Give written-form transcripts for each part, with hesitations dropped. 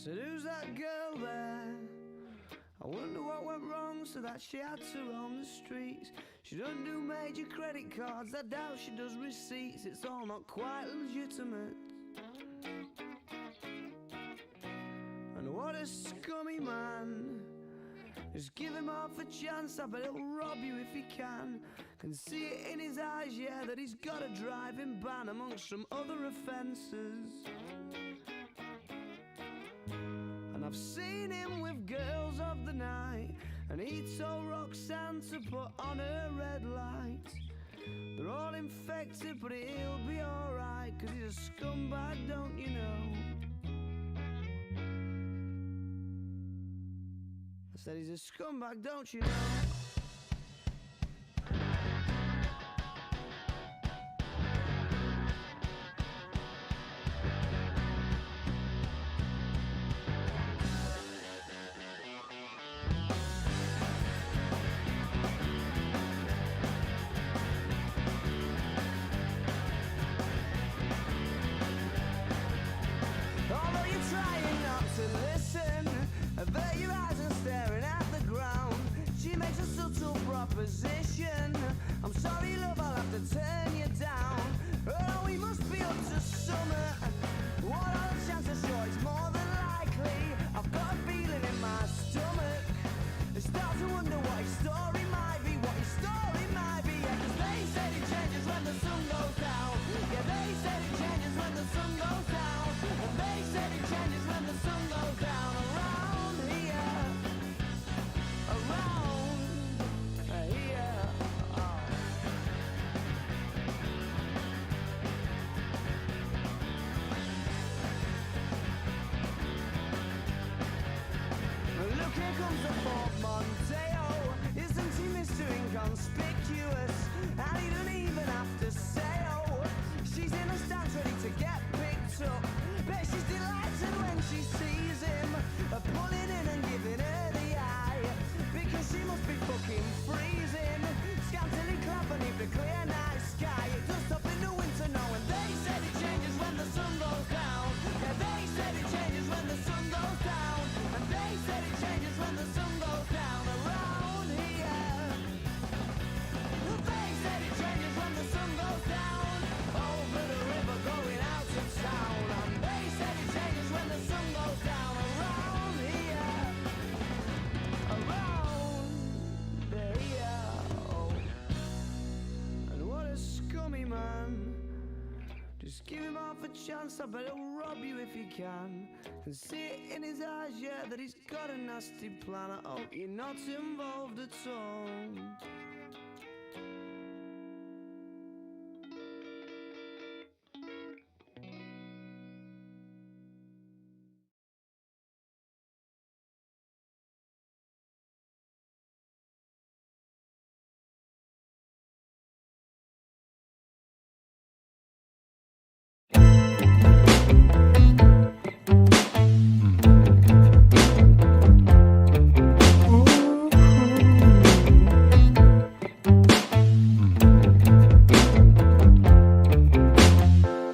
said, who's that girl there? I wonder what went wrong so that she had to roam the streets. She doesn't do major credit cards, I doubt she does receipts. It's all not quite legitimate. And what a scummy man. Just give him half a chance, I bet he'll rob you if he can. Can see it in his eyes, yeah, that he's got a driving ban amongst some other offences. And I've seen him with girls of the night, and he told Roxanne to put on her red light. They're all infected, but he'll be alright, 'cause he's a scumbag, don't you know? I said he's a scumbag, don't you know? Although you're trying not to listen, I bet your eyes are staring at the ground. She makes a subtle proposition. I'm sorry, love, I'll have to turn you down. Oh, we must be up to summer. What are the chances? Sure, it's more than likely. I've got a feeling in my stomach. I start to wonder what his story might be, what his story might be. Yeah, 'cause they said it changes when the sun goes down. Yeah, they said it changes when the sun goes down. And they said it changes when the sun goes down. Around here, around here. Oh. Look, here comes the portmanteau. Isn't he Mr. Inconspicuous? And he doesn't even have to say, oh, she's in a stance ready to get picked up. Bet she's delighted when she sees him, pulling in and giving her the eye, because she must be fucking freezing, scantily clad beneath the clear night sky. It does stop in the winter now, and they said it changes when the sun goes down. Yeah, they said it changes when the sun goes down. And they said it changes when the sun goes down. Around here, they said it changes when the sun goes down. Over the river going out of town. And they said it changes when the sun goes down. Around here, around here. Oh. And what a scummy man. Just give him half a chance, I bet he'll rob you if he can. Can see it in his eyes, yeah, that he's got a nasty plan. I hope you're not involved at all.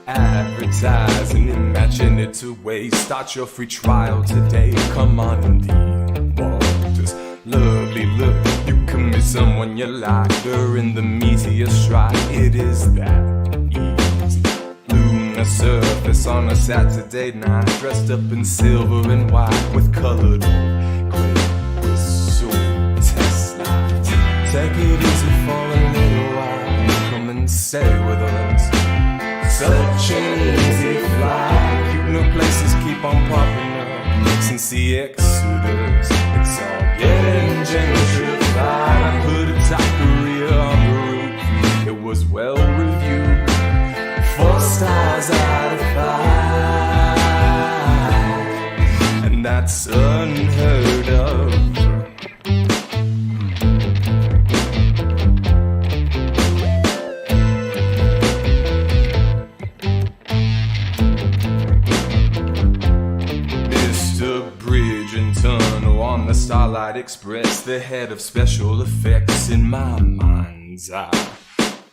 Advertising, imagine it away. Start your free trial today. Come on, indeed. This lovely look. You can be someone you like. During the meteor strike, it is that easy. Lunar surface on a Saturday night, dressed up in silver and white with colored gray whistle test lights. Take it easy for a little while. Come and stay with us. Such an easy flight. Cute new places keep on popping up. Since the Exodus, it's all getting gentrified. I put a taqueria on the roof. It was well reviewed. 4 stars out of 5. And that's unheard of. The Starlight Express, the head of special effects in my mind's eye.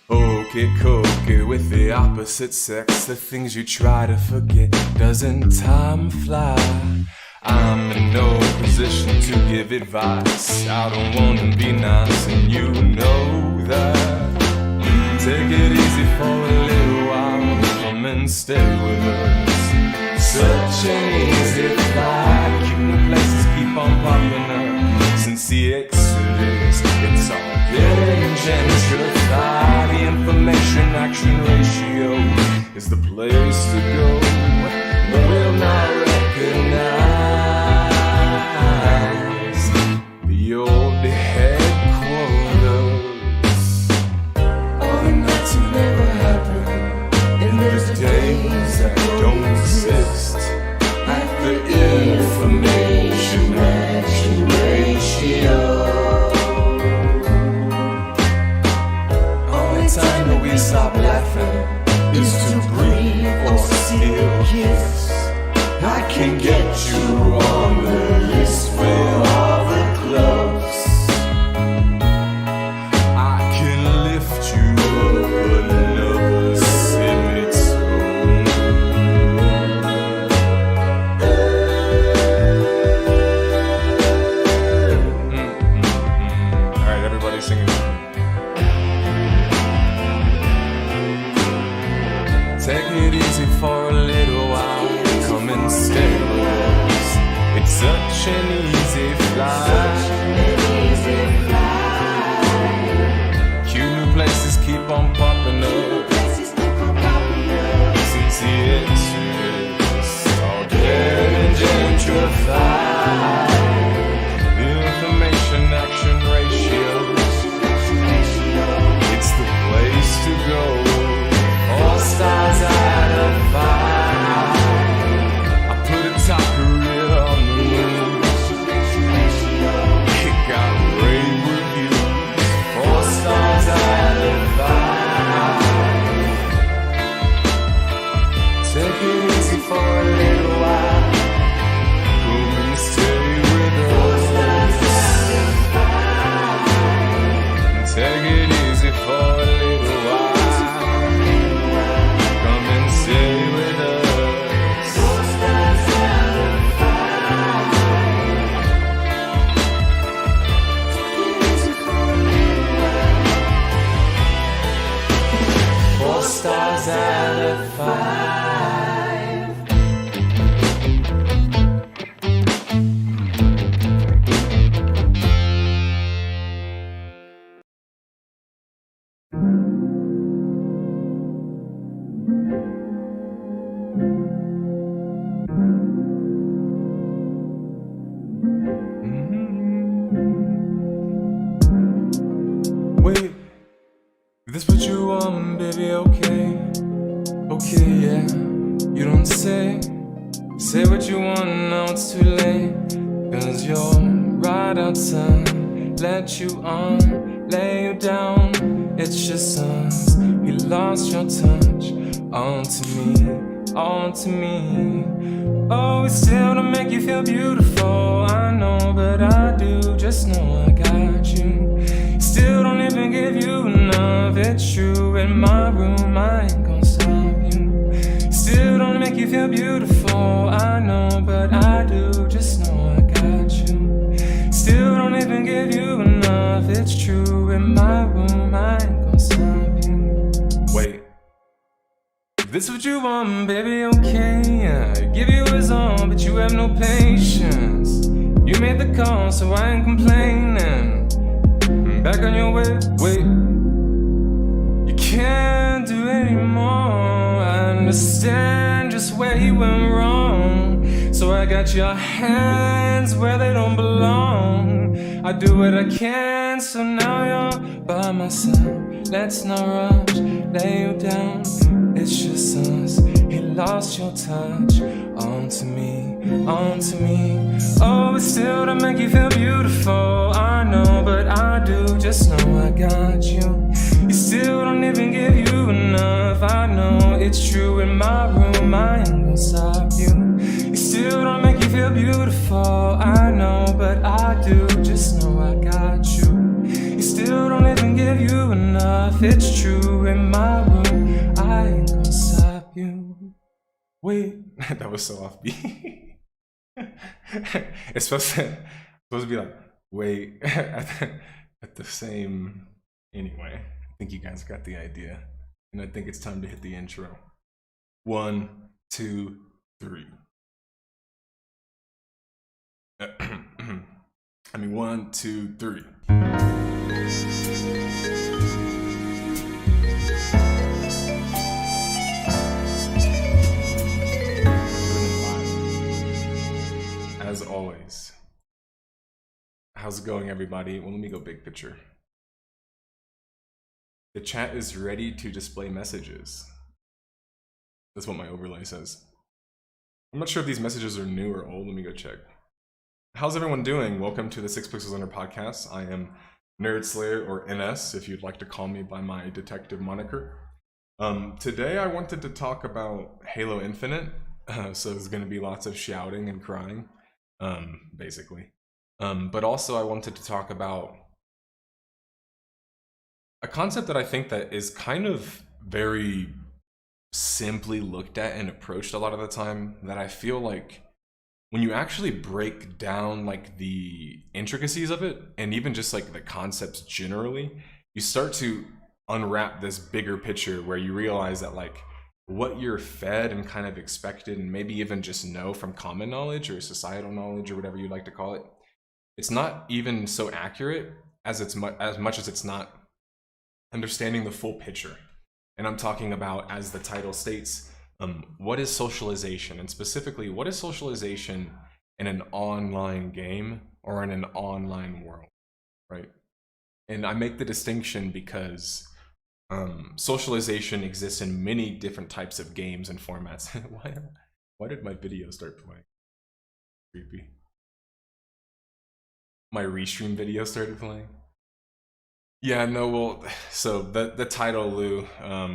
Hokey cokey with the opposite sex, the things you try to forget. Doesn't time fly? I'm in no position to give advice. I don't wanna be nice, and you know that. Take it easy for a little while, come and stay with us. Such an easy flight, keep the places keep on popping up. Since the exodus, it's all getting gentrified. The information-action ratio is the place to go. We'll not recognize the old headquarters. All the nights will never happen, and there's the days that don't exist. At the information-action ratio. Only time that we stop laughing is to breathe or still kiss. I can get you on the list with all the clubs. I can lift you up another semitone. Alright, everybody singing. Take it easy for a little while, come and stay with us. It's such an easy flight. Cute new places keep on popping up. Since the exodus, all getting gentrified. The information-action ratio, it's the place to go. 4 stars out of 5. I put a top career on the moon. It got rave reviews. 4 stars out of 5. Take it easy for a little while. Come and stay with us. Take it easy for a little while. Stay with us. 4 stars out of 5. 4 stars out of 5. Wait, this what you want, baby, okay? Okay, yeah, you don't say. Say what you want, now it's too late. Cause you're right outside. Let you on, lay you down. It's just us, you lost your touch. Onto me. Oh, it's still to make you feel beautiful. I know, but I do, just know I got you. Still don't even give you enough. It's true, in my room I ain't gon' stop you. Still don't make you feel beautiful. I know, but I do, just know I got you. Still don't even give you enough. It's true, in my room I ain't gon' stop you. Wait, this what you want, baby, okay, yeah. Give you his all, but you have no patience. You made the call, so I ain't complaining. Back on your way, wait. You can't do anymore. I understand just where he went wrong. So I got your hands where they don't belong. I do what I can, so now you're by my side. Let's not rush, lay you down. It's just us. He lost your touch. Onto me. Oh, it's still to make you feel beautiful. I know, but I do, just know I got you. You still don't even give you enough. I know it's true, in my room I ain't gon' stop you. You still don't make you feel beautiful. I know, but I do, just know I got you. You still don't even give you enough. It's true, in my room I ain't gon' stop you. Wait, that was so offbeat. It's supposed to be like, wait, at the same. Anyway, I think you guys got the idea. And I think it's time to hit the intro. 1, 2, 3. I mean, 1, 2, 3. As always. How's it going, everybody? Well, let me go big picture. The chat is ready to display messages. That's what my overlay says. I'm not sure if these messages are new or old. Let me go check. How's everyone doing? Welcome to the 6 Pixels Under podcast. I am Nerd Slayer, or NS, if you'd like to call me by my detective moniker. Today I wanted to talk about Halo Infinite. So there's going to be lots of shouting and crying, basically. But also I wanted to talk about a concept that I think that is kind of very simply looked at and approached a lot of the time, that I feel like when you actually break down like the intricacies of it, and even just like the concepts generally, you start to unwrap this bigger picture where you realize that like what you're fed and kind of expected, and maybe even just know from common knowledge or societal knowledge or whatever you'd like to call it, it's not even so accurate as much as it's not understanding the full picture. And I'm talking about, as the title states, what is socialization? And specifically, what is socialization in an online game or in an online world, right? And I make the distinction because socialization exists in many different types of games and formats. Why did my video start playing? Creepy. My restream video started playing. Yeah, no, well, so the title, Lou,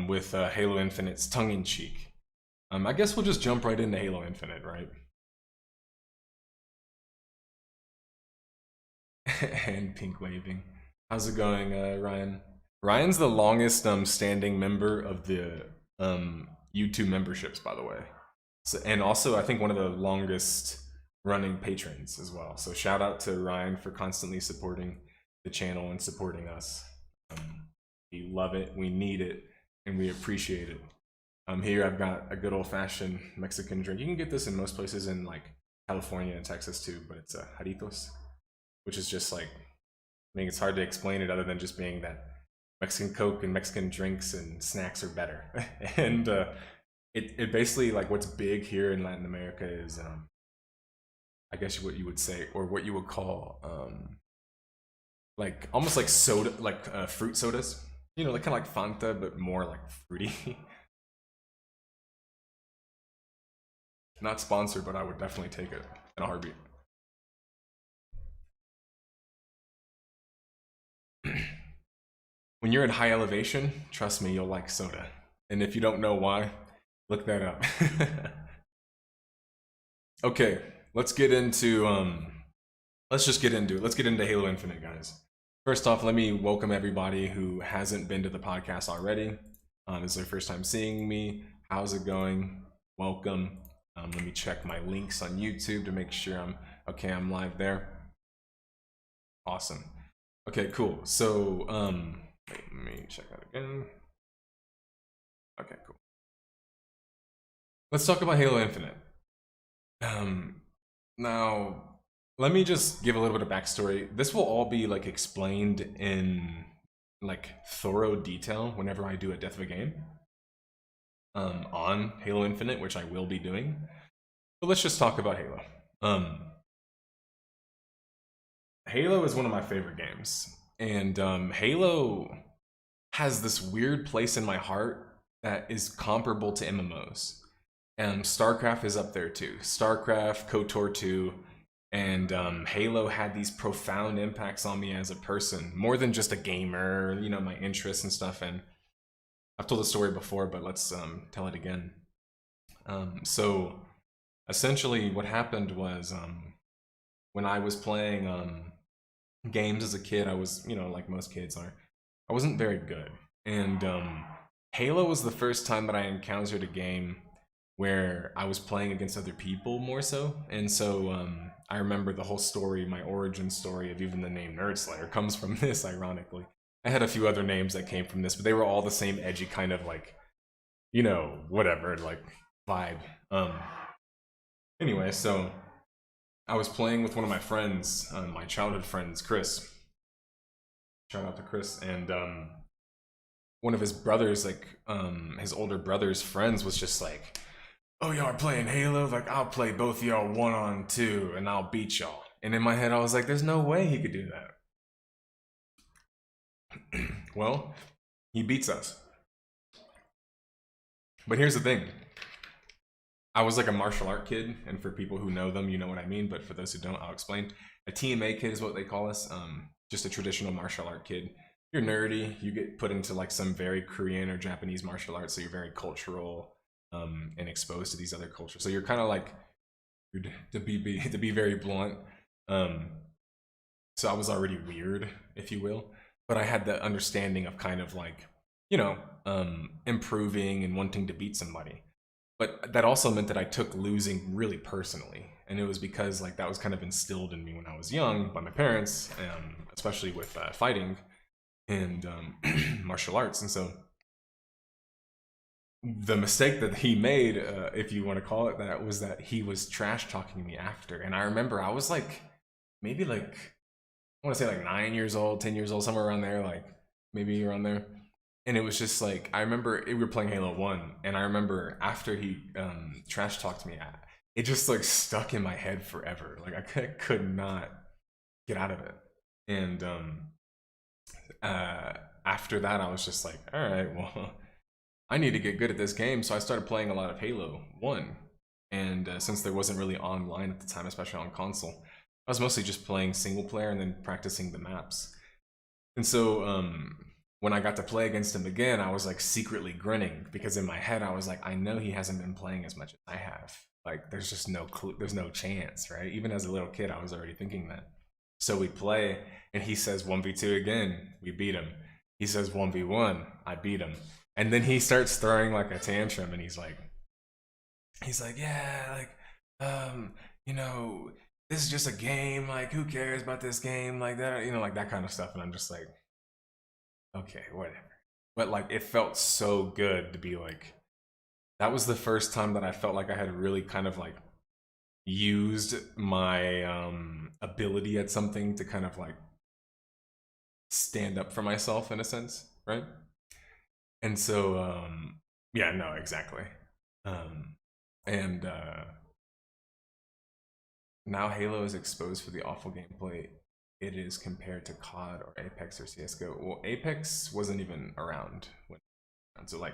with Halo Infinite's tongue-in-cheek. I guess we'll just jump right into Halo Infinite, right? And pink waving. How's it going, Ryan? Ryan's the longest standing member of the YouTube memberships, by the way. So, and also, I think one of the longest running patrons as well. So shout out to Ryan for constantly supporting the channel and supporting us. We love it, we need it, and we appreciate it. Here I've got a good old-fashioned Mexican drink. You can get this in most places in like California and Texas too, but it's Jarritos, which is just like, I mean, it's hard to explain it other than just being that Mexican Coke and Mexican drinks and snacks are better. And it basically, like, what's big here in Latin America is I guess what you would say, or what you would call like almost like soda, like fruit sodas, you know, like kind of like Fanta but more like fruity. Not sponsored, but I would definitely take it in a heartbeat. When you're in high elevation, trust me, you'll like soda. And if you don't know why, look that up. Okay, let's get into let's just get into it. Let's get into Halo Infinite, guys. First off, let me welcome everybody who hasn't been to the podcast already. This is their first time seeing me. How's it going? Welcome. Let me check my links on YouTube to make sure I'm okay. I'm live there. Awesome. Okay, cool. So let me check that again. Okay, cool. Let's talk about Halo Infinite. Now, let me just give a little bit of backstory. This will all be like explained in like thorough detail whenever I do a Death of a Game on Halo Infinite, which I will be doing. But let's just talk about Halo. Halo is one of my favorite games, and Halo has this weird place in my heart that is comparable to MMOs. And StarCraft is up there too. StarCraft, KOTOR 2, and Halo had these profound impacts on me as a person, more than just a gamer, you know, my interests and stuff. And I've told the story before, but let's tell it again. So essentially what happened was when I was playing games as a kid, I was, you know, like most kids are, I wasn't very good. And Halo was the first time that I encountered a game where I was playing against other people more so. And so I remember the whole story, my origin story of even the name Nerd Slayer comes from this, ironically. I had a few other names that came from this, but they were all the same edgy kind of like, you know, whatever, like vibe. Anyway, so I was playing with one of my friends, my childhood friends, Chris. Shout out to Chris. And one of his brothers, like his older brother's friends, was just like, "Oh, y'all are playing Halo? Like, I'll play both of y'all 1-on-2 and I'll beat y'all." And in my head, I was like, there's no way he could do that. Well, he beats us. But here's the thing. I was like a martial art kid, and for people who know them, you know what I mean, but for those who don't, I'll explain. A TMA kid is what they call us, just a traditional martial art kid. You're nerdy, you get put into like some very Korean or Japanese martial arts, so you're very cultural and exposed to these other cultures. So you're kind of like, to be very blunt, so I was already weird, if you will, but I had the understanding of kind of like, you know, improving and wanting to beat somebody. But that also meant that I took losing really personally. And it was because like that was kind of instilled in me when I was young by my parents, especially with fighting and martial arts. And so the mistake that he made, if you want to call it that, was that he was trash talking me after. And I remember I was like, maybe like, I want to say like 9 years old, 10 years old, somewhere around there, like maybe around there. And it was just like, I remember we were playing Halo 1, and I remember after he trash talked me, it just like stuck in my head forever. Like I could not get out of it. And after that, I was just like, all right, well, I need to get good at this game. So I started playing a lot of Halo 1. And since there wasn't really online at the time, especially on console, I was mostly just playing single player and then practicing the maps. And so when I got to play against him again, I was like secretly grinning, because in my head I was like, I know he hasn't been playing as much as I have. Like there's just there's no chance, right? Even as a little kid, I was already thinking that. So we play, and he says 1v2 again, we beat him. He says 1v1, I beat him. And then he starts throwing like a tantrum, and he's like, yeah, like, you know, this is just a game, like who cares about this game, like that, you know, like that kind of stuff. And I'm just like, okay, whatever. But like it felt so good to be like, that was the first time that I felt like I had really kind of like used my ability at something to kind of like stand up for myself in a sense, right? And so yeah, no, exactly. And now Halo is exposed for the awful gameplay it is compared to COD or Apex or CSGO. Well, Apex wasn't even around when, so like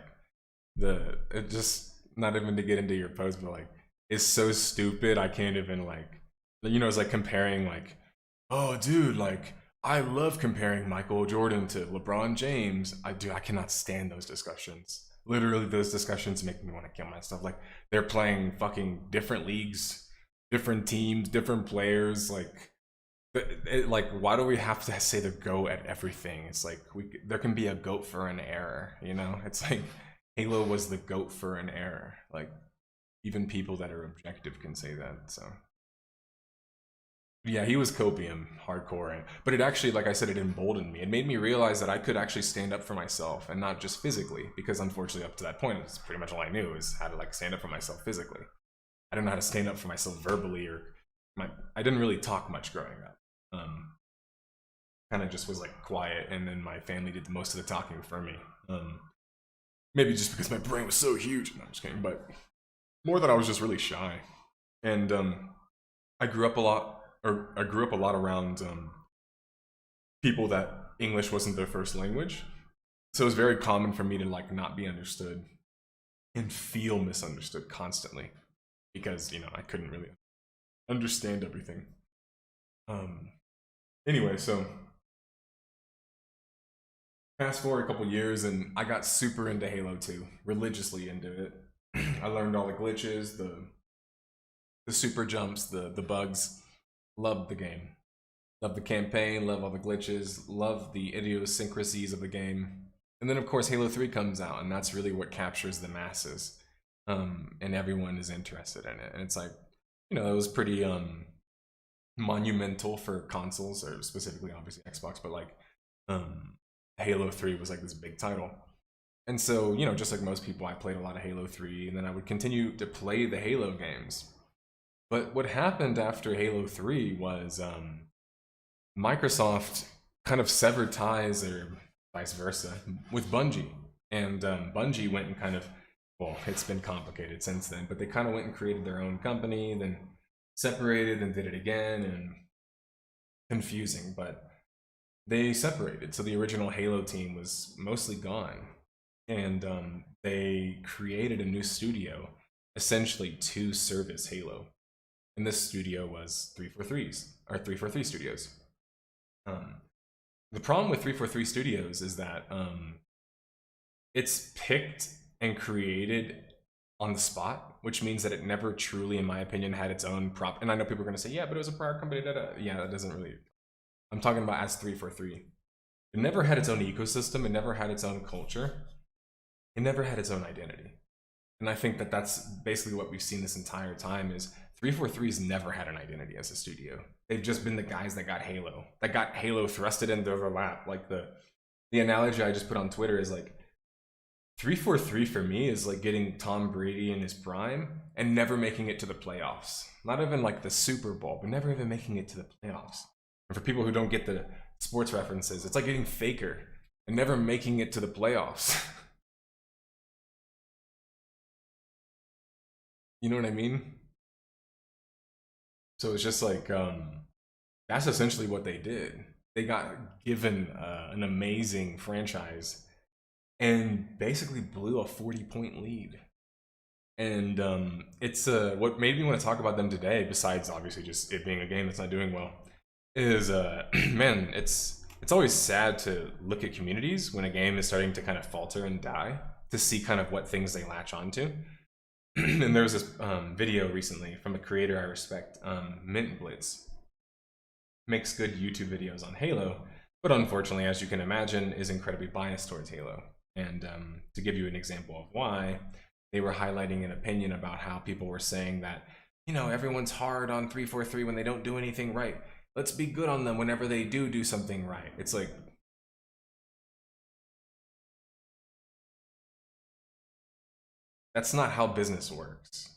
it just, not even to get into your post, but like it's so stupid I can't even like, you know, it's like comparing like, oh dude, like I love comparing Michael Jordan to LeBron James. I cannot stand those discussions. Literally those discussions make me want to kill myself. Like they're playing fucking different leagues, different teams, different players, like like why do we have to say the GOAT at everything? It's like there can be a GOAT for an error, you know? It's like Halo was the GOAT for an error. Like even people that are objective can say that. So yeah, he was copium hardcore, but it actually, like I said, it emboldened me. It made me realize that I could actually stand up for myself, and not just physically, because unfortunately up to that point it's pretty much all I knew is how to like stand up for myself physically. I didn't know how to stand up for myself verbally, or I didn't really talk much growing up. Kind of just was like quiet, and then my family did most of the talking for me. Maybe just because my brain was so huge. No, I'm just kidding, but more that I was just really shy. And I grew up a lot around people that English wasn't their first language. So it was very common for me to like not be understood and feel misunderstood constantly, because, you know, I couldn't really understand everything. Anyway, so fast forward a couple years, and I got super into Halo 2, religiously into it. I learned all the glitches, the super jumps, the bugs. Loved the game. Loved the campaign, love all the glitches, love the idiosyncrasies of the game. And then of course Halo 3 comes out, and that's really what captures the masses. and everyone is interested in it. And it's like, you know, it was pretty monumental for consoles, or specifically obviously Xbox, but like Halo 3 was like this big title. And so, you know, just like most people, I played a lot of Halo 3, and then I would continue to play the Halo games. But what happened after Halo 3 was Microsoft kind of severed ties, or vice versa, with Bungie. And Bungie went and kind of, well, it's been complicated since then, but they kind of went and created their own company, then separated and did it again, and confusing, but they separated. So the original Halo team was mostly gone, and they created a new studio essentially to service Halo. And this studio was 343 Studios. The problem with 343 Studios is that it's picked and created on the spot, which means that it never truly, in my opinion, had its own prop. And I know people are going to say, yeah, but it was a prior company. Yeah, that doesn't really. I'm talking about as 343. It never had its own ecosystem. It never had its own culture. It never had its own identity. And I think that that's basically what we've seen this entire time is 343's never had an identity as a studio. They've just been the guys that got Halo thrusted into their lap. Like the analogy I just put on Twitter is like, 343 for me is like getting Tom Brady in his prime and never making it to the playoffs. Not even like the Super Bowl, but never even making it to the playoffs. And for people who don't get the sports references, it's like getting Faker and never making it to the playoffs. You know what I mean? So it's just like, that's essentially what they did. They got given an amazing franchise and basically blew a 40-point lead. And it's what made me want to talk about them today, besides obviously just it being a game that's not doing well, is man, it's always sad to look at communities when a game is starting to kind of falter and die, to see kind of what things they latch onto. And there was this video recently from a creator I respect, Mint Blitz. Makes good YouTube videos on Halo, but unfortunately, as you can imagine, is incredibly biased towards Halo. And to give you an example of why, they were highlighting an opinion about how people were saying that, you know, everyone's hard on 343 when they don't do anything right. Let's be good on them whenever they do something right. It's like, that's not how business works.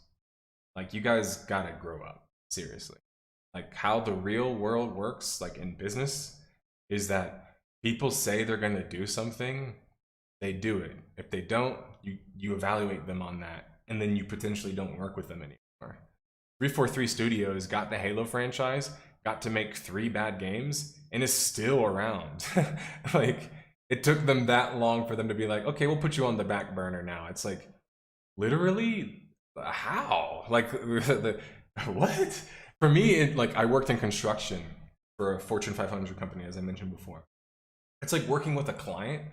Like, you guys gotta grow up, seriously. Like, how the real world works, like in business, is that people say they're gonna do something, they do it. If they don't, you evaluate them on that, and then you potentially don't work with them anymore. 343 Studios got the Halo franchise, got to make 3 bad games, and is still around. Like, it took them that long for them to be like, okay, we'll put you on the back burner now. It's like, literally, how? Like, what? For me, like, I worked in construction for a Fortune 500 company, as I mentioned before. It's like working with a client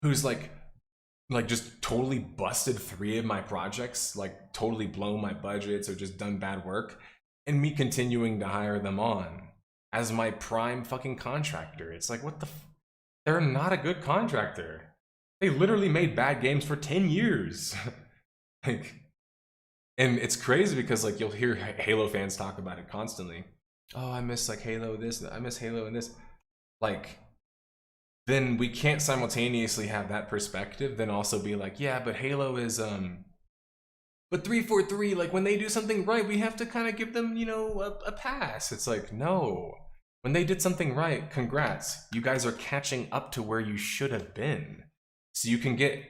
who's like just totally busted 3 of my projects, like totally blown my budgets or just done bad work, and me continuing to hire them on as my prime fucking contractor. It's like, what the they're not a good contractor. They literally made bad games for 10 years. Like, and it's crazy because like you'll hear Halo fans talk about it constantly. Oh, I miss like Halo this, I miss Halo and this. Like, then we can't simultaneously have that perspective, then also be like, yeah, but Halo is but 343, like when they do something right, we have to kind of give them, you know, a pass. It's like, no. When they did something right, congrats. You guys are catching up to where you should have been. So you can get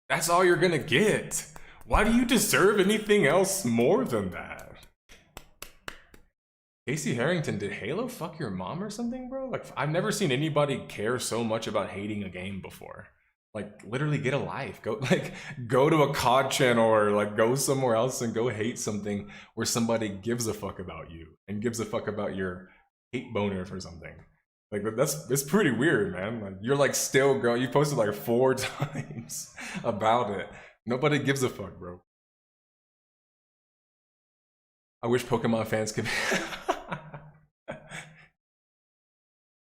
that's all you're gonna get. Why do you deserve anything else more than that? Casey Harrington, did Halo fuck your mom or something, bro? Like, I've never seen anybody care so much about hating a game before. Like, literally get a life. Go to a COD channel or like go somewhere else and go hate something where somebody gives a fuck about you and gives a fuck about your hate boner for something. Like, it's pretty weird, man. Like, you're like still going. You posted like 4 times about it. Nobody gives a fuck, bro. I wish Pokemon fans could.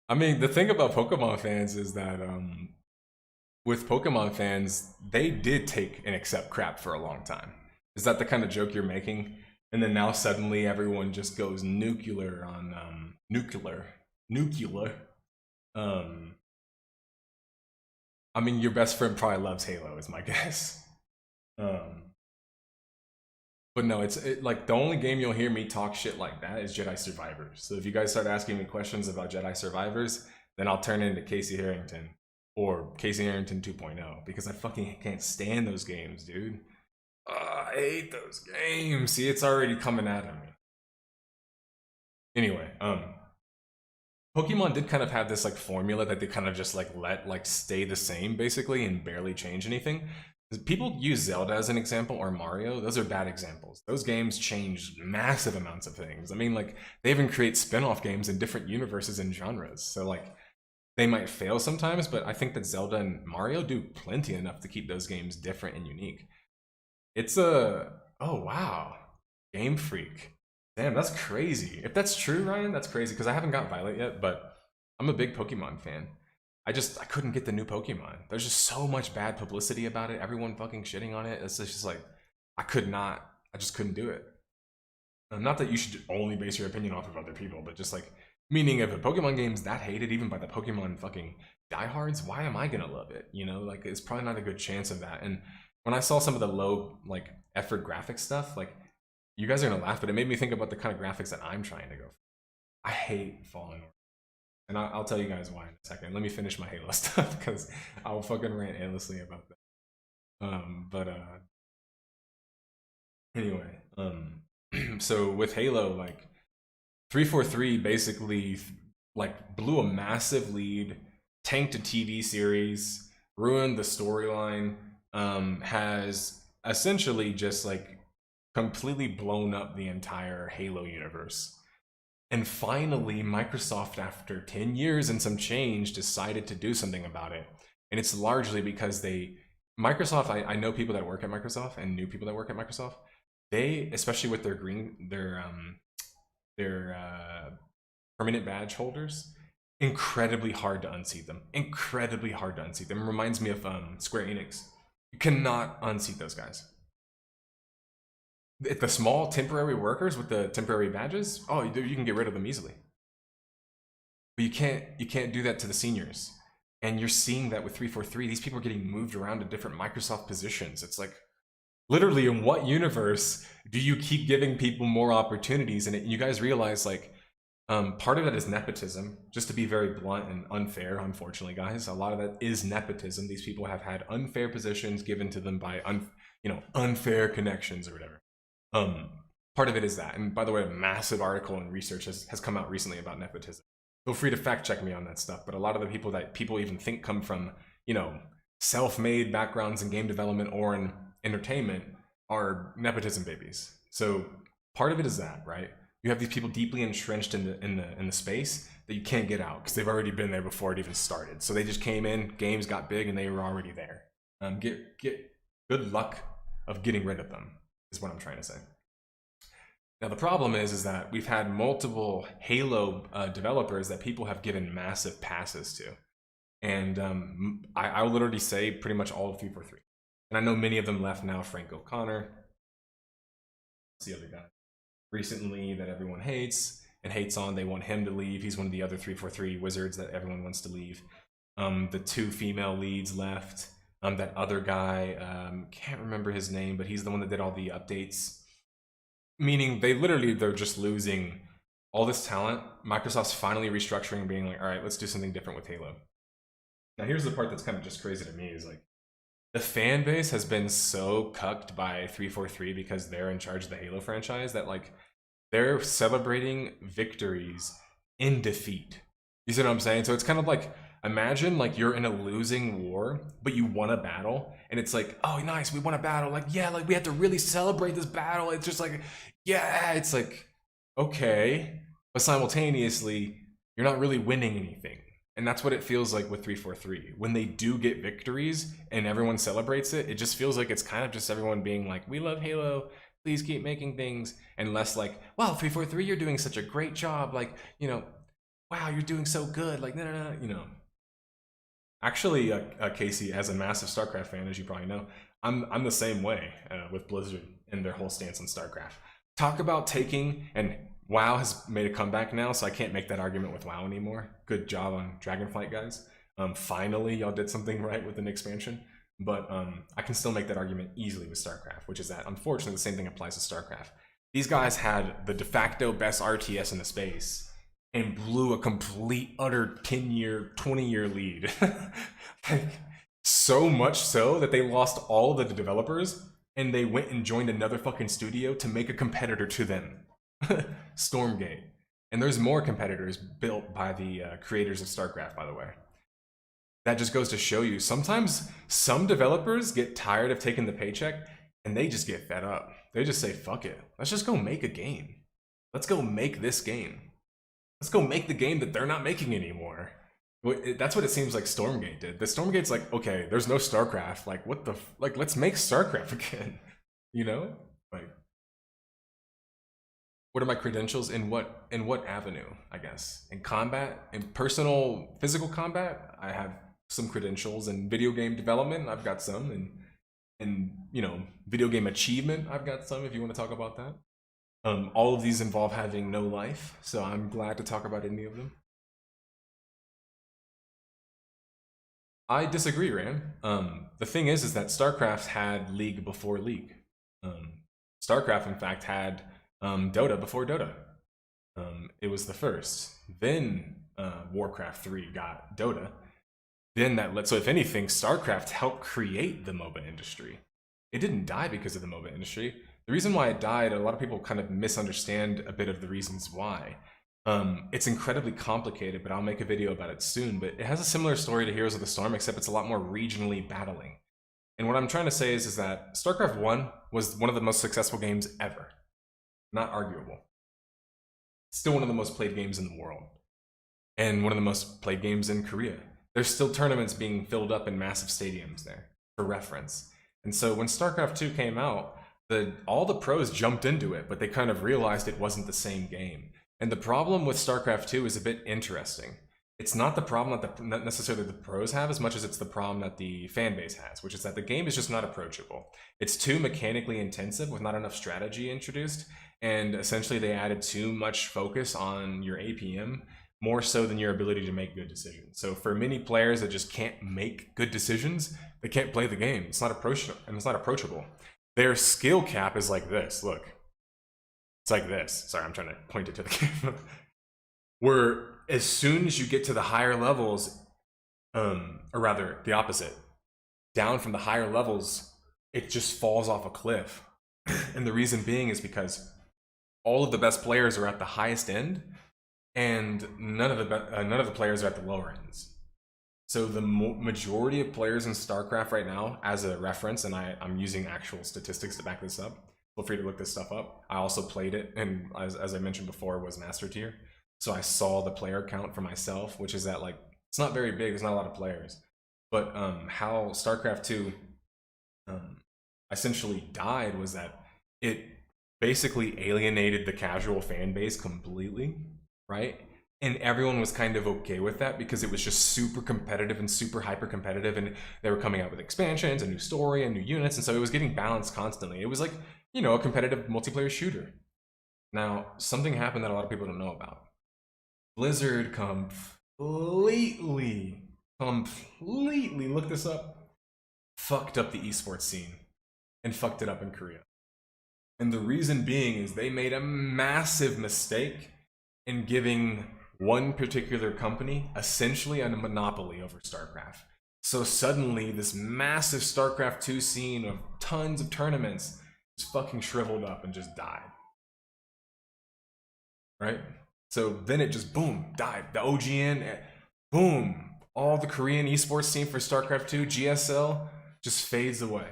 I mean, the thing about Pokemon fans is that with Pokemon fans, they did take and accept crap for a long time. Is that the kind of joke you're making? And then now suddenly everyone just goes nuclear on nuclear. I mean, your best friend probably loves Halo, is my guess. But no, it's like the only game you'll hear me talk shit like that is Jedi Survivors. So if you guys start asking me questions about Jedi Survivors, then I'll turn into Casey Harrington or Casey Harrington 2.0 because I fucking can't stand those games, dude. I hate those games. See, it's already coming at me. Anyway, Pokemon did kind of have this like formula that they kind of just like let like stay the same basically and barely change anything. People use Zelda as an example or Mario. Those are bad examples. Those games changed massive amounts of things. I mean, like, they even create spin-off games in different universes and genres. So, like, they might fail sometimes, but I think that Zelda and Mario do plenty enough to keep those games different and unique. It's a... Oh, wow. Game Freak. Damn, that's crazy. If that's true, Ryan, that's crazy, because I haven't got Violet yet, but I'm a big Pokemon fan. I couldn't get the new Pokemon. There's just so much bad publicity about it. Everyone fucking shitting on it. It's just like, I just couldn't do it. Not that you should only base your opinion off of other people, but just like, meaning if a Pokemon game's that hated even by the Pokemon fucking diehards, why am I gonna love it? You know, like, it's probably not a good chance of that. And when I saw some of the low, like, effort graphic stuff, like, you guys are gonna laugh, but it made me think about the kind of graphics that I'm trying to go for. I hate Fallen Order. And I'll tell you guys why in a second. Let me finish my Halo stuff because I'll fucking rant endlessly about that. Anyway, so with Halo, like 343 basically like blew a massive lead, tanked a TV series, ruined the storyline, has essentially just like completely blown up the entire Halo universe. And finally, Microsoft, after 10 years and some change, decided to do something about it. And it's largely because Microsoft, I know people that work at Microsoft and knew people that work at Microsoft. They, especially with their permanent badge holders, incredibly hard to unseat them. Incredibly hard to unseat them. It reminds me of Square Enix. You cannot unseat those guys. The small temporary workers with the temporary badges, oh, you can get rid of them easily. But you can't do that to the seniors. And you're seeing that with 343. These people are getting moved around to different Microsoft positions. It's like, literally, in what universe do you keep giving people more opportunities? And you guys realize, like, part of that is nepotism. Just to be very blunt and unfair, unfortunately, guys, a lot of that is nepotism. These people have had unfair positions given to them by unfair connections or whatever. Part of it is that. And by the way, a massive article and research has come out recently about nepotism. Feel free to fact check me on that stuff. But a lot of the people that people even think come from, self-made backgrounds in game development or in entertainment are nepotism babies. So part of it is that, right? You have these people deeply entrenched in the space that you can't get out because they've already been there before it even started. So they just came in, games got big, and they were already there. Get good luck of getting rid of them, is what I'm trying to say. Now the problem is that we've had multiple Halo developers that people have given massive passes to, and I will literally say pretty much all of 343. And I know many of them left now. Frank O'Connor, what's the other guy recently that everyone hates and hates on? They want him to leave. He's one of the other 343 wizards that everyone wants to leave. The two female leads left. That other guy, can't remember his name, but he's the one that did all the updates. Meaning they're just losing all this talent. Microsoft's finally restructuring and being like, all right, let's do something different with Halo. Now here's the part that's kind of just crazy to me is like, the fan base has been so cucked by 343 because they're in charge of the Halo franchise that like, they're celebrating victories in defeat. You see what I'm saying? So it's kind of like, imagine like you're in a losing war, but you won a battle, and it's like, oh, nice, we won a battle. Like, yeah, like we have to really celebrate this battle. It's just like, yeah, it's like, okay, but simultaneously, you're not really winning anything. And that's what it feels like with 343. When they do get victories and everyone celebrates it, it just feels like it's kind of just everyone being like, we love Halo, please keep making things, and less like, wow, 343, you're doing such a great job. Like, wow, you're doing so good. Like, no. Actually, Casey, as a massive StarCraft fan, as you probably know, I'm the same way with Blizzard and their whole stance on StarCraft. Talk about taking, and WoW has made a comeback now, so I can't make that argument with WoW anymore. Good job on Dragonflight, guys. Finally, y'all did something right with an expansion. But I can still make that argument easily with StarCraft, which is that, unfortunately, the same thing applies to StarCraft. These guys had the de facto best RTS in the space and blew a complete, utter 10-year, 20-year lead. Like, so much so that they lost all of the developers and they went and joined another fucking studio to make a competitor to them. Stormgate. And there's more competitors built by the creators of StarCraft, by the way. That just goes to show you, sometimes some developers get tired of taking the paycheck and they just get fed up. They just say, fuck it, let's just go make a game. Let's go make this game. Let's go make the game that they're not making anymore. That's what it seems like Stormgate did. The Stormgate's like, okay, there's no StarCraft. Like, what the, like, let's make StarCraft again. You know? Like, what are my credentials in what avenue, I guess? In combat, in personal physical combat, I have some credentials. In video game development, I've got some. And you know, video game achievement, I've got some, if you want to talk about that. All of these involve having no life, so I'm glad to talk about any of them. I disagree, Ram. The thing is that StarCraft had League before League. StarCraft, in fact, had Dota before Dota. It was the first. Then Warcraft 3 got Dota. Then that led, so if anything, StarCraft helped create the MOBA industry. It didn't die because of the MOBA industry. The reason why it died, a lot of people kind of misunderstand a bit of the reasons why. It's incredibly complicated, but I'll make a video about it soon. But it has a similar story to Heroes of the Storm, except it's a lot more regionally battling. And what I'm trying to say is that StarCraft 1 was one of the most successful games ever. Not arguable. Still one of the most played games in the world. And one of the most played games in Korea. There's still tournaments being filled up in massive stadiums there, for reference. And so when StarCraft 2 came out, all the pros jumped into it, but they kind of realized it wasn't the same game. And the problem with StarCraft 2 is a bit interesting. It's not the problem that not necessarily the pros have as much as it's the problem that the fan base has, which is that the game is just not approachable. It's too mechanically intensive with not enough strategy introduced, and essentially they added too much focus on your APM, more so than your ability to make good decisions. So for many players that just can't make good decisions, they can't play the game. It's not approachable. Their skill cap is like this, look. It's like this. Sorry, I'm trying to point it to the camera. Where as soon as you get to the higher levels, or rather the opposite, down from the higher levels, it just falls off a cliff. And the reason being is because all of the best players are at the highest end, and none of the players are at the lower ends. So the majority of players in StarCraft right now, as a reference, and I'm using actual statistics to back this up, feel free to look this stuff up. I also played it, and as I mentioned before, was Master Tier. So I saw the player count for myself, which is that, like, it's not very big, there's not a lot of players. But how StarCraft 2 essentially died was that it basically alienated the casual fan base completely, right? And everyone was kind of okay with that because it was just super competitive and super hyper competitive, and they were coming out with expansions, a new story, and new units, and so it was getting balanced constantly. It was like, you know, a competitive multiplayer shooter. Now, something happened that a lot of people don't know about. Blizzard completely, look this up, fucked up the esports scene and fucked it up in Korea. And the reason being is they made a massive mistake in giving one particular company essentially a monopoly over StarCraft. So suddenly this massive StarCraft 2 scene of tons of tournaments just fucking shriveled up and just died. Right? So then it just boom, died. The OGN, boom. All the Korean esports scene for StarCraft 2, GSL, just fades away.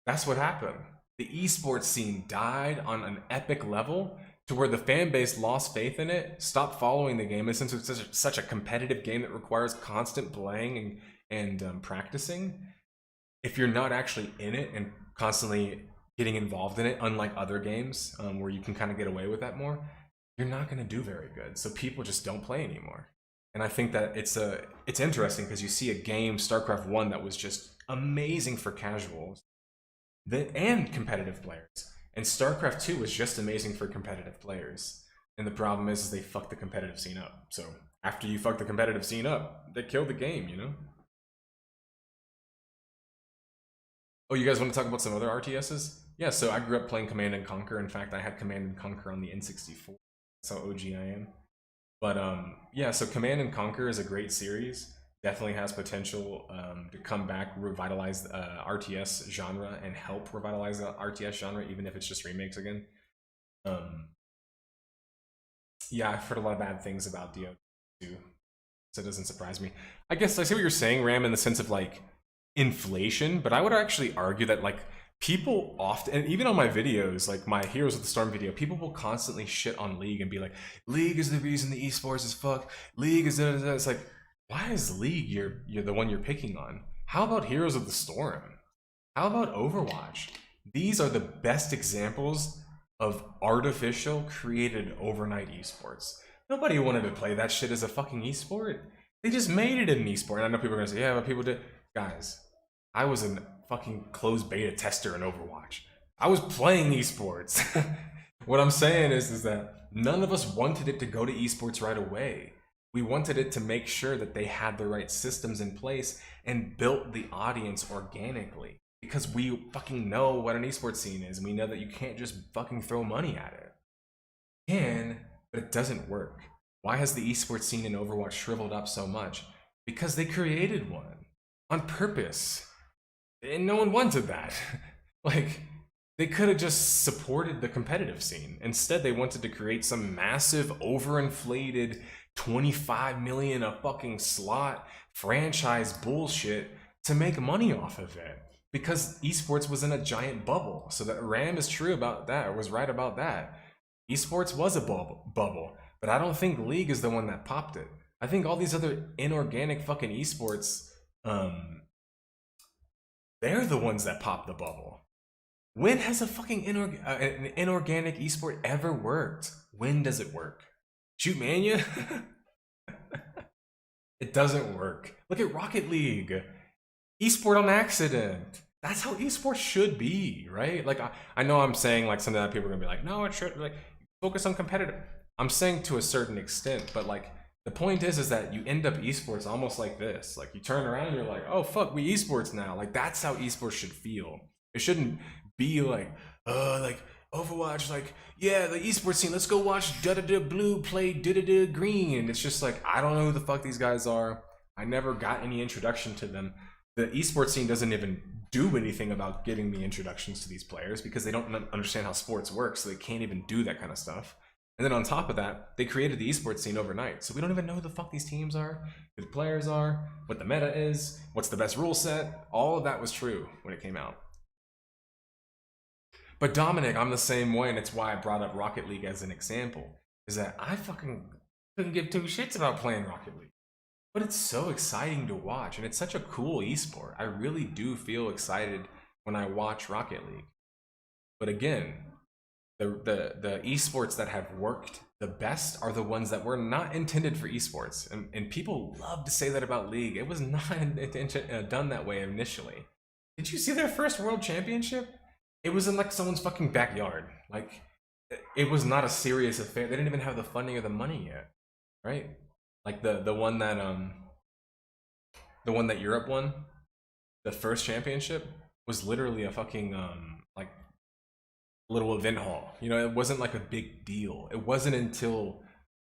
That's what happened. The esports scene died on an epic level to where the fan base lost faith in it, stopped following the game, and since it's such a competitive game that requires constant playing and practicing, if you're not actually in it and constantly getting involved in it, unlike other games where you can kind of get away with that more, you're not going to do very good. So people just don't play anymore. And I think that it's interesting because you see a game, StarCraft 1, that was just amazing for casuals and competitive players. And StarCraft 2 was just amazing for competitive players. And the problem is they fucked the competitive scene up. So after you fuck the competitive scene up, they killed the game, you know? Oh, you guys want to talk about some other RTSs? Yeah, so I grew up playing Command and Conquer. In fact, I had Command and Conquer on the N64. That's how OG I am. But yeah, so Command and Conquer is a great series. Definitely has potential to come back, revitalize the RTS genre, and help revitalize the RTS genre, even if it's just remakes again. Yeah, I've heard a lot of bad things about DO2, so it doesn't surprise me. I guess I see what you're saying, Ram, in the sense of like inflation, but I would actually argue that like people often, and even on my videos, like my Heroes of the Storm video, people will constantly shit on League and be like, League is the reason the esports is fucked. League is da, da, da. It's like, why is League you're the one you're picking on? How about Heroes of the Storm? How about Overwatch? These are the best examples of artificial created overnight esports. Nobody wanted to play that shit as a fucking esport. They just made it an esport. And I know people are gonna say, yeah, but people did. Guys, I was a fucking closed beta tester in Overwatch. I was playing esports. What I'm saying is that none of us wanted it to go to esports right away. We wanted it to make sure that they had the right systems in place and built the audience organically. Because we fucking know what an esports scene is, and we know that you can't just fucking throw money at it. You can, but it doesn't work. Why has the esports scene in Overwatch shriveled up so much? Because they created one on purpose. And no one wanted that. Like, they could have just supported the competitive scene. Instead, they wanted to create some massive, overinflated 25 million a fucking slot franchise bullshit to make money off of it. Because esports was in a giant bubble. So that Ram is true about that, or was right about that. Esports was a bubble. But I don't think League is the one that popped it. I think all these other inorganic fucking esports, they're the ones that popped the bubble. When has a fucking an inorganic esport ever worked? When does it work? Shoot Mania? It doesn't work. Look at Rocket League. Esport on accident. That's how esports should be, right? Like, I know I'm saying like some of that people are gonna be like, no, it should like focus on competitive. I'm saying to a certain extent, but like the point is that you end up esports almost like this. Like you turn around and you're like, oh fuck, we esports now. Like that's how esports should feel. It shouldn't be like Overwatch, like, yeah, the esports scene, let's go watch da-da-da blue play da-da-da green. It's just like, I don't know who the fuck these guys are. I never got any introduction to them. The esports scene doesn't even do anything about giving me introductions to these players because they don't understand how sports work, so they can't even do that kind of stuff. And then on top of that, they created the esports scene overnight, so we don't even know who the fuck these teams are, who the players are, what the meta is, what's the best rule set. All of that was true when it came out. But Dominic, I'm the same way, and it's why I brought up Rocket League as an example, is that I fucking couldn't give two shits about playing Rocket League. But it's so exciting to watch, and it's such a cool esport. I really do feel excited when I watch Rocket League. But again, the esports that have worked the best are the ones that were not intended for esports. And people love to say that about League. It was not done that way initially. Did you see their first world championship? It was in like someone's fucking backyard. Like, it was not a serious affair. They didn't even have the funding or the money yet, right? Like the one that Europe won, the first championship, was literally a fucking like little event hall. You know, it wasn't like a big deal. It wasn't until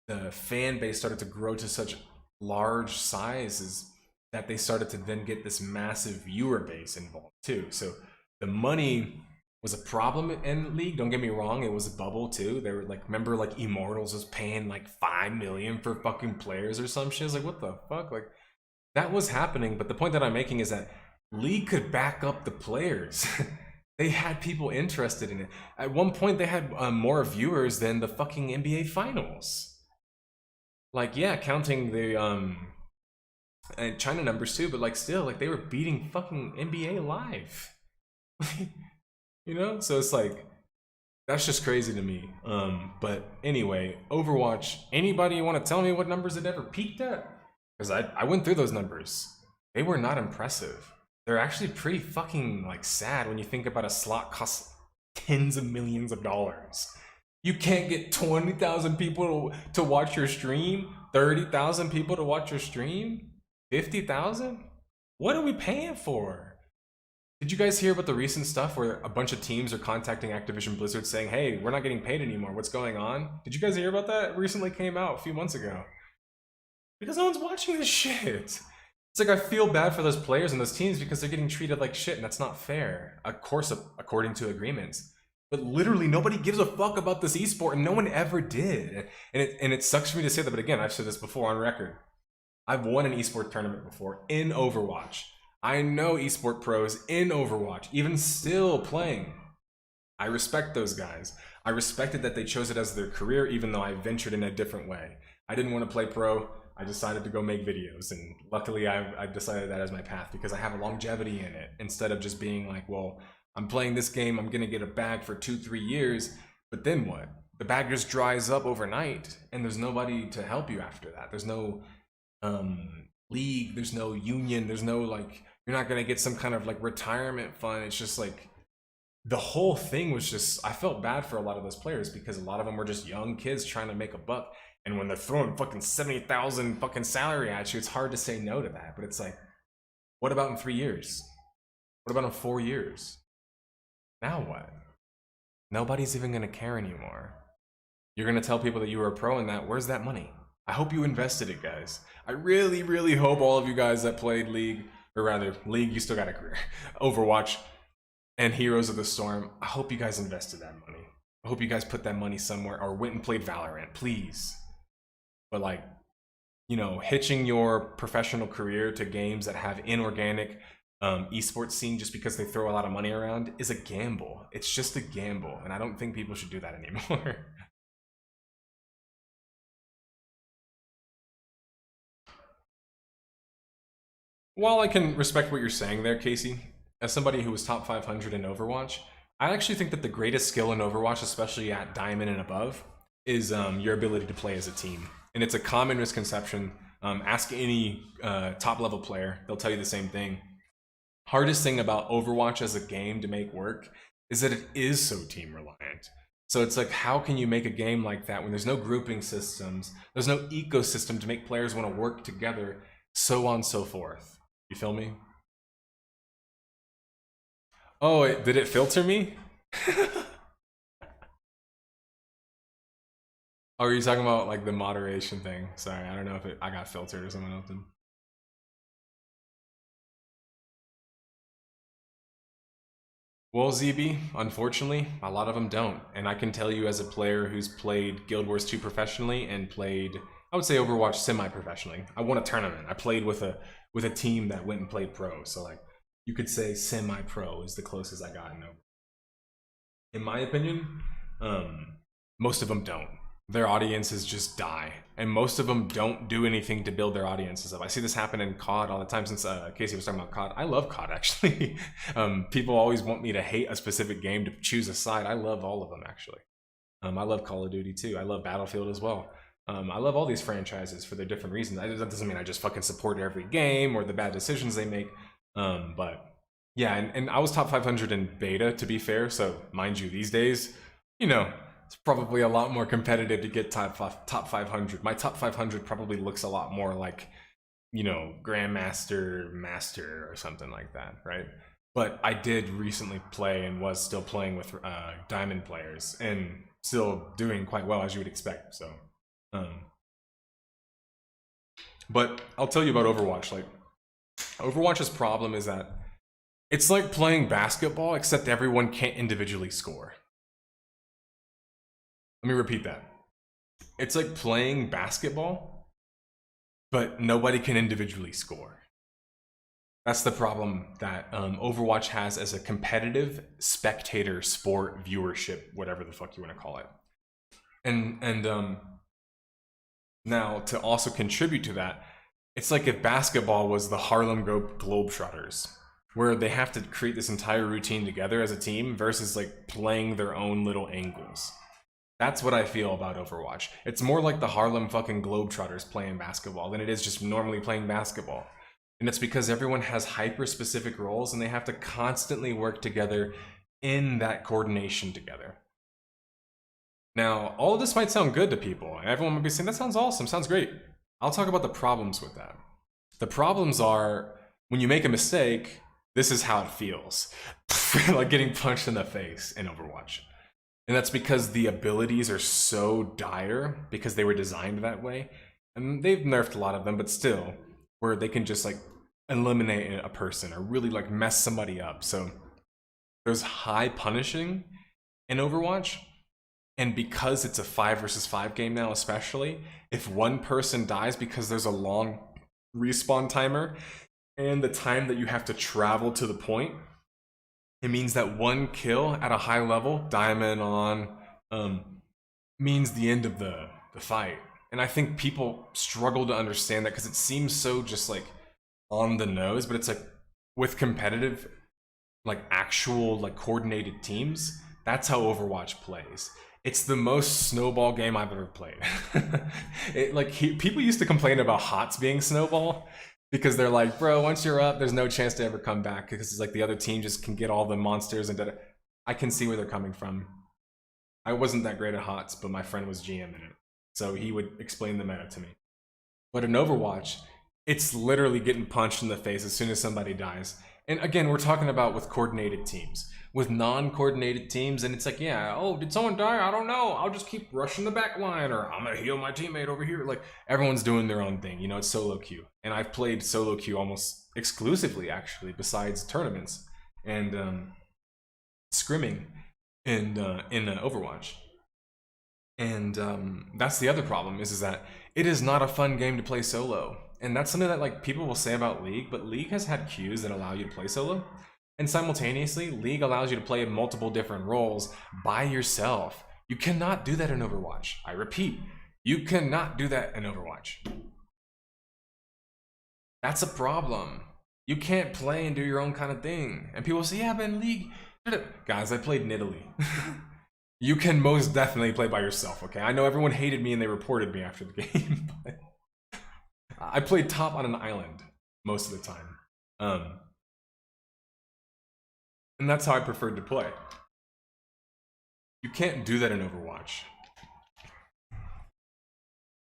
the fan base started to grow to such large sizes that they started to then get this massive viewer base involved too. So the money was a problem in League. Don't get me wrong, it was a bubble too. They were like, remember like Immortals was paying like 5 million for fucking players or some shit. It's like, what the fuck? Like, that was happening. But the point that I'm making is that League could back up the players. They had people interested in it. At one point, they had more viewers than the fucking NBA Finals. Like, yeah, counting the and China numbers too, but like still, like they were beating fucking NBA Live. You know, so it's like That's just crazy to me. But anyway, Overwatch, anybody want to tell me what numbers it ever peaked at? Because I went through those numbers. They were not impressive. They're actually pretty fucking like sad when you think about a slot costs tens of millions of dollars. You can't get 20,000 people to watch your stream, 30,000 people to watch your stream, 50,000? What are we paying for? Did you guys hear about the recent stuff where a bunch of teams are contacting Activision Blizzard saying, hey, we're not getting paid anymore, what's going on? Did you guys hear about that? It recently came out a few months ago. Because no one's watching this shit. It's like I feel bad for those players and those teams because they're getting treated like shit, and that's not fair. Of course, according to agreements. But literally nobody gives a fuck about this esport, and no one ever did. And it sucks for me to say that, but again, I've said this before on record. I've won an esport tournament before in Overwatch. I know esport pros in Overwatch, even still playing. I respect those guys. I respected that they chose it as their career, even though I ventured in a different way. I didn't want to play pro. I decided to go make videos, and luckily I decided that as my path because I have a longevity in it, instead of just being like, well, I'm playing this game, I'm gonna get a bag for 2-3 years, but then what? The bag just dries up overnight, and there's nobody to help you after that. There's no league, there's no union, there's no like, you're not gonna get some kind of like retirement fund. It's just like, the whole thing was just, I felt bad for a lot of those players because a lot of them were just young kids trying to make a buck. And when they're throwing fucking 70,000 fucking salary at you, it's hard to say no to that. But it's like, what about in 3 years? What about in 4 years? Now what? Nobody's even gonna care anymore. You're gonna tell people that you were a pro in that. Where's that money? I hope you invested it, guys. I really, really hope all of you guys that played League, or rather, League, you still got a career, Overwatch, and Heroes of the Storm, I hope you guys invested that money. I hope you guys put that money somewhere, or went and played Valorant, please. But like, you know, hitching your professional career to games that have inorganic esports scene just because they throw a lot of money around is a gamble. It's just a gamble, and I don't think people should do that anymore. While I can respect what you're saying there, Casey, as somebody who was top 500 in Overwatch, I actually think that the greatest skill in Overwatch, especially at Diamond and above, is your ability to play as a team. And it's a common misconception. Ask any top level player, they'll tell you the same thing. Hardest thing about Overwatch as a game to make work is that it is so team reliant. So it's like, how can you make a game like that when there's no grouping systems, there's no ecosystem to make players want to work together, so on and so forth. You feel me? Oh, did it filter me? Oh, are you talking about like the moderation thing? Sorry, I don't know if I got filtered or someone else did. Well, ZB, unfortunately, a lot of them don't. And I can tell you as a player who's played Guild Wars 2 professionally and played, I would say Overwatch semi-professionally. I won a tournament. I played with a team that went and played pro. So like, you could say semi-pro is the closest I got. In my opinion, most of them don't. Their audiences just die, and most of them don't do anything to build their audiences up. I see this happen in COD all the time. Since Casey was talking about COD, I love COD actually. People always want me to hate a specific game, to choose a side. I love all of them actually. I love Call of Duty too. I love Battlefield as well. I love all these franchises for their different reasons. That doesn't mean I just fucking support every game or the bad decisions they make. But yeah, and I was top 500 in beta, to be fair. So mind you, these days, you know, it's probably a lot more competitive to get top 500. My top 500 probably looks a lot more like, you know, Grandmaster, Master, or something like that, right? But I did recently play and was still playing with Diamond players and still doing quite well, as you would expect. So, but I'll tell you about Overwatch. Like, Overwatch's problem is that it's like playing basketball, except everyone can't individually score. Let me repeat that. It's like playing basketball, but nobody can individually score. That's the problem that Overwatch has as a competitive spectator sport viewership, whatever the fuck you want to call it. And now to also contribute to that, it's like if basketball was the Harlem Globetrotters, where they have to create this entire routine together as a team versus like playing their own little angles. That's what I feel about Overwatch. It's more like the Harlem fucking Globetrotters playing basketball than it is just normally playing basketball. And it's because everyone has hyper-specific roles and they have to constantly work together in that coordination together. Now, all of this might sound good to people, and everyone might be saying, that sounds awesome, sounds great. I'll talk about the problems with that. The problems are, when you make a mistake, this is how it feels. Like getting punched in the face in Overwatch. And that's because the abilities are so dire, because they were designed that way. And they've nerfed a lot of them, but still, where they can just like eliminate a person or really like mess somebody up. So there's high punishing in Overwatch. And because it's a 5 versus 5 game now, especially, if one person dies because there's a long respawn timer and the time that you have to travel to the point, it means that one kill at a high level, diamond on, means the end of the fight. And I think people struggle to understand that because it seems so just like on the nose, but it's like with competitive, like actual like coordinated teams, that's how Overwatch plays. It's the most snowball game I've ever played. People used to complain about HOTS being snowball, because they're like, bro, once you're up, there's no chance to ever come back, because it's like the other team just can get all the monsters and da-da. I can see where they're coming from. I wasn't that great at HOTS, but my friend was GM in it, so he would explain the meta to me. But in Overwatch, it's literally getting punched in the face as soon as somebody dies. And again, we're talking about with coordinated teams. With non-coordinated teams, and it's like, yeah, oh, did someone die? I don't know. I'll just keep rushing the back line, or I'm gonna heal my teammate over here. Like, everyone's doing their own thing. You know, it's solo queue. And I've played solo queue almost exclusively, actually, besides tournaments and scrimming in Overwatch. And that's the other problem, is that it is not a fun game to play solo. And that's something that like people will say about League, but League has had queues that allow you to play solo. And simultaneously, League allows you to play multiple different roles by yourself. You cannot do that in Overwatch. I repeat, you cannot do that in Overwatch. That's a problem. You can't play and do your own kind of thing. And people say, yeah, but in League, guys, I played in Italy. You can most definitely play by yourself, okay? I know everyone hated me and they reported me after the game, but I played top on an island most of the time. And that's how I preferred to play. You can't do that in Overwatch.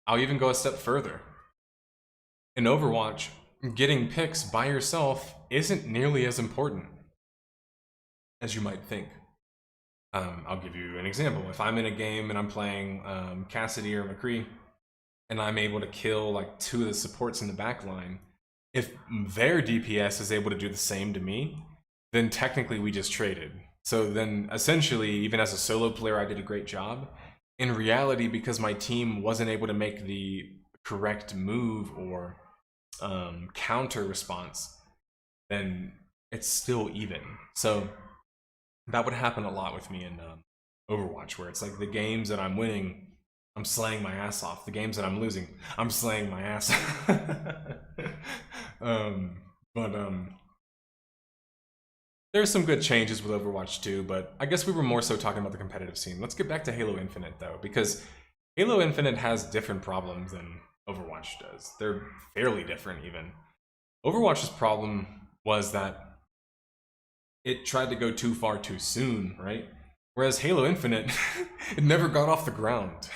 I'll even go a step further. In Overwatch, getting picks by yourself isn't nearly as important as you might think. I'll give you an example. If I'm in a game and I'm playing Cassidy or McCree, and I'm able to kill like 2 of the supports in the back line, if their DPS is able to do the same to me, then technically we just traded. So then essentially, even as a solo player, I did a great job. In reality, because my team wasn't able to make the correct move or counter response, then it's still even. So that would happen a lot with me in Overwatch, where it's like the games that I'm winning, I'm slaying my ass off. The games that I'm losing, I'm slaying my ass off. There's some good changes with Overwatch 2, but I guess we were more so talking about the competitive scene. Let's get back to Halo Infinite, though, because Halo Infinite has different problems than Overwatch does. They're fairly different, even. Overwatch's problem was that it tried to go too far too soon, right? Whereas Halo Infinite, it never got off the ground.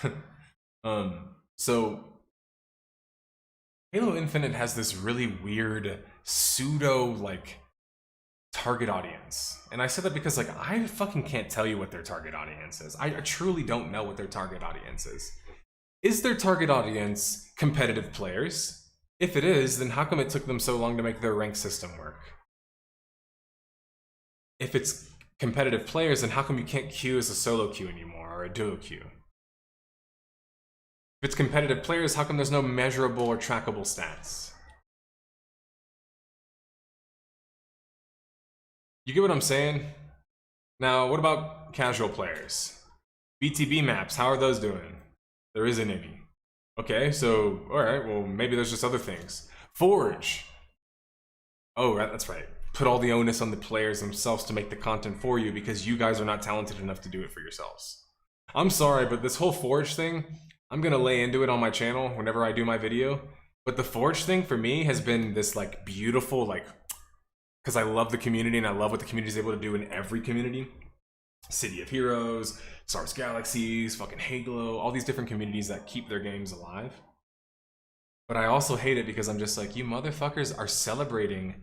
So Halo Infinite has this really weird pseudo, like, target audience. And I said that because, like, I fucking can't tell you what their target audience is. I truly don't know what their target audience is. Is their target audience competitive players? If it is, then how come it took them so long to make their rank system work? If it's competitive players, then how come you can't queue as a solo queue anymore, or a duo queue? If it's competitive players, how come there's no measurable or trackable stats? You get what I'm saying? Now, what about casual players? BTB maps, how are those doing? There isn't any. Okay, so, alright, well, maybe there's just other things. Forge. Oh, right, that's right. put all the onus on the players themselves to make the content for you because you guys are not talented enough to do it for yourselves. I'm sorry, but this whole Forge thing, I'm gonna lay into it on my channel whenever I do my video. But the Forge thing for me has been this like beautiful, like, because I love the community and I love what the community is able to do in every community. City of Heroes, Star Wars Galaxies, fucking Halo, all these different communities that keep their games alive. But I also hate it because I'm just like, you motherfuckers are celebrating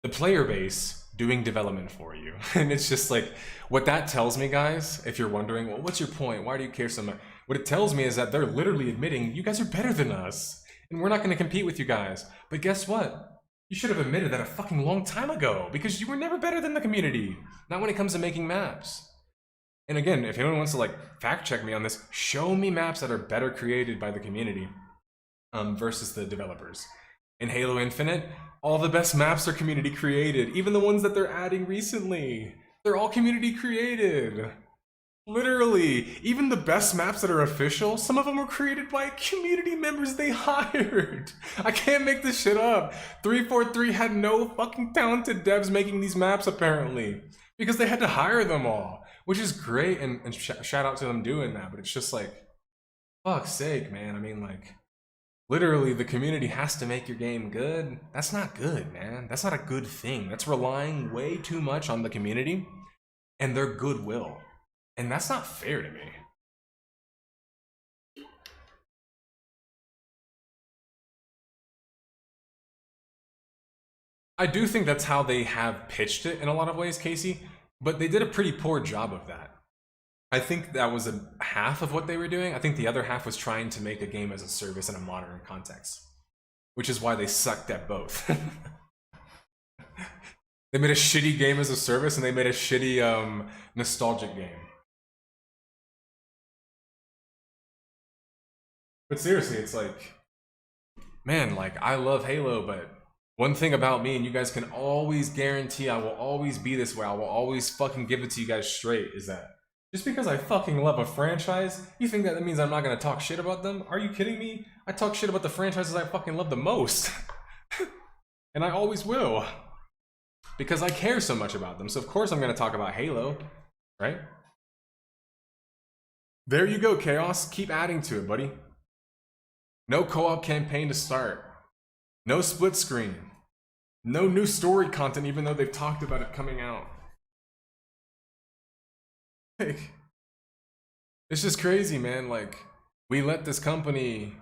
the player base doing development for you. And it's just like, what that tells me, guys, if you're wondering, well, what's your point? Why do you care so much? What it tells me is that they're literally admitting you guys are better than us and we're not going to compete with you guys. But guess what? You should have admitted that a fucking long time ago because you were never better than the community. Not when it comes to making maps. And again, if anyone wants to like fact check me on this, show me maps that are better created by the community versus the developers. In Halo Infinite, all the best maps are community created, even the ones that they're adding recently. They're all community created. Literally, even the best maps that are official, some of them were created by community members they hired. I can't make this shit up. 343 had no fucking talented devs making these maps apparently, because they had to hire them all, which is great, and shout out to them doing that, but it's just like, fuck's sake, man. I mean, like, literally the community has to make your game good. That's not good, man. That's not a good thing. That's relying way too much on the community and their goodwill. And that's not fair to me. I do think that's how they have pitched it in a lot of ways, Casey, but they did a pretty poor job of that. I think that was a half of what they were doing. I think the other half was trying to make a game as a service in a modern context, which is why they sucked at both. They made a shitty game as a service and they made a shitty nostalgic game. But seriously, it's like, man, like, I love Halo, but one thing about me, and you guys can always guarantee I will always be this way, I will always fucking give it to you guys straight, is that just because I fucking love a franchise, you think that means I'm not gonna talk shit about them? Are you kidding me? I talk shit about the franchises I fucking love the most. And I always will. Because I care so much about them, so of course I'm gonna talk about Halo, right? There you go, Chaos. Keep adding to it, buddy. No co-op campaign to start. No split screen. No new story content, even though they've talked about it coming out. Like, it's just crazy, man. Like, we let this company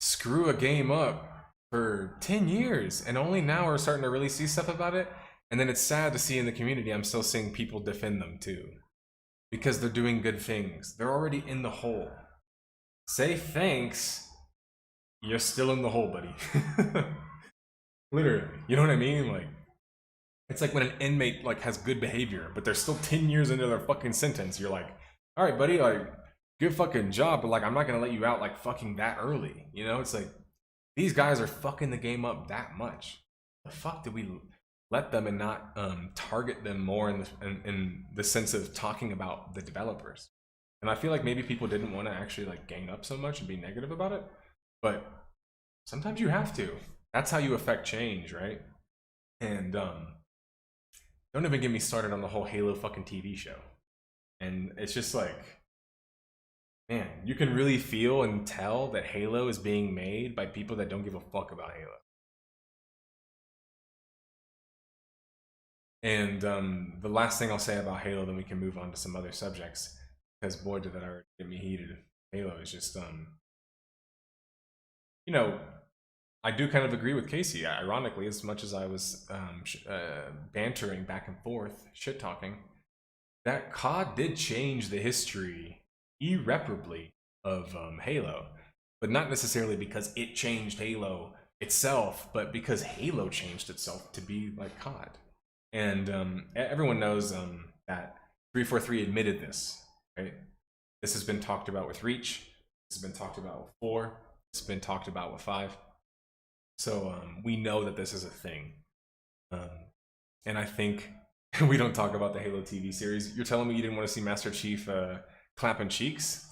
screw a game up for 10 years, and only now we're starting to really see stuff about it. And then it's sad to see in the community, I'm still seeing people defend them too. Because they're doing good things. They're already in the hole. Say thanks. You're still in the hole, buddy. Literally, you know what I mean? Like, it's like when an inmate like has good behavior, but they're still 10 years into their fucking sentence. You're like, all right, buddy, like, good fucking job, but like, I'm not gonna let you out like fucking that early. You know, it's like, these guys are fucking the game up that much. The fuck did we let them and not target them more in the sense of talking about the developers? And I feel like maybe people didn't want to actually like gang up so much and be negative about it. But sometimes you have to. That's how you affect change, right? And don't even get me started on the whole Halo fucking TV show. And it's just like, man, you can really feel and tell that Halo is being made by people that don't give a fuck about Halo. And the last thing I'll say about Halo, then we can move on to some other subjects, because boy, did that already get me heated. Halo is just you know, I do kind of agree with Casey. Ironically, as much as I was bantering back and forth, shit talking, that COD did change the history irreparably of Halo, but not necessarily because it changed Halo itself, but because Halo changed itself to be like COD. And everyone knows that 343 admitted this, right? This has been talked about with Reach. This has been talked about with 4. It's been talked about with 5. So we know that this is a thing. And I think we don't talk about the Halo TV series. You're telling me you didn't want to see Master Chief clapping cheeks?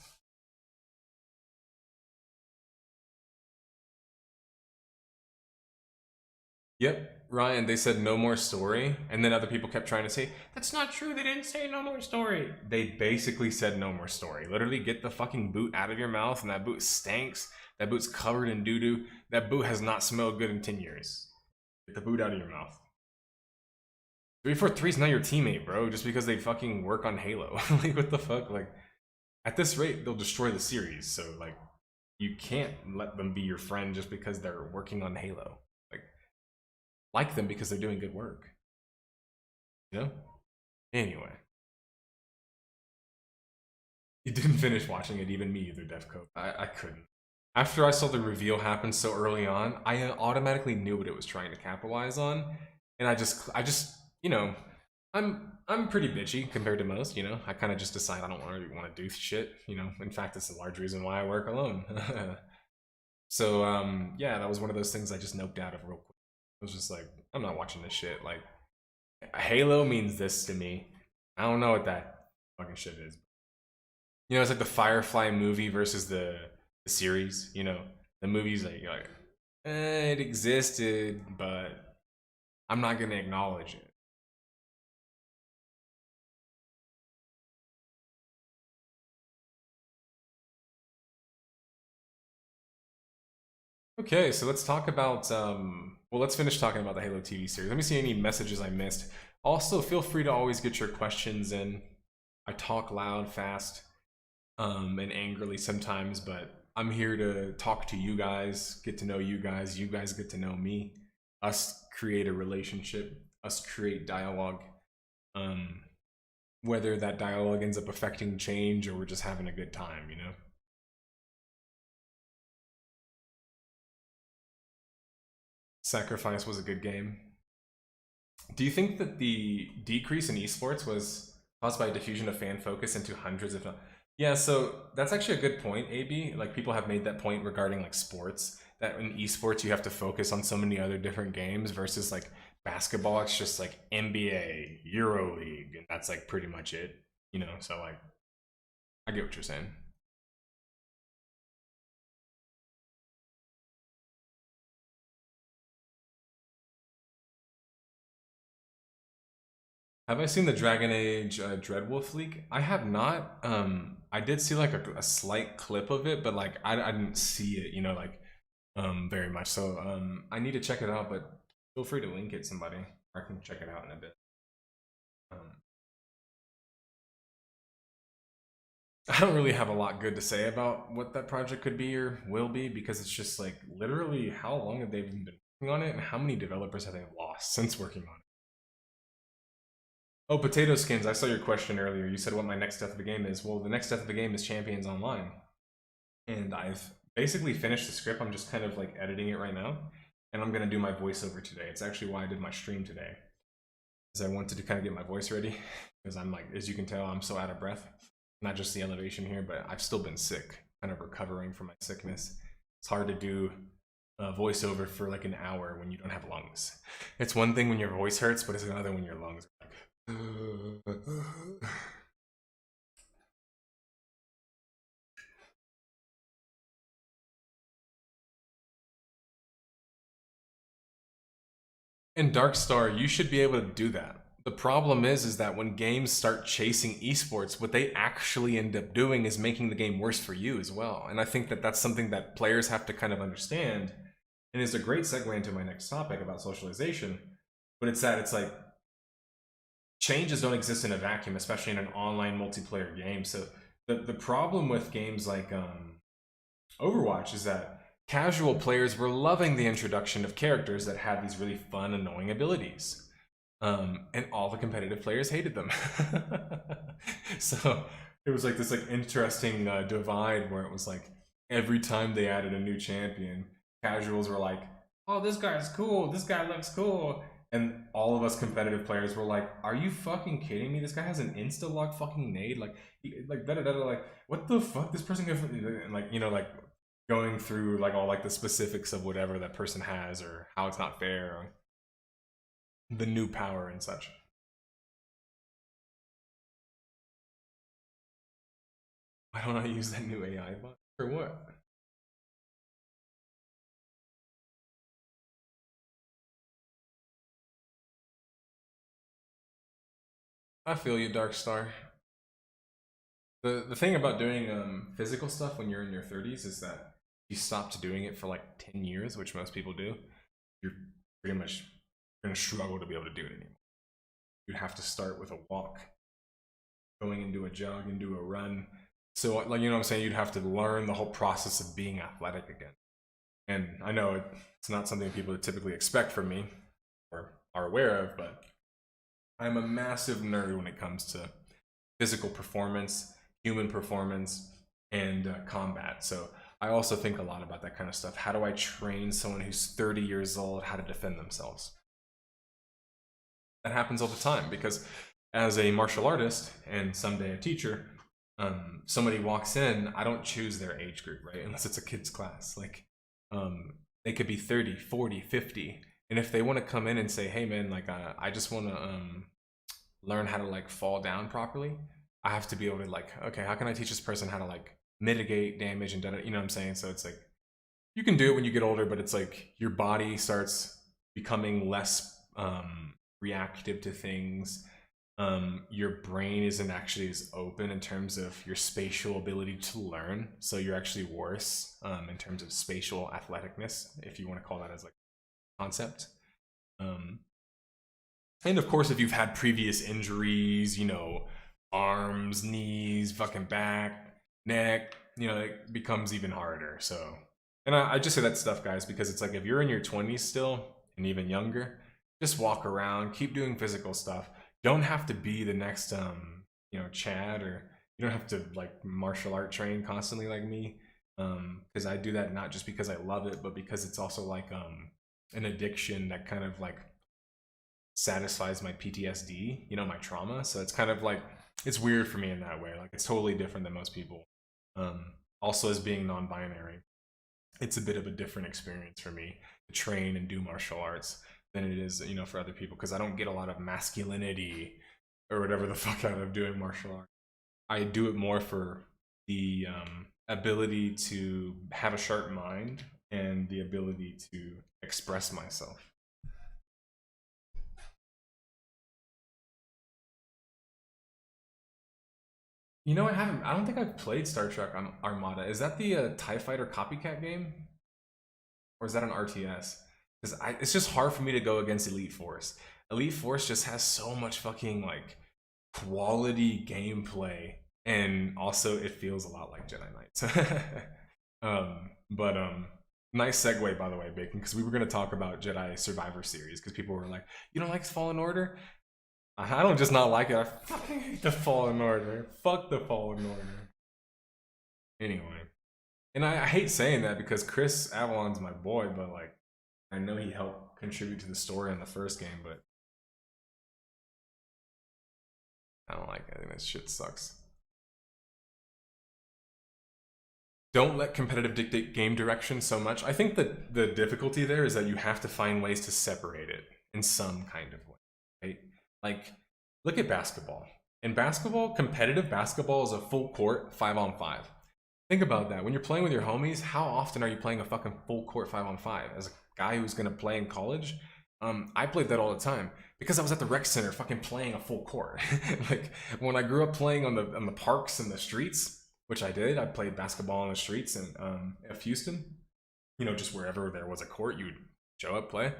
Yep. Ryan, they said no more story, and then other people kept trying to say, that's not true, they didn't say no more story. They basically said no more story. Literally, get the fucking boot out of your mouth, and that boot stinks. That boot's covered in doo-doo. That boot has not smelled good in 10 years. Get the boot out of your mouth. 343's not your teammate, bro, just because they fucking work on Halo. Like, what the fuck? Like, at this rate, they'll destroy the series, so, like, you can't let them be your friend just because they're working on Halo. Like them because they're doing good work. You know? Anyway. You didn't finish watching it, even me either, Defco. I couldn't. After I saw the reveal happen so early on, I automatically knew what it was trying to capitalize on. And I just, you know, I'm pretty bitchy compared to most, you know? I kind of just decide I don't really want to do shit, you know? In fact, it's a large reason why I work alone. So, yeah, that was one of those things I just noped out of real quick. I was just like, I'm not watching this shit. Like, Halo means this to me. I don't know what that fucking shit is. You know, it's like the Firefly movie versus the series. You know, the movie's like it existed, but I'm not gonna acknowledge it. Okay, so let's talk about, well, let's finish talking about the Halo TV series. Let me see any messages I missed. Also, feel free to always get your questions in. I talk loud, fast, and angrily sometimes, but I'm here to talk to you guys, get to know you guys get to know me, us create a relationship, us create dialogue. Whether that dialogue ends up affecting change or we're just having a good time, you know? Sacrifice was a good game. Do you think that the decrease in esports was caused by a diffusion of fan focus into hundreds of... Yeah, so that's actually a good point, AB. Like, people have made that point regarding like sports, that in esports you have to focus on so many other different games versus like basketball, it's just like NBA, EuroLeague, and that's like pretty much it, you know? So like, I get what you're saying. Have I seen the Dragon Age Dreadwolf leak? I have not. I did see like a slight clip of it, but like I didn't see it, you know, like very much. So I need to check it out, but feel free to link it somebody. I can check it out in a bit. I don't really have a lot good to say about what that project could be or will be because it's just like literally how long have they even been working on it and how many developers have they lost since working on it? Oh, potato skins. I saw your question earlier. You said what my next death of the game is. Well, the next death of the game is Champions Online. And I've basically finished the script. I'm just kind of like editing it right now. And I'm going to do my voiceover today. It's actually why I did my stream today. Because I wanted to kind of get my voice ready. Because I'm like, as you can tell, I'm so out of breath. Not just the elevation here, but I've still been sick. Kind of recovering from my sickness. It's hard to do a voiceover for like an hour when you don't have lungs. It's one thing when your voice hurts, but it's another when your lungs In Darkstar, you should be able to do that. The problem is that when games start chasing esports, what they actually end up doing is making the game worse for you as well. And I think that that's something that players have to kind of understand. And it's a great segue into my next topic about socialization. But it's that it's like changes don't exist in a vacuum, especially in an online multiplayer game. So the problem with games like Overwatch is that casual players were loving the introduction of characters that had these really fun, annoying abilities. And all the competitive players hated them. So it was like this like interesting divide where it was like every time they added a new champion, casuals were like, oh, this guy's cool, this guy looks cool. And all of us competitive players were like, are you fucking kidding me? This guy has an insta-lock fucking nade? Like, like, da-da-da-da, like, what the fuck? This person, and like, you know, like, going through, like, all, like, the specifics of whatever that person has or how it's not fair or the new power and such. Why don't I use that new AI bot? For what? I feel you, Dark Star. The thing about doing physical stuff when you're in your 30s is that you stopped doing it for like 10 years, which most people do. You're pretty much going to struggle to be able to do it anymore. You'd have to start with a walk, going into a jog and do a run. So, like, you know what I'm saying? You'd have to learn the whole process of being athletic again. And I know it's not something people typically expect from me or are aware of, but I'm a massive nerd when it comes to physical performance, human performance, and combat. So I also think a lot about that kind of stuff. How do I train someone who's 30 years old how to defend themselves? That happens all the time because as a martial artist and someday a teacher, somebody walks in, I don't choose their age group, right? Unless it's a kid's class. Like, they could be 30, 40, 50. And if they want to come in and say, hey man, like, I just want to learn how to like fall down properly, I have to be able to like, okay, how can I teach this person how to like mitigate damage and you know what I'm saying? So it's like, you can do it when you get older, but it's like your body starts becoming less reactive to things. Your brain isn't actually as open in terms of your spatial ability to learn. So you're actually worse in terms of spatial athleticness, if you want to call that as like a concept. And of course, if you've had previous injuries, you know, arms, knees, fucking back, neck, you know, it becomes even harder. So, and I just say that stuff, guys, because it's like if you're in your 20s still and even younger, just walk around, keep doing physical stuff. Don't have to be the next, you know, Chad, or you don't have to like martial art train constantly like me. Because I do that not just because I love it, but because it's also like an addiction that kind of like satisfies my PTSD, you know, my trauma. So it's kind of like, it's weird for me in that way. Like, it's totally different than most people. Also, as being non-binary, it's a bit of a different experience for me to train and do martial arts than it is, you know, for other people, because I don't get a lot of masculinity or whatever the fuck out of doing martial art. I do it more for the ability to have a sharp mind and the ability to express myself. You know, I don't think I've played Star Trek on Armada. Is that the TIE Fighter copycat game? Or is that an RTS? Because it's just hard for me to go against Elite Force. Elite Force just has so much fucking like quality gameplay, and also it feels a lot like Jedi Knights. But nice segue, by the way, Bacon, because we were going to talk about Jedi Survivor Series, because people were like, you don't like Fallen Order? I don't just not like it, I fucking hate the Fallen Order. Fuck the Fallen Order. Anyway. And I hate saying that because Chris Avalon's my boy, but like, I know he helped contribute to the story in the first game, but I don't like it. I think that shit sucks. Don't let competitive dictate game direction so much. I think that the difficulty there is that you have to find ways to separate it in some kind of way, right? Like, look at basketball. In basketball, competitive basketball is a full court 5-on-5. Think about that. When you're playing with your homies, how often are you playing a fucking full court 5-on-5? As a guy who's gonna play in college, I played that all the time because I was at the rec center fucking playing a full court. Like, when I grew up playing on the parks and the streets, which I did, I played basketball on the streets in of Houston. You know, just wherever there was a court, you would show up, play.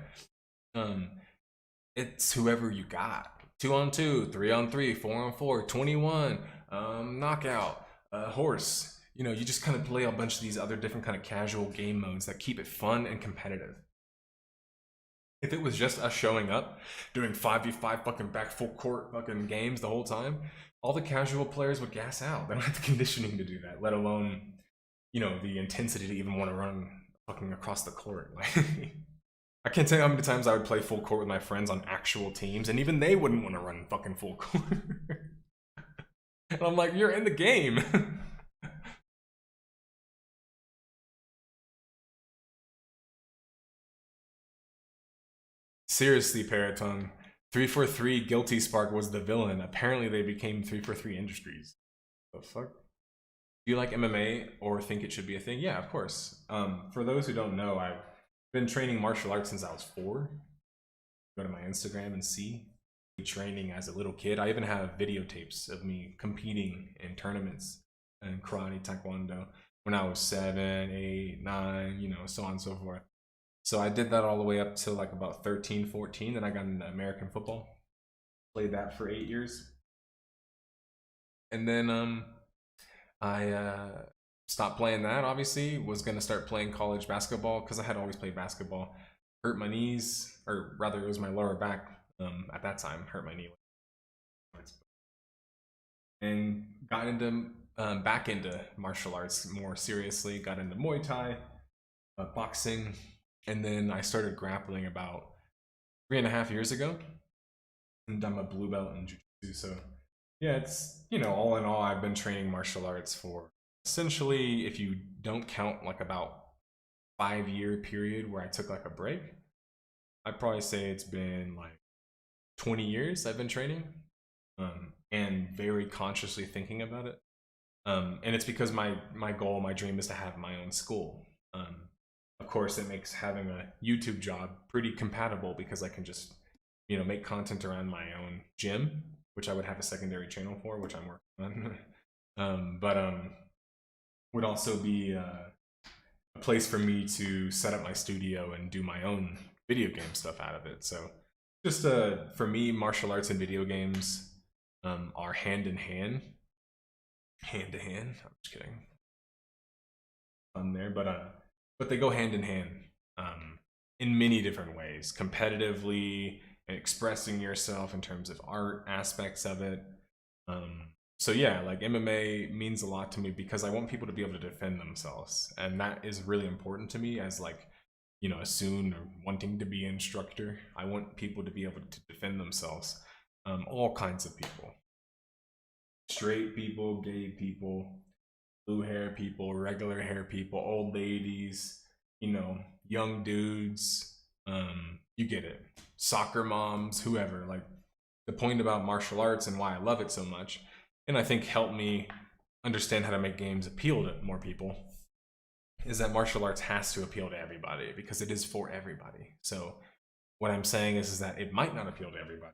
It's whoever you got. 2-on-2, 3-on-3, 4-on-4, 21, knockout, horse. You know, you just kind of play a bunch of these other different kind of casual game modes that keep it fun and competitive. If it was just us showing up, doing 5v5 fucking back full court fucking games the whole time, all the casual players would gas out. They don't have the conditioning to do that, let alone, you know, the intensity to even want to run fucking across the court. Like, I can't tell you how many times I would play full court with my friends on actual teams, and even they wouldn't want to run fucking full court. And I'm like, you're in the game. Seriously, Paratongue. 343 Guilty Spark was the villain. Apparently they became 343 Industries. The fuck? Do you like MMA or think it should be a thing? Yeah, of course. For those who don't know, I've been training martial arts since I was 4. Go to my Instagram and see. training as a little kid. I even have videotapes of me competing in tournaments in karate, taekwondo when I was 7, 8, 9, you know, so on and so forth. So I did that all the way up to like about 13, 14. Then I got into American football, played that for 8 years. And then I stopped playing that, obviously. Was going to start playing college basketball because I had always played basketball. Hurt my knees, or rather it was my lower back at that time, hurt my knee. And got into back into martial arts more seriously, got into Muay Thai, boxing, and then I started grappling about 3.5 years ago. And I'm a blue belt in jiu-jitsu, so yeah, it's, you know, all in all, I've been training martial arts for essentially, if you don't count like about 5-year period where I took like a break, I'd probably say it's been like 20 years I've been training, and very consciously thinking about it. And it's because my goal, my dream is to have my own school. Of course, it makes having a YouTube job pretty compatible because I can just, you know, make content around my own gym, which I would have a secondary channel for, which I'm working on. But would also be a place for me to set up my studio and do my own video game stuff out of it. So just for me, martial arts and video games are hand in hand. Hand to hand. I'm just kidding. On there, but they go hand in hand in many different ways, competitively and expressing yourself in terms of art aspects of it. So yeah, like MMA means a lot to me because I want people to be able to defend themselves, and that is really important to me as, like, you know, a soon or wanting to be an instructor. I want people to be able to defend themselves, all kinds of people, straight people, gay people, blue hair people, regular hair people, old ladies, you know, young dudes, you get it, soccer moms, whoever. Like, the point about martial arts and why I love it so much, and I think helped me understand how to make games appeal to more people, is that martial arts has to appeal to everybody because it is for everybody. So what I'm saying is that it might not appeal to everybody,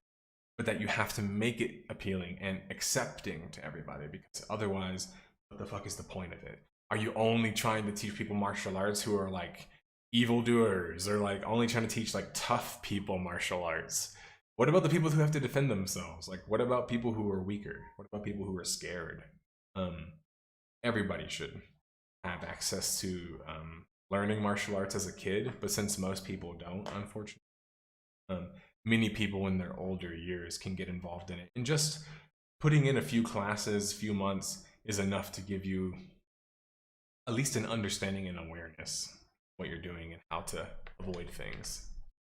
but that you have to make it appealing and accepting to everybody, because otherwise, what the fuck is the point of it? Are you only trying to teach people martial arts who are like evildoers, or like only trying to teach like tough people martial arts? What about the people who have to defend themselves? Like, what about people who are weaker? What about people who are scared? Everybody should have access to learning martial arts as a kid, but since most people don't, unfortunately, many people in their older years can get involved in it. And just putting in a few classes, few months is enough to give you at least an understanding and awareness of what you're doing and how to avoid things.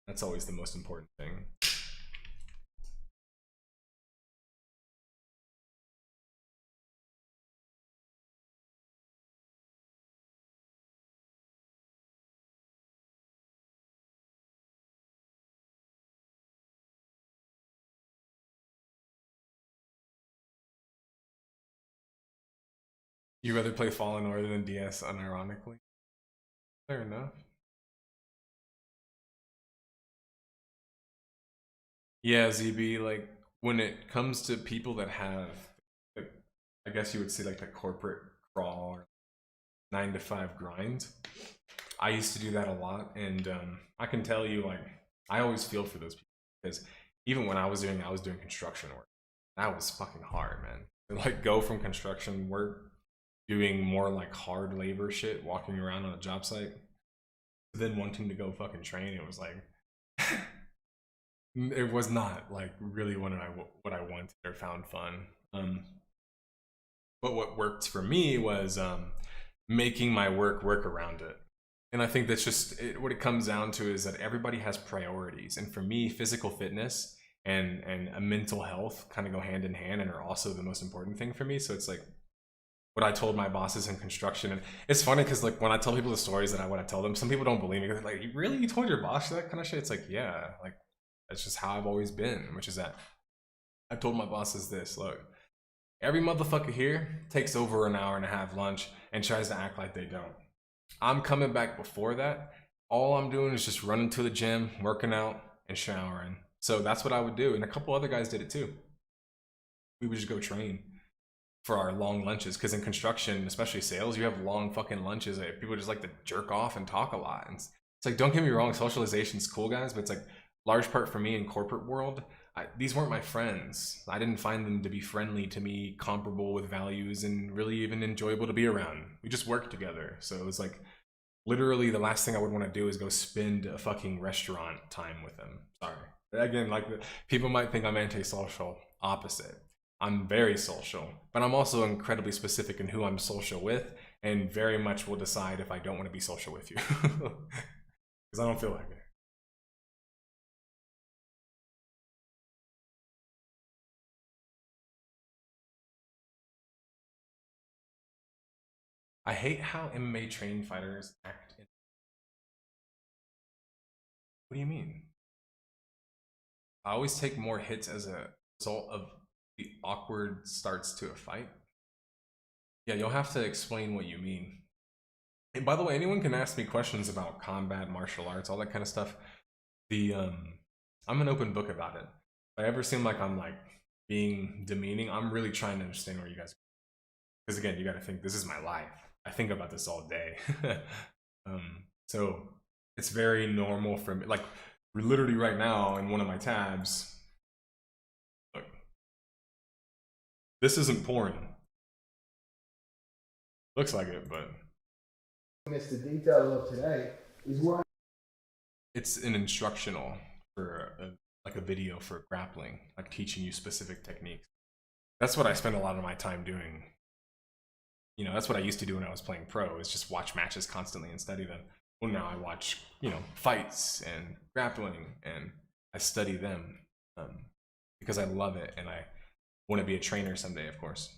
That's always the most important thing. You rather play Fallen Order than DS, unironically? Fair enough. Yeah, ZB, like, when it comes to people that have, like, I guess you would say like the corporate crawl or 9 to 5 grind, I used to do that a lot, and I can tell you, like, I always feel for those people, because even when I was doing construction work. That was fucking hard, man. To, like, go from construction work, doing more like hard labor shit, walking around on a job site, to then wanting to go fucking train. It was like, it was not like really what I wanted or found fun. But what worked for me was making my work around it. And I think that's just what it comes down to, is that everybody has priorities. And for me, physical fitness and a mental health kind of go hand in hand and are also the most important thing for me. So it's like what I told my bosses in construction. And it's funny because, like, when I tell people the stories that I tell them, some people don't believe me. They're like, really? You told your boss that kind of shit? It's like, yeah, like, that's just how I've always been, which is that I told my bosses this: look, every motherfucker here takes over an hour and a half lunch and tries to act like they don't. I'm coming back before that. All I'm doing is just running to the gym, working out, and showering. So that's what I would do. And a couple other guys did it too. We would just go train for our long lunches, because in construction, especially sales, you have long fucking lunches. People just like to jerk off and talk a lot. And it's like, don't get me wrong, socialization's cool, guys, but it's like large part for me in corporate world, these weren't my friends. I didn't find them to be friendly to me, comparable with values, and really even enjoyable to be around. We just worked together. So it was like, literally the last thing I would want to do is go spend a fucking restaurant time with them. Sorry. Again, like, people might think I'm antisocial. Opposite. I'm very social, but I'm also incredibly specific in who I'm social with, and very much will decide if I don't want to be social with you. Because I don't feel like it. I hate how MMA trained fighters act. What do you mean? I always take more hits as a result of the awkward starts to a fight. Yeah, you'll have to explain what you mean. And by the way, anyone can ask me questions about combat, martial arts, all that kind of stuff. I'm an open book about it. If I ever seem like I'm like being demeaning, I'm really trying to understand where you guys. Because again, you got to think, this is my life. I think about this all day. So it's very normal for me. Like, literally right now in one of my tabs, look, this isn't porn. Looks like it, but it's the detail of today is why it's an instructional for like a video for grappling, like teaching you specific techniques. That's what I spend a lot of my time doing. You know, that's what I used to do when I was playing pro, is just watch matches constantly and study them. Well, now I watch, you know, fights and grappling, and I study them because I love it, and I want to be a trainer someday, of course.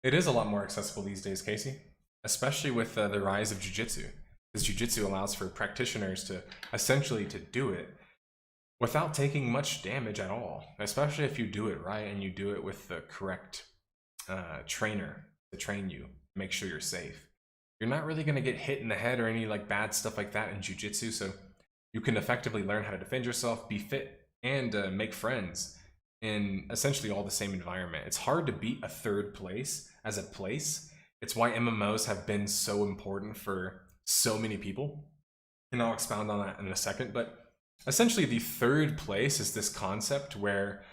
It is a lot more accessible these days, Casey, especially with the rise of jiu-jitsu. Because jiu-jitsu allows for practitioners to essentially to do it without taking much damage at all, especially if you do it right and you do it with the correct trainer to train you, make sure you're safe. You're not really going to get hit in the head or any like bad stuff like that in jiu-jitsu, so you can effectively learn how to defend yourself, be fit, and make friends in essentially all the same environment. It's hard to beat a third place as a place. It's why MMOs have been so important for so many people, and I'll expound on that in a second. But essentially, the third place is this concept where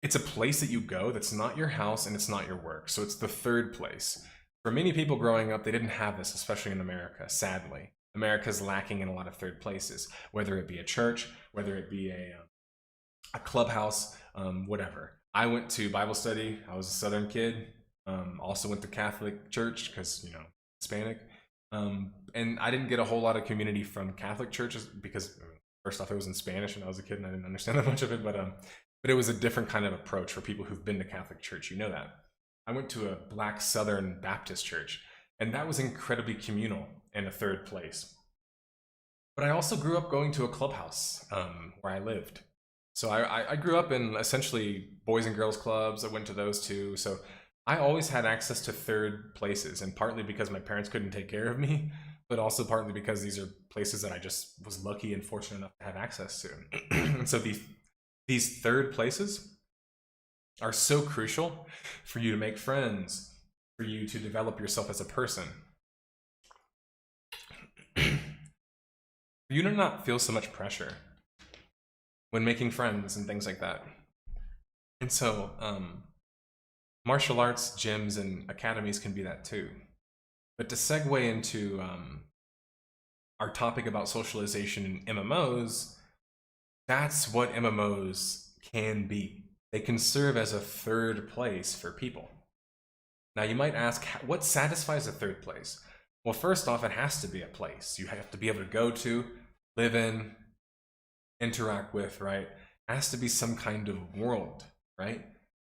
it's a place that you go that's not your house and it's not your work. So it's the third place. For many people growing up, they didn't have this, especially in America, sadly. America's lacking in a lot of third places, whether it be a church, whether it be a clubhouse, whatever. I went to Bible study. I was a Southern kid. Also went to Catholic church because, you know, Hispanic. And I didn't get a whole lot of community from Catholic churches because, first off, it was in Spanish and I was a kid and I didn't understand that much of it. But it was a different kind of approach for people who've been to Catholic church. You know that. I went to a Black Southern Baptist church, and that was incredibly communal and a third place. But I also grew up going to a clubhouse where I lived. So I grew up in essentially boys and girls clubs. I went to those too. So I always had access to third places, and partly because my parents couldn't take care of me, but also partly because these are places that I just was lucky and fortunate enough to have access to. And so these third places are so crucial for you to make friends, for you to develop yourself as a person. For you to not feel so much pressure when making friends and things like that. And so martial arts gyms and academies can be that too. But to segue into our topic about socialization in MMOs, that's what MMOs can be. They can serve as a third place for people. Now you might ask, what satisfies a third place? Well, first off, it has to be a place you have to be able to go to, live in, interact with, right? It has to be some kind of world, right?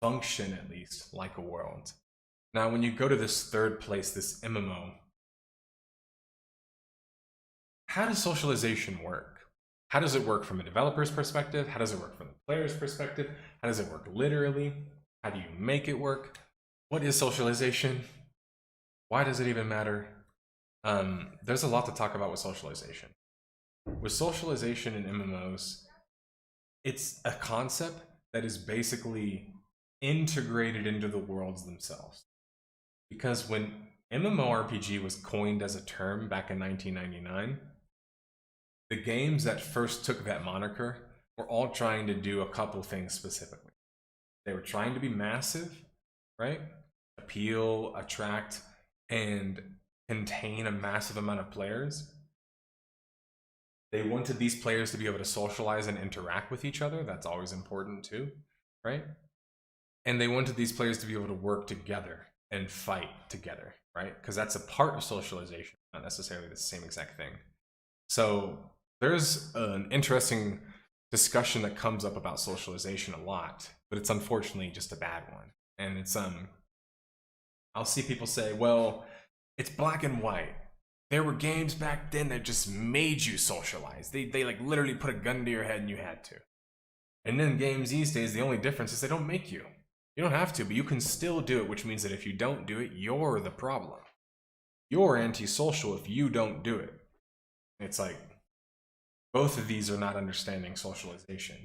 Function at least like a world. Now, when you go to this third place, this MMO, how does socialization work? How does it work from a developer's perspective? How does it work from the player's perspective? How does it work literally? How do you make it work? What is socialization? Why does it even matter? there's a lot to talk about with socialization. With socialization in MMOs, it's a concept that is basically integrated into the worlds themselves. Because when MMORPG was coined as a term back in 1999, the games that first took that moniker were all trying to do a couple things specifically. They were trying to be massive, right? Appeal, attract, and contain a massive amount of players. They wanted these players to be able to socialize and interact with each other. That's always important too, right? And they wanted these players to be able to work together and fight together, right? Because that's a part of socialization, not necessarily the same exact thing. So there's an interesting discussion that comes up about socialization a lot, but it's unfortunately just a bad one. And it's I'll see people say, well, it's black and white. There were games back then that just made you socialize. They like literally put a gun to your head and you had to. And then games these days, the only difference is they don't make you. You don't have to, but you can still do it, which means that if you don't do it, you're the problem. You're antisocial if you don't do it. It's like, both of these are not understanding socialization.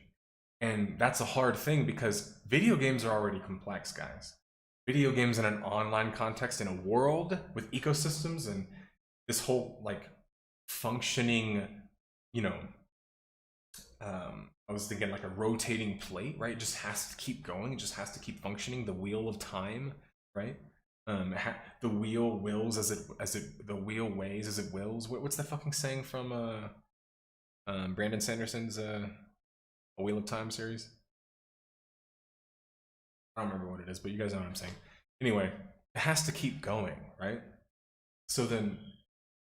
And that's a hard thing because video games are already complex, guys. Video games in an online context, in a world with ecosystems and this whole like functioning, you know, I was thinking like a rotating plate, right? It just has to keep going. It just has to keep functioning. The wheel of time, right? The wheel wills the wheel weighs as it wills. What's the fucking saying from Brandon Sanderson's A Wheel of Time series? I don't remember what it is, but you guys know what I'm saying. Anyway, it has to keep going, right? So then,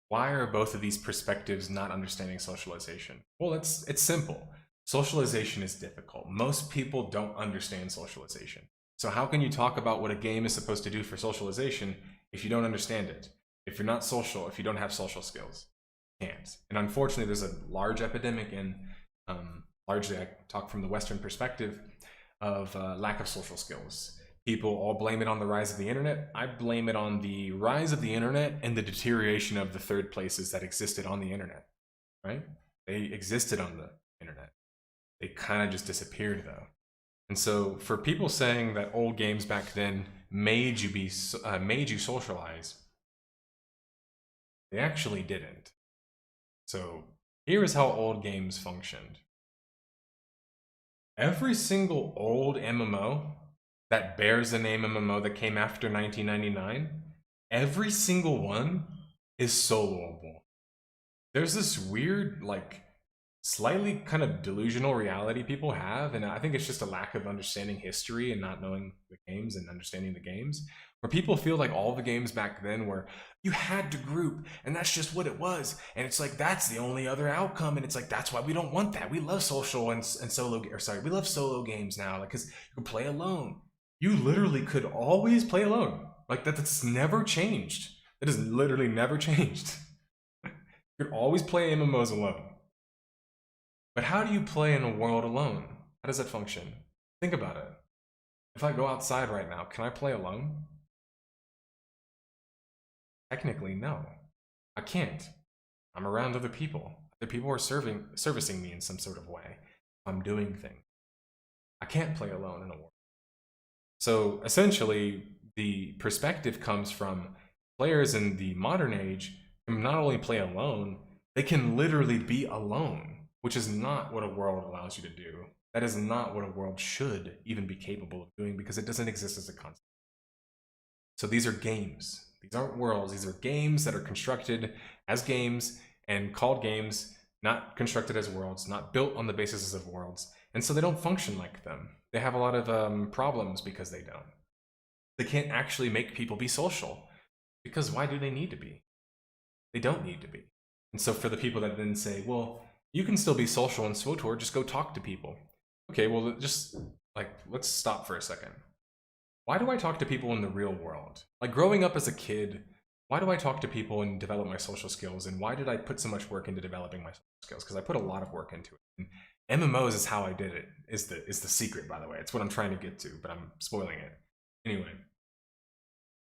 why are both of these perspectives not understanding socialization? Well, it's simple. Socialization is difficult. Most people don't understand socialization. So how can you talk about what a game is supposed to do for socialization if you don't understand it? If you're not social, if you don't have social skills? You can't. And unfortunately, there's a large epidemic in, largely I talk from the Western perspective, of lack of social skills. People all blame it on the rise of the internet. I blame it on the rise of the internet and the deterioration of the third places that existed on the internet, right? They existed on the internet. They kind of just disappeared though. And so for people saying that old games back then made you socialize, they actually didn't. So here is how old games functioned. Every single old MMO that bears the name MMO that came after 1999, every single one is soloable. There's this weird, like, slightly kind of delusional reality people have, and I think it's just a lack of understanding history and not knowing the games and understanding the games, where people feel like all the games back then were, you had to group, and that's just what it was, and it's like, that's the only other outcome, and it's like, that's why we don't want that. We love social and solo, or sorry, we love solo games now, like, because you can play alone. You literally could always play alone. Like, that's never changed. It has literally never changed. You could always play MMOs alone. But how do you play in a world alone? How does that function? Think about it. If I go outside right now, can I play alone? Technically, no. I can't. I'm around other people. Other people are servicing me in some sort of way. I'm doing things. I can't play alone in a world. So essentially, the perspective comes from players in the modern age can not only play alone, they can literally be alone, which is not what a world allows you to do. That is not what a world should even be capable of doing because it doesn't exist as a concept. So these are games. These aren't worlds. These are games that are constructed as games and called games, not constructed as worlds, not built on the basis of worlds. And so they don't function like them. They have a lot of problems because they don't. They can't actually make people be social because why do they need to be? They don't need to be. And so for the people that then say, well, you can still be social in SWTOR, just go talk to people. Okay, well, just like, let's stop for a second. Why do I talk to people in the real world? Like growing up as a kid, why do I talk to people and develop my social skills? And why did I put so much work into developing my social skills? Because I put a lot of work into it. And MMOs is how I did it, is the secret, by the way. It's what I'm trying to get to, but I'm spoiling it. Anyway,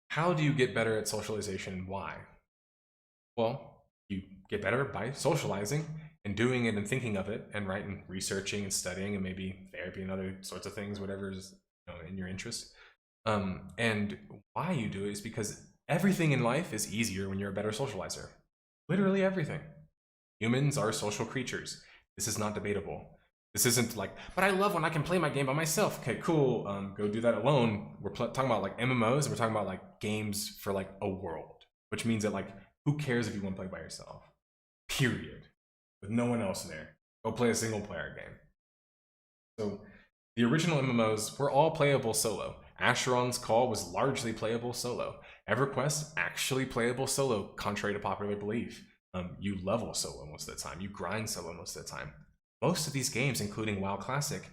how do you get better at socialization and why? Well, you get better by socializing and doing it and thinking of it and writing, researching and studying and maybe therapy and other sorts of things, whatever is in your interest. And why you do it is because everything in life is easier when you're a better socializer. Literally everything. Humans are social creatures. This is not debatable. This isn't like, but I love when I can play my game by myself. Okay, cool. Go do that alone. We're talking about like MMOs, and we're talking about like games for like a world, which means that like, who cares if you want to play by yourself? Period. With no one else there. Go play a single player game. So the original MMOs were all playable solo. Asheron's Call was largely playable solo. EverQuest, actually playable solo, contrary to popular belief. You level solo most of the time. You grind solo most of the time. Most of these games, including WoW Classic,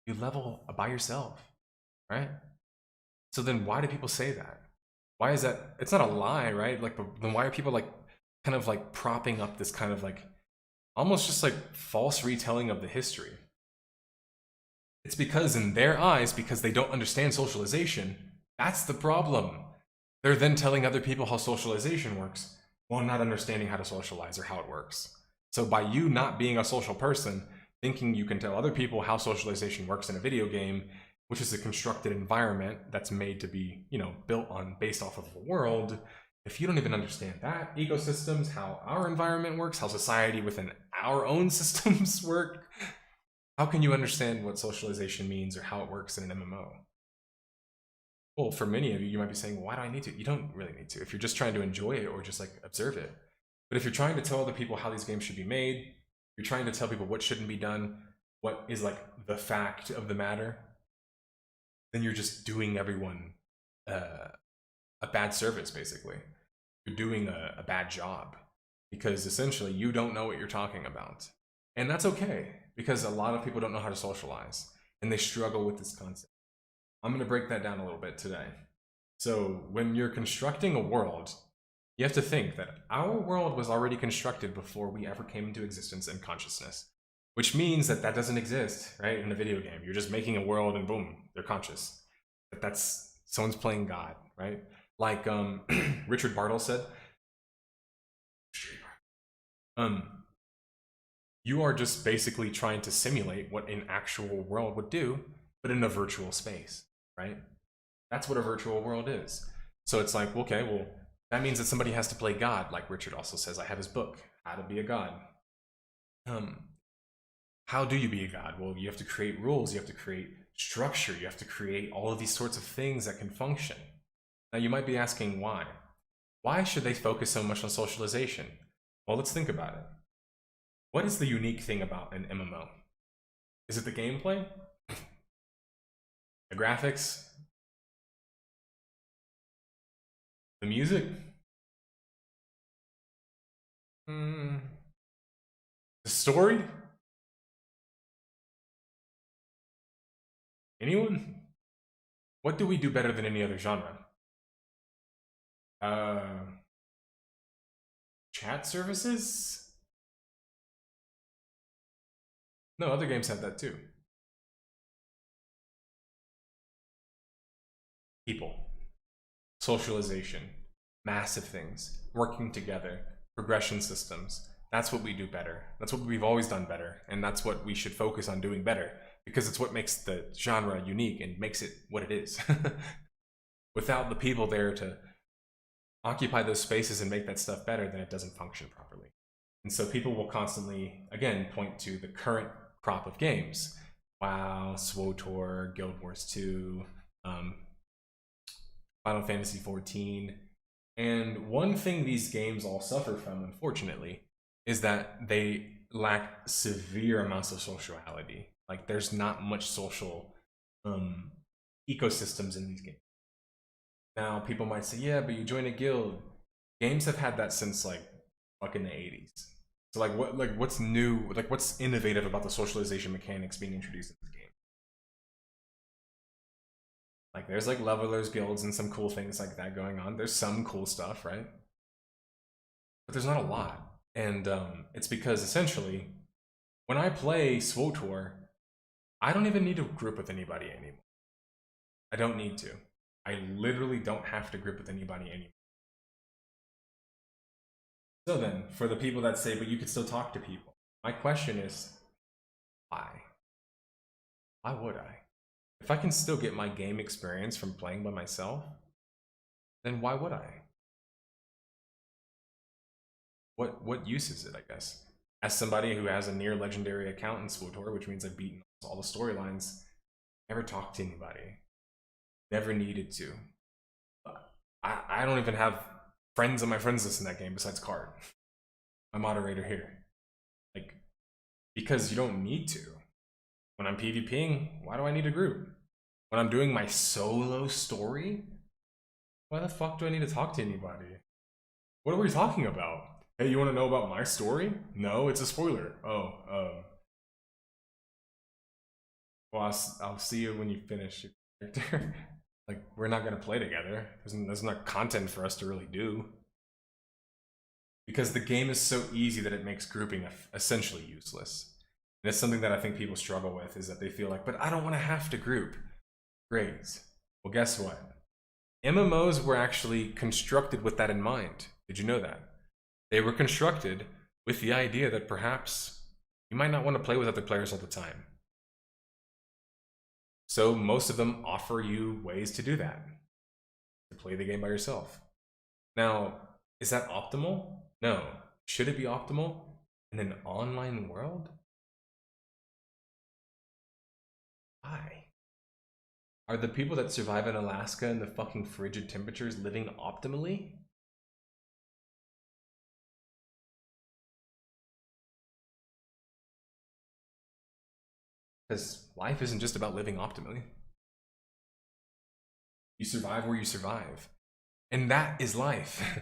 you level by yourself, right? So then why do people say that? Why is that? It's not a lie, right? Like, then why are people like kind of like propping up this kind of like almost just like false retelling of the history? It's because in their eyes, because they don't understand socialization, that's the problem. They're then telling other people how socialization works while not understanding how to socialize or how it works. So by you not being a social person, thinking you can tell other people how socialization works in a video game, which is a constructed environment that's made to be, built on, based off of the world, if you don't even understand that, ecosystems, how our environment works, how society within our own systems work, how can you understand what socialization means or how it works in an MMO? Well, for many of you, you might be saying, well, why do I need to? You don't really need to if you're just trying to enjoy it or just like observe it. But if you're trying to tell other people how these games should be made, you're trying to tell people what shouldn't be done, what is like the fact of the matter, then you're just doing everyone a bad service, basically. You're doing a bad job because essentially you don't know what you're talking about. And that's okay, because a lot of people don't know how to socialize and they struggle with this concept. I'm going to break that down a little bit today. So when you're constructing a world, you have to think that our world was already constructed before we ever came into existence and consciousness, which means that that doesn't exist, right? In a video game, you're just making a world and boom, they're conscious. But that's someone's playing God, right? Like Richard Bartle said, you are just basically trying to simulate what an actual world would do, but in a virtual space, right? That's what a virtual world is. So it's like, okay, well, that means that somebody has to play God, like Richard also says. I have his book, How to Be a God. How do you be a God? Well, you have to create rules, you have to create structure, you have to create all of these sorts of things that can function. Now, you might be asking why. Why should they focus so much on socialization? Well, let's think about it. What is the unique thing about an MMO? Is it the gameplay? The graphics? The music? The story? Anyone? What do we do better than any other genre? Chat services? No, other games have that too. People. Socialization. Massive things. Working together. Progression systems. That's what we do better. That's what we've always done better. And that's what we should focus on doing better. Because it's what makes the genre unique and makes it what it is. Without the people there to occupy those spaces and make that stuff better, then it doesn't function properly. And so people will constantly, again, point to the current crop of games. WoW, SWTOR, Guild Wars 2, Final Fantasy 14. And one thing these games all suffer from, unfortunately, is that they lack severe amounts of sociality. Like, there's not much social ecosystems in these games. Now, people might say, yeah, but you join a guild. Games have had that since, like, fucking the 80s. So, what's new? Like, what's innovative about the socialization mechanics being introduced in this game? Like, there's, like, levelers guilds and some cool things like that going on. There's some cool stuff, right? But there's not a lot. And it's because, essentially, when I play SWTOR, I don't even need to group with anybody anymore. I don't need to. I literally don't have to group with anybody anymore. So then, for the people that say, but you could still talk to people, my question is, why? Why would I? If I can still get my game experience from playing by myself, then why would I? What use is it, I guess? As somebody who has a near legendary account in SWTOR, which means I've beaten all the storylines, never talked to anybody. Never needed to. I don't even have friends on my friends list in that game besides Card, my moderator here. Like, because you don't need to. When I'm PvPing, why do I need a group? When I'm doing my solo story, why the fuck do I need to talk to anybody? What are we talking about? Hey, you want to know about my story? No, it's a spoiler. Oh, well, I'll see you when you finish your character. Like, we're not gonna play together. There's not content for us to really do. Because the game is so easy that it makes grouping essentially useless. And it's something that I think people struggle with, is that they feel like, but I don't want to have to group. Great. Well, guess what? MMOs were actually constructed with that in mind. Did you know that? They were constructed with the idea that perhaps you might not want to play with other players all the time. So most of them offer you ways to do that, to play the game by yourself. Now, is that optimal? No. Should it be optimal in an online world? Why? Are the people that survive in Alaska in the fucking frigid temperatures living optimally? Because life isn't just about living optimally. You survive where you survive. And that is life.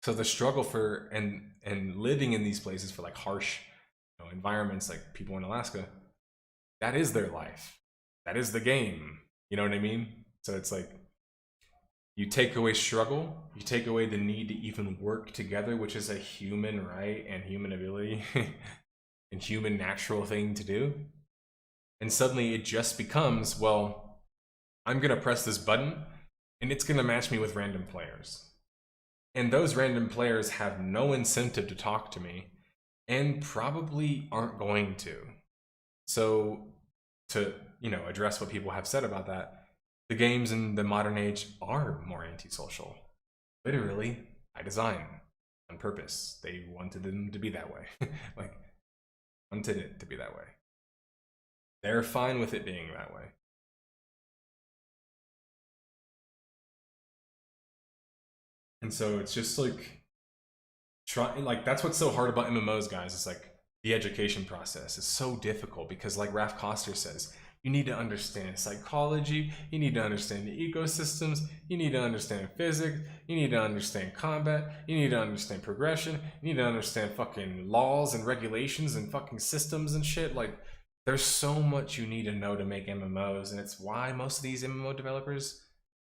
So the struggle for and living in these places for like harsh, environments like people in Alaska, that is their life. That is the game. You know what I mean? So it's like, you take away struggle, you take away the need to even work together, which is a human right and human ability and human natural thing to do. And suddenly it just becomes, well, I'm gonna press this button and it's gonna match me with random players. And those random players have no incentive to talk to me and probably aren't going to. So to, address what people have said about that, the games in the modern age are more antisocial. Literally, by design, on purpose. They wanted them to be that way. Like, wanted it to be that way. They're fine with it being that way. And so it's just like, that's what's so hard about MMOs, guys. It's like the education process is so difficult because, like Raf Koster says, you need to understand psychology, you need to understand the ecosystems, you need to understand physics, you need to understand combat, you need to understand progression, you need to understand fucking laws and regulations and fucking systems and shit. Like, there's so much you need to know to make MMOs, and it's why most of these MMO developers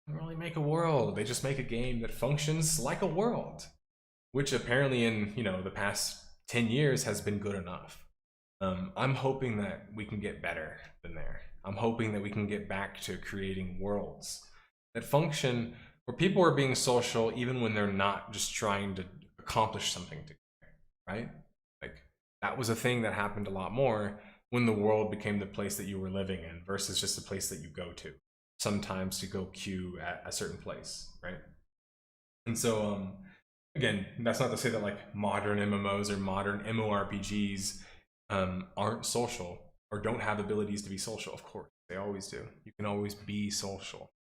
don't really make a world. They just make a game that functions like a world, which apparently in, the past 10 years has been good enough. I'm hoping that we can get better than there. I'm hoping that we can get back to creating worlds that function where people are being social even when they're not just trying to accomplish something together, right? Like, that was a thing that happened a lot more when the world became the place that you were living in versus just a place that you go to, sometimes to go queue at a certain place, right? And so, again, that's not to say that like modern MMOs or modern MMORPGs aren't social or don't have abilities to be social. Of course, they always do. You can always be social.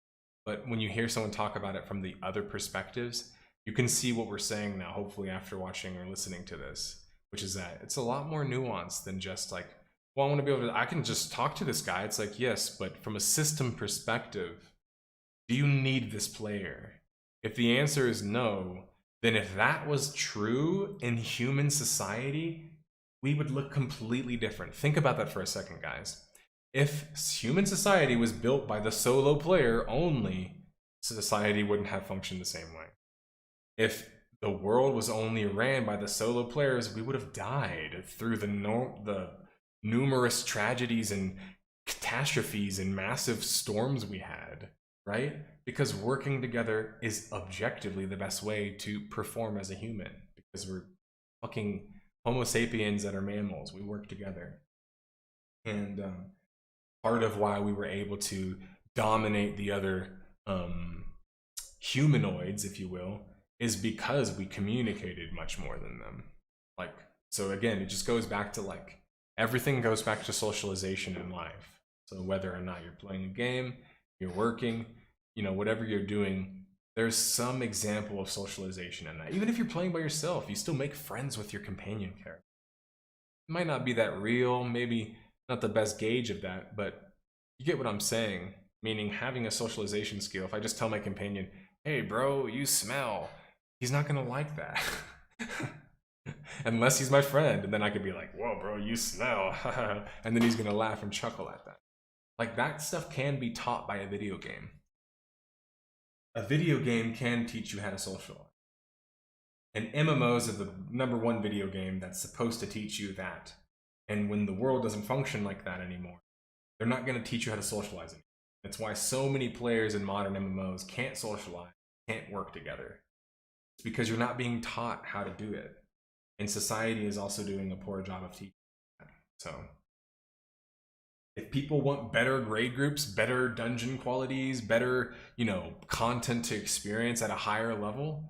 But when you hear someone talk about it from the other perspectives, you can see what we're saying now, hopefully after watching or listening to this, which is that it's a lot more nuanced than just like, well, I want to be able to, I can just talk to this guy. It's like, yes, but from a system perspective, do you need this player? If the answer is no, then if that was true in human society, we would look completely different. Think about that for a second, guys. If human society was built by the solo player only, society wouldn't have functioned the same way. If the world was only ran by the solo players, we would have died through the numerous tragedies and catastrophes and massive storms we had, right? Because working together is objectively the best way to perform as a human. because we're fucking Homo sapiens that are mammals. We work together. And part of why we were able to dominate the other humanoids, if you will, is because we communicated much more than them. Like, so again, it just goes back to like, everything goes back to socialization in life. So whether or not you're playing a game, you're working, you know, whatever you're doing, there's some example of socialization in that. Even if you're playing by yourself, you still make friends with your companion character. It might not be that real, maybe not the best gauge of that, but you get what I'm saying. Meaning having a socialization skill. If I just tell my companion, hey bro, you smell, he's not gonna like that. Unless he's my friend, and then I could be like, whoa bro, you smell. And then he's gonna laugh and chuckle at that. Like, that stuff can be taught by a video game. A video game can teach you how to socialize. And MMOs are the #1 video game that's supposed to teach you that. And when the world doesn't function like that anymore, they're not going to teach you how to socialize anymore. That's why so many players in modern MMOs can't socialize, can't work together. It's because you're not being taught how to do it. And society is also doing a poor job of teaching that. So if people want better grade groups, better dungeon qualities, better, you know, content to experience at a higher level,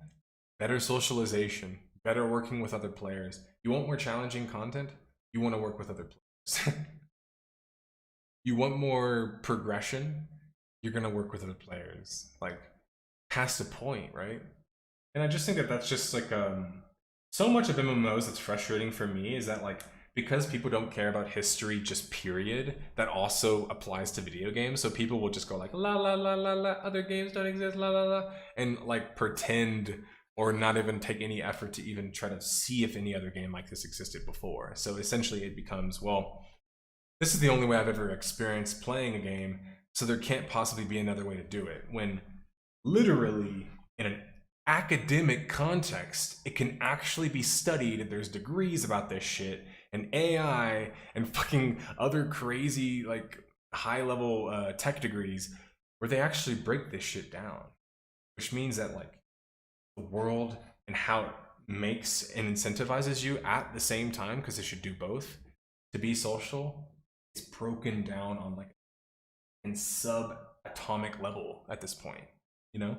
better socialization, better working with other players. You want more challenging content? You want to work with other players. You want more progression? You're going to work with other players. Like, past a point, right? And I just think that that's just like, so much of MMOs that's frustrating for me is that, like, because people don't care about history just period, that also applies to video games. So people will just go like, la la la la la, other games don't exist, la la la, and like pretend or not even take any effort to even try to see if any other game like this existed before. So essentially it becomes, well, this is the only way I've ever experienced playing a game, so there can't possibly be another way to do it. When literally in an academic context, it can actually be studied. There's degrees about this shit, and AI and fucking other crazy like high level tech degrees where they actually break this shit down, which means that like the world and how it makes and incentivizes you at the same time, because it should do both, to be social, it's broken down on like in subatomic level at this point, you know?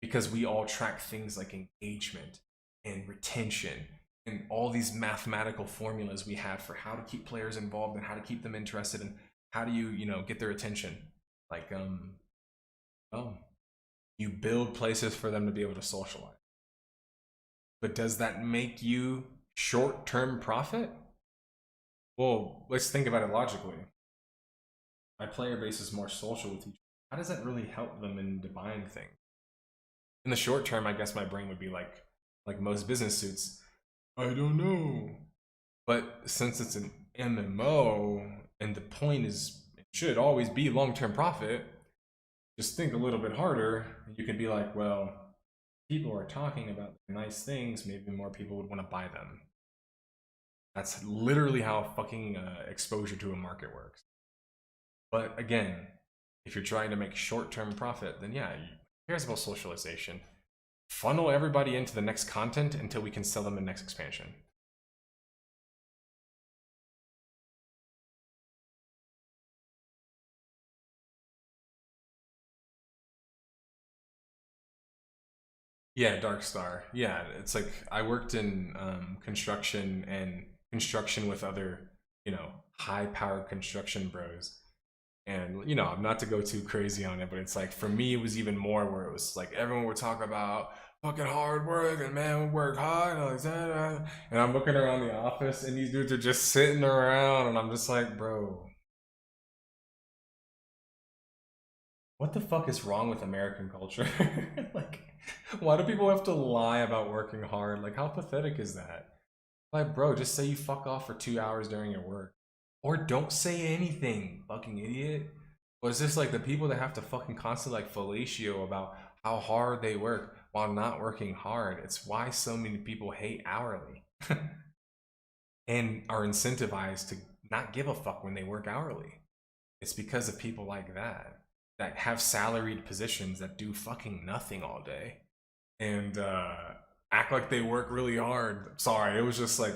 Because we all track things like engagement and retention and all these mathematical formulas we have for how to keep players involved and how to keep them interested and how do you, you know, get their attention. Like, you build places for them to be able to socialize. But does that make you short-term profit? Well, let's think about it logically. My player base is more social with each other. How does that really help them into buying things? In the short term, I guess my brain would be like most business suits, I don't know. But since it's an MMO and the point is it should always be long-term profit, just think a little bit harder. You can be like, well, people are talking about nice things, maybe more people would want to buy them. That's literally how fucking exposure to a market works. But again, if you're trying to make short-term profit, then yeah, who cares about socialization? Funnel everybody into the next content until we can sell them the next expansion. Yeah, Dark Star. Yeah, it's like I worked in construction and construction with other, you know, high-powered construction bros. And, you know, not to go too crazy on it, but it's like, for me, it was even more where it was like everyone would talk about fucking hard work and man, we work hard and all that. And I'm looking around the office and these dudes are just sitting around and I'm just like, bro, what the fuck is wrong with American culture? Like, why do people have to lie about working hard? Like, how pathetic is that? Like, bro, just say you fuck off for 2 hours during your work. Or don't say anything, fucking idiot. But it's just like the people that have to fucking constantly like fellatio about how hard they work while not working hard. It's why so many people hate hourly. And are incentivized to not give a fuck when they work hourly. It's because of people like that have salaried positions that do fucking nothing all day. And act like they work really hard. Sorry, it was just like,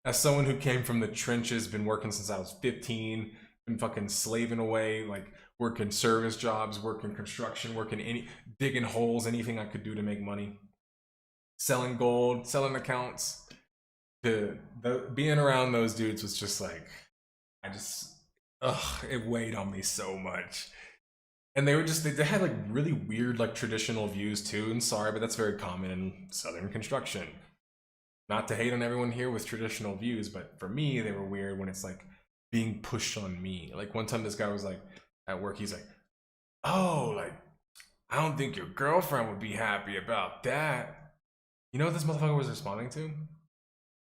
as someone who came from the trenches, been working since I was 15, been fucking slaving away, like working service jobs, working construction, digging holes, anything I could do to make money, selling gold, selling accounts. Being around those dudes was just like, it weighed on me so much. And they were just, they had like really weird, like traditional views too. And sorry, but that's very common in Southern construction. Not to hate on everyone here with traditional views, but for me, they were weird when it's like being pushed on me. Like one time this guy was like, at work, he's like, oh, like, I don't think your girlfriend would be happy about that. You know what this motherfucker was responding to?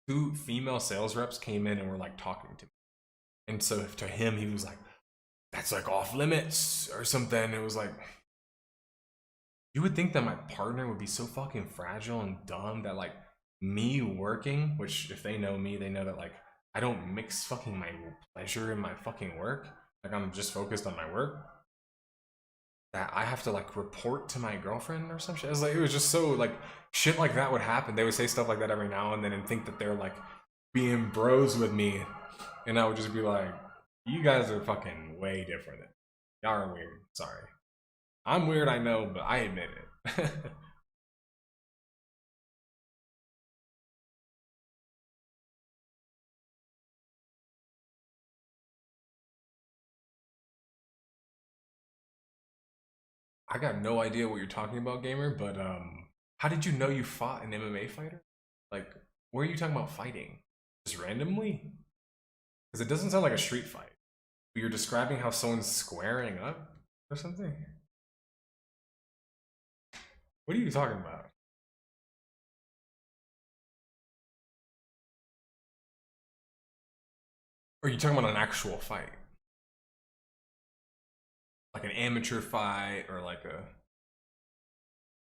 2 female sales reps came in and were like talking to me. And so to him, he was like, that's like off limits or something. It was like, you would think that my partner would be so fucking fragile and dumb that like me working, which if they know me, they know that like I don't mix fucking my pleasure in my fucking work. Like I'm just focused on my work. That I have to like report to my girlfriend or some shit. It was just so like shit like that would happen. They would say stuff like that every now and then and think that they're like being bros with me. And I would just be like, you guys are fucking way different. Y'all are weird. Sorry. I'm weird, I know, but I admit it. I got no idea what you're talking about, gamer, but how did you know you fought an MMA fighter? Like, where are you talking about fighting? Just randomly? Because it doesn't sound like a street fight. But you're describing how someone's squaring up or something? What are you talking about? Or are you talking about an actual fight? Like an amateur fight or like a...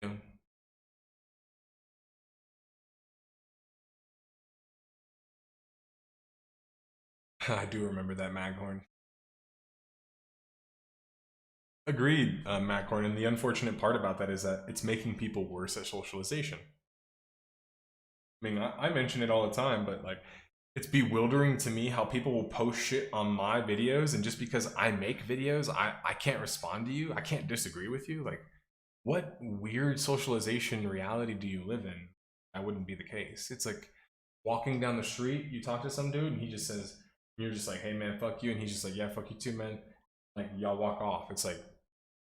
You know? I do remember that Maghorn. Agreed, Maghorn. And the unfortunate part about that is that it's making people worse at socialization. I mean, I mention it all the time, but like, it's bewildering to me how people will post shit on my videos, and just because I make videos, I can't respond to you. I can't disagree with you. Like, what weird socialization reality do you live in? That wouldn't be the case. It's like walking down the street, you talk to some dude, and he just says, you're just like, hey man, fuck you. And he's just like, yeah, fuck you too, man. Like, y'all walk off. It's like,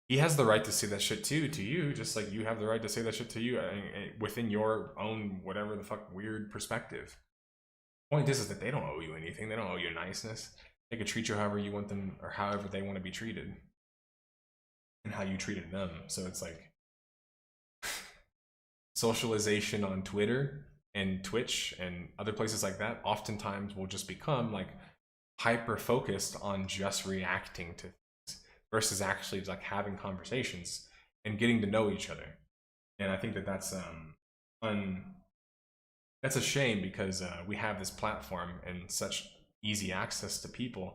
he has the right to say that shit too to you, just like you have the right to say that shit to you within your own whatever the fuck weird perspective. Point is that they don't owe you anything. They don't owe you niceness. They can treat you however you want them or however they want to be treated and how you treated them. So it's like socialization on Twitter and Twitch and other places like that oftentimes will just become like hyper focused on just reacting to things versus actually like having conversations and getting to know each other. And I think that that's that's a shame because we have this platform and such easy access to people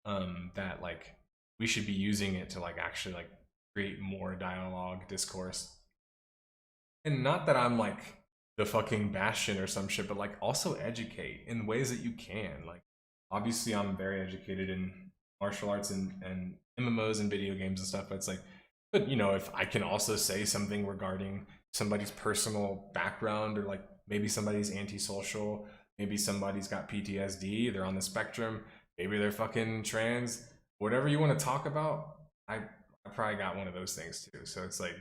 that like we should be using it to like actually like create more dialogue, discourse. And not that I'm like the fucking bastion or some shit, but like also educate in ways that you can. Like obviously I'm very educated in martial arts and MMOs and video games and stuff, but it's like, but you know, if I can also say something regarding somebody's personal background, or like maybe somebody's antisocial, maybe somebody's got PTSD, they're on the spectrum, maybe they're fucking trans, whatever you want to talk about, I probably got one of those things too. So it's like,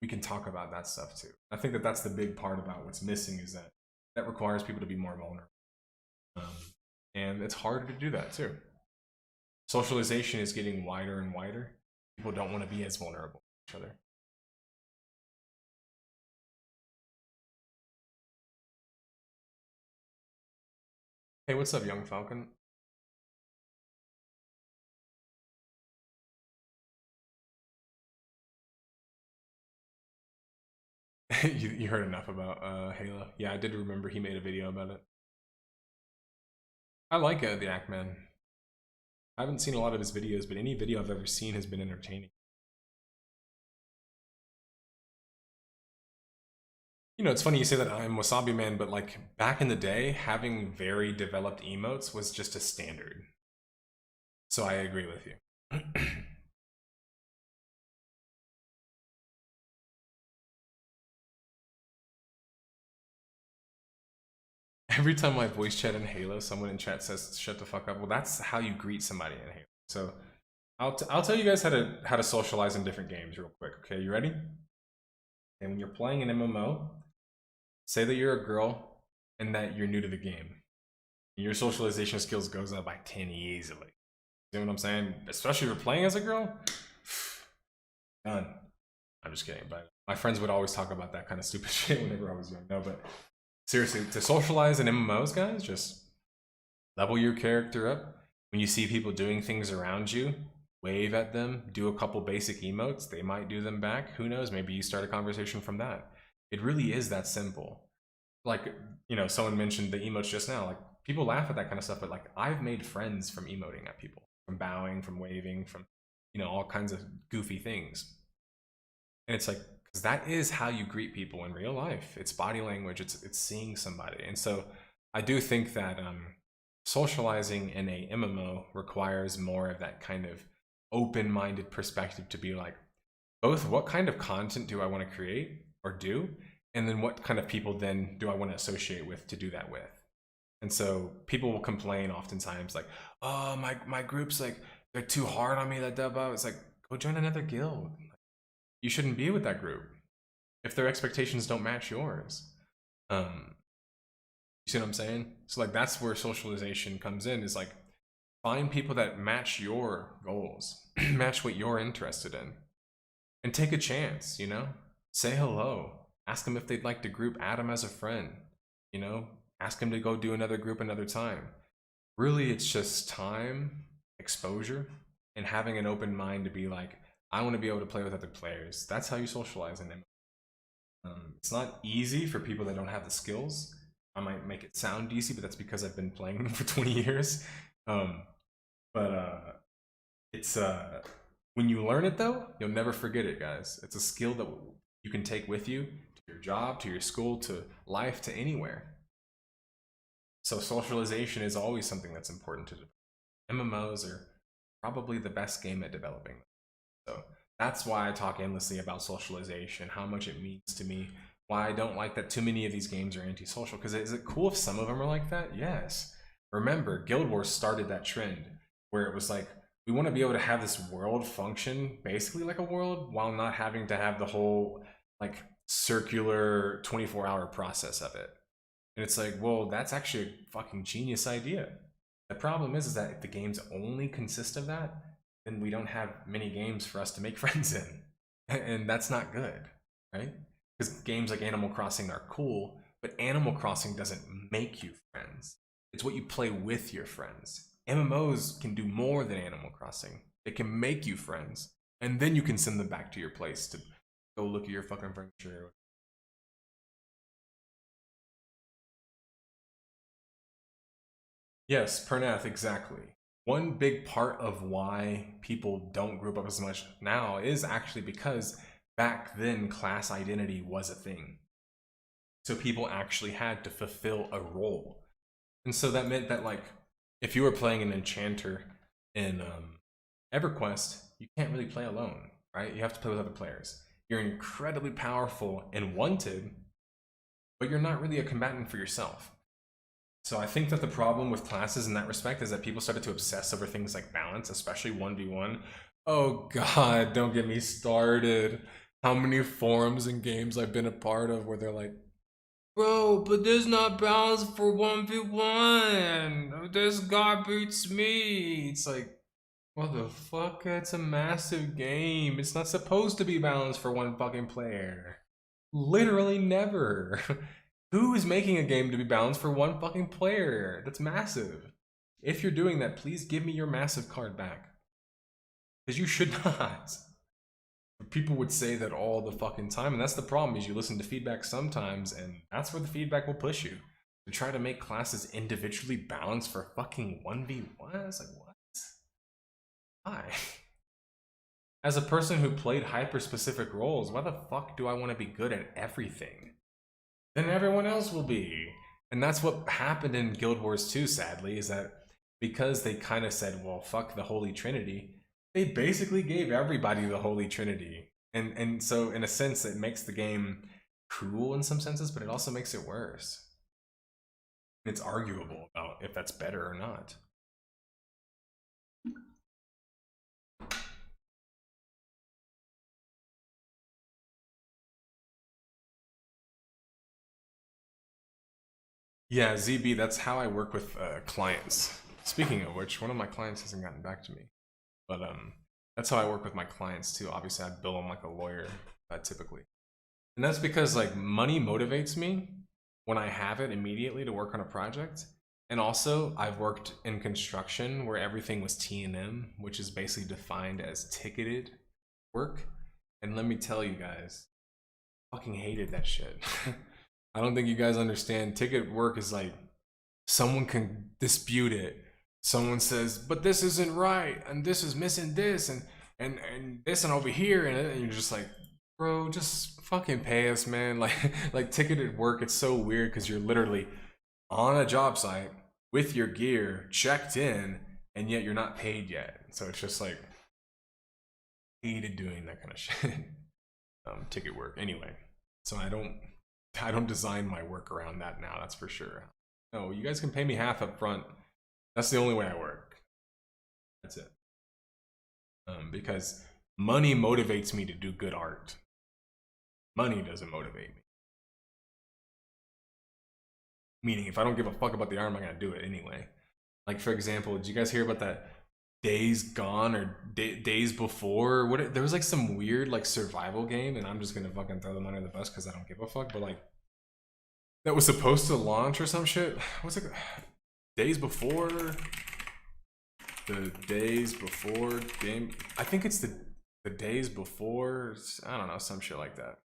we can talk about that stuff too. I think that that's the big part about what's missing, is that that requires people to be more vulnerable. And it's harder to do that too. Socialization is getting wider and wider. People don't want to be as vulnerable to each other. Hey, what's up, Young Falcon? You heard enough about Halo. Yeah, I did remember he made a video about it. I like the Ackman. I haven't seen a lot of his videos, but any video I've ever seen has been entertaining. You know, it's funny you say that I'm Wasabi Man, but like back in the day, having very developed emotes was just a standard. So I agree with you. Every time I voice chat in Halo, someone in chat says "shut the fuck up." Well, that's how you greet somebody in Halo. So I'll tell you guys how to socialize in different games real quick. Okay, you ready? And when you're playing an MMO, say that you're a girl and that you're new to the game. Your socialization skills goes up by 10 easily. You know what I'm saying? Especially if you're playing as a girl. Done. I'm just kidding, but my friends would always talk about that kind of stupid shit whenever I was young. No, but seriously, to socialize in MMOs, guys, just level your character up. When you see people doing things around you, wave at them, do a couple basic emotes. They might do them back. Who knows? Maybe you start a conversation from that. It really is that simple. Like, you know, someone mentioned the emotes just now. Like, people laugh at that kind of stuff, but like, I've made friends from emoting at people, from bowing, from waving, from, you know, all kinds of goofy things. And it's like, because that is how you greet people in real life. It's body language. It's seeing somebody. And so I do think that socializing in a MMO requires more of that kind of open-minded perspective to be like, both what kind of content do I want to create or do, and then what kind of people then do I want to associate with to do that with. And so people will complain oftentimes like, oh, my group's like, they're too hard on me, that dubbo. It's like, go join another guild. You shouldn't be with that group if their expectations don't match yours. You see what I'm saying? So like, that's where socialization comes in, is like, find people that match your goals, match what you're interested in, and take a chance, you know? Say hello. Ask them if they'd like to group, add them as a friend, you know? Ask them to go do another group another time. Really, it's just time, exposure, and having an open mind to be like, I want to be able to play with other players. That's how you socialize in them. It's not easy for people that don't have the skills. I might make it sound easy, but that's because I've been playing them for 20 years. But it's when you learn it though, you'll never forget it, guys. It's a skill that you can take with you to your job, to your school, to life, to anywhere. So socialization is always something that's important to develop. MMOs are probably the best game at developing. So that's why I talk endlessly about socialization, how much it means to me, why I don't like that too many of these games are antisocial. Because is it cool if some of them are like that? Yes. Remember, Guild Wars started that trend where it was like, we want to be able to have this world function basically like a world while not having to have the whole like circular 24-hour process of it. And it's like, well, that's actually a fucking genius idea. The problem is that if the games only consist of that, then we don't have many games for us to make friends in. And that's not good, right? Because games like Animal Crossing are cool, but Animal Crossing doesn't make you friends. It's what you play with your friends. MMOs can do more than Animal Crossing. They can make you friends, and then you can send them back to your place to go look at your fucking furniture. Yes, Pernath, exactly. One big part of why people don't group up as much now is actually because back then class identity was a thing. So people actually had to fulfill a role. And so that meant that, like, if you were playing an enchanter in EverQuest, you can't really play alone, right? You have to play with other players. You're incredibly powerful and wanted, but you're not really a combatant for yourself. So I think that the problem with classes in that respect is that people started to obsess over things like balance, especially 1v1. Oh god, don't get me started. How many forums and games I've been a part of where they're like, bro, but there's not balance for 1v1. This guy beats me. It's like, what the fuck? It's a massive game. It's not supposed to be balanced for one fucking player. Literally never. Who is making a game to be balanced for one fucking player? That's massive. If you're doing that, please give me your massive card back. Because you should not. People would say that all the fucking time, and that's the problem, is you listen to feedback sometimes, and that's where the feedback will push you. To try to make classes individually balanced for fucking 1v1? It's like, what? Why? As a person who played hyper-specific roles, why the fuck do I want to be good at everything? then everyone else will be. And that's what happened in Guild Wars 2, sadly, is that because they kind of said, well, fuck the Holy Trinity, they basically gave everybody the Holy Trinity. And so in a sense it makes the game cool in some senses, but it also makes it worse. It's arguable about if that's better or not. Yeah, ZB, that's how I work with clients. Speaking of which, one of my clients hasn't gotten back to me. But that's how I work with my clients too. Obviously, I bill them like a lawyer, typically. And that's because like money motivates me when I have it immediately to work on a project. And also, I've worked in construction where everything was T&M, which is basically defined as ticketed work. And let me tell you guys, I fucking hated that shit. I don't think you guys understand. Ticket work is like, someone can dispute it. Someone says, but this isn't right, and this is missing this, and this and over here, and you're just like, bro, just fucking pay us, man. Like ticketed work, it's so weird because you're literally on a job site with your gear checked in, and yet you're not paid yet. So it's just like, hated doing that kind of shit. Ticket work. Anyway, so I don't design my work around that now, that's for sure. No, you guys can pay me half up front. That's the only way I work. That's it. Because money motivates me to do good art. Money doesn't motivate me. Meaning, if I don't give a fuck about the art, I'm not gonna do it anyway. Like, for example, did you guys hear about that Days Gone or Days Before? There was like some weird like survival game, and I'm just gonna fucking throw them under the bus because I don't give a fuck. But like, that was supposed to launch or some shit. What's it? Days Before? The Days Before game? I think it's the Days Before. I don't know, some shit like that.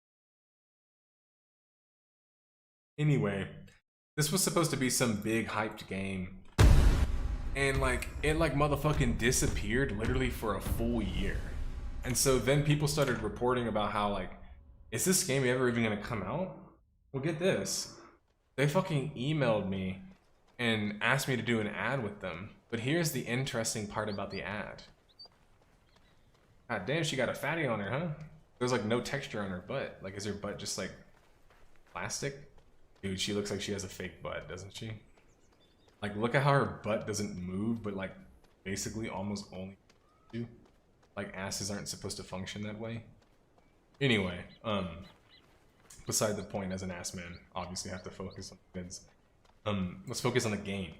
Anyway, this was supposed to be some big hyped game. And like, it like motherfucking disappeared literally for a full year. And so then people started reporting about how like, is this game ever even gonna come out? Well, get this. They fucking emailed me and asked me to do an ad with them. But here's the interesting part about the ad. God damn, she got a fatty on her, huh? There's like no texture on her butt. Like, is her butt just like plastic? Dude, she looks like she has a fake butt, doesn't she? Like, look at how her butt doesn't move, but like basically almost only do. Like, asses aren't supposed to function that way. Anyway, beside the point, as an ass man, obviously I have to focus on the kids. Let's focus on the game,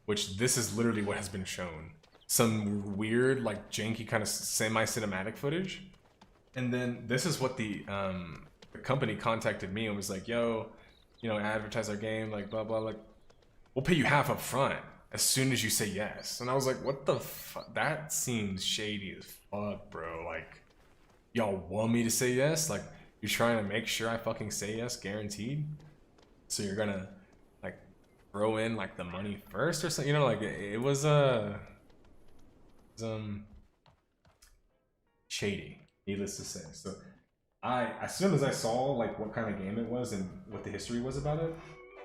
which this is literally what has been shown. Some weird, like janky kind of semi-cinematic footage. And then this is what the company contacted me and was like, yo, you know, advertise our game, like blah, blah, like, we'll pay you half up front as soon as you say yes. And I was like, what the fuck? That seems shady as fuck, bro. Like, y'all want me to say yes? Like, you're trying to make sure I fucking say yes, guaranteed? So you're gonna like throw in like the money first or something, you know? Like it was shady, needless to say. So as soon as I saw like what kind of game it was and what the history was about it,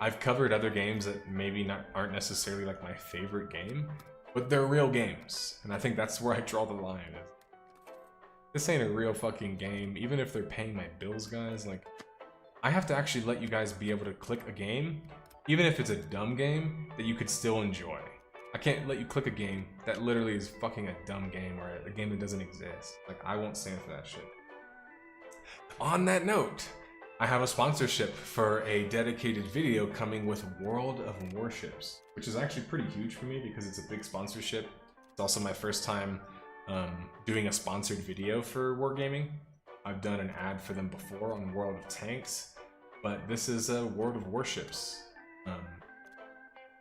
I've covered other games that maybe aren't necessarily like my favorite game, but they're real games, and I think that's where I draw the line. This ain't a real fucking game, even if they're paying my bills, guys. Like, I have to actually let you guys be able to click a game, even if it's a dumb game, that you could still enjoy. I can't let you click a game that literally is fucking a dumb game or a game that doesn't exist. Like, I won't stand for that shit. On that note, I have a sponsorship for a dedicated video coming with World of Warships, which is actually pretty huge for me because it's a big sponsorship. It's also my first time doing a sponsored video for Wargaming. I've done an ad for them before on World of Tanks, but this is a World of Warships. I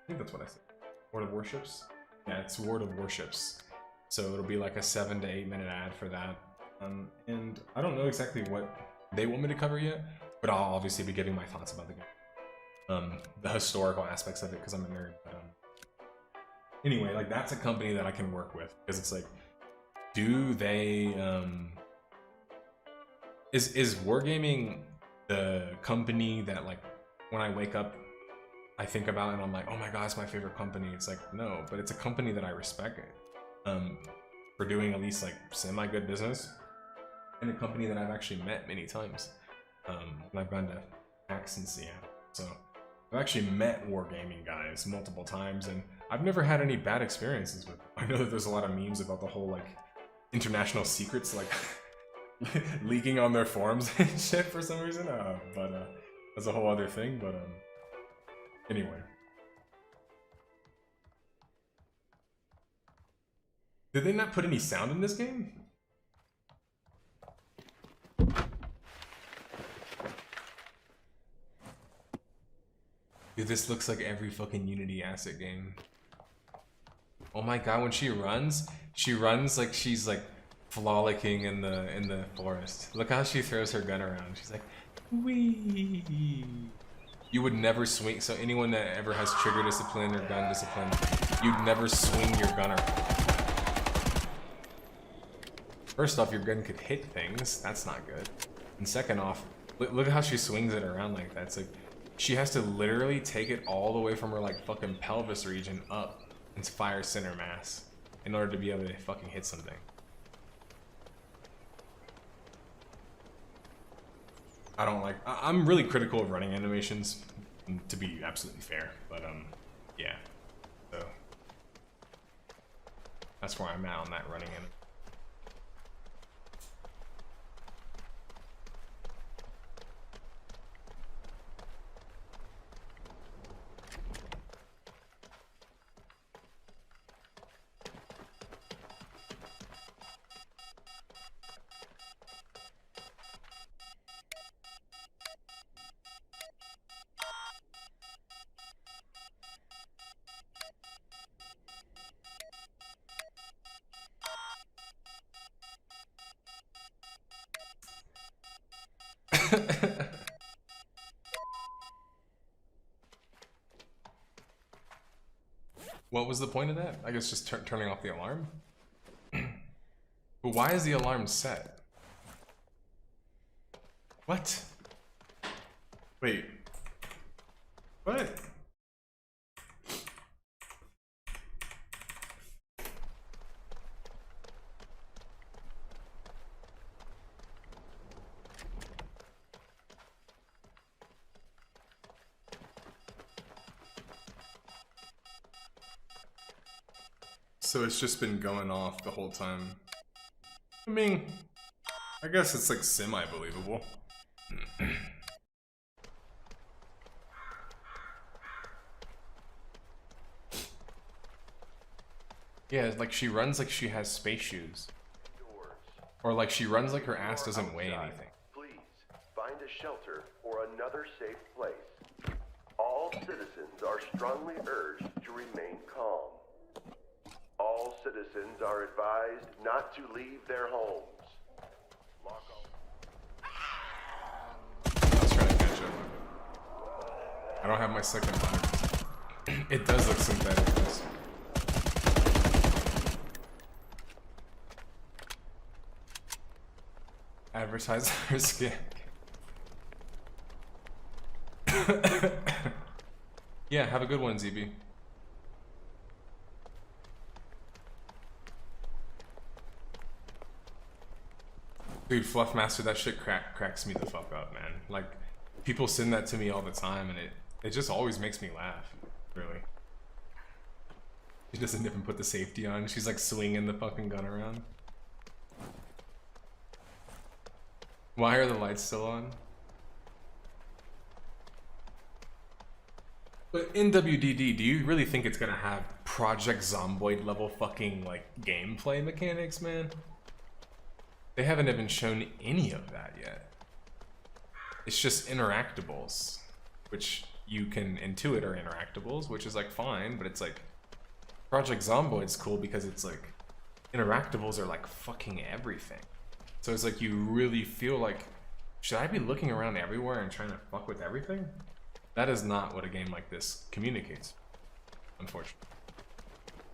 think that's what I said. World of Warships? Yeah, it's World of Warships. So it'll be like a 7 to 8 minute ad for that. And I don't know exactly what they want me to cover yet, but I'll obviously be giving my thoughts about the game. The historical aspects of it, because I'm a nerd. But anyway, like, that's a company that I can work with, because it's like, do they is wargaming the company that like when I wake up I think about and I'm like, oh my god, it's my favorite company. It's like, no, but it's a company that I respect for doing at least like semi good business, and a company that I've actually met many times. And I've gone to PAX in Seattle, so I've actually met wargaming guys multiple times, and I've never had any bad experiences with them. I know that there's a lot of memes about the whole like international secrets like leaking on their forums and shit for some reason, but that's a whole other thing. But anyway, did they not put any sound in this game? Dude, this looks like every fucking Unity asset game. Oh my god, when she runs like she's like frolicking in the forest. Look how she throws her gun around. She's like, wee. You would never swing. So anyone that ever has trigger discipline or gun discipline, you'd never swing your gun around. First off, your gun could hit things. That's not good. And second off, look at how she swings it around like that. It's like she has to literally take it all the way from her like fucking pelvis region up and fire center mass in order to be able to fucking hit something. I don't like. I'm really critical of running animations, to be absolutely fair. But yeah. So that's where I'm at on that running animation. What was the point of that? I guess just turning off the alarm? But why is the alarm set? What? Wait. What? So it's just been going off the whole time. I mean, I guess it's like semi-believable. Yeah, like she runs like she has space shoes. Or like she runs like her ass doesn't weigh anything. Please find a shelter or another safe place. All citizens are strongly urged to remain calm. All citizens are advised not to leave their homes. I was trying to catch up. I don't have my second monitor. It does look synthetic, this. Advertiser skin. Yeah, have a good one, ZB. Dude, Fluffmaster, that shit cracks me the fuck up, man. Like, people send that to me all the time, and it just always makes me laugh, really. She doesn't even put the safety on. She's like swinging the fucking gun around. Why are the lights still on? But in WDD, do you really think it's gonna have Project Zomboid level fucking like gameplay mechanics, man? They haven't even shown any of that yet. It's just interactables, which you can intuit are interactables, which is like fine, but it's like Project Zomboid's cool because it's like interactables are like fucking everything. So it's like you really feel like, should I be looking around everywhere and trying to fuck with everything? That is not what a game like this communicates, unfortunately.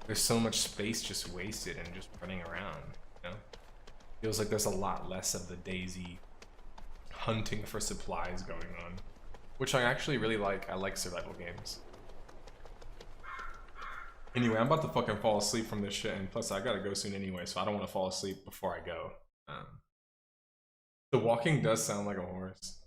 There's so much space just wasted and just running around, you know? Feels like there's a lot less of the daisy hunting for supplies going on, which I actually really like. I like survival games. Anyway, I'm about to fucking fall asleep from this shit, and plus I gotta go soon anyway, so I don't want to fall asleep before I go. The walking does sound like a horse.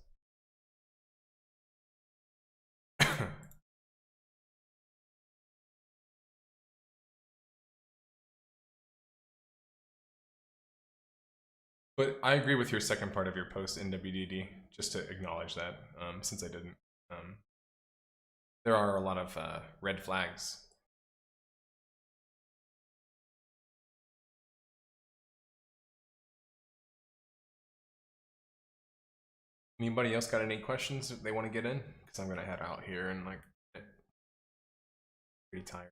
But I agree with your second part of your post, NWDD, just to acknowledge that, since I didn't. There are a lot of red flags. Anybody else got any questions that they want to get in? Because I'm gonna head out here and like, pretty tired.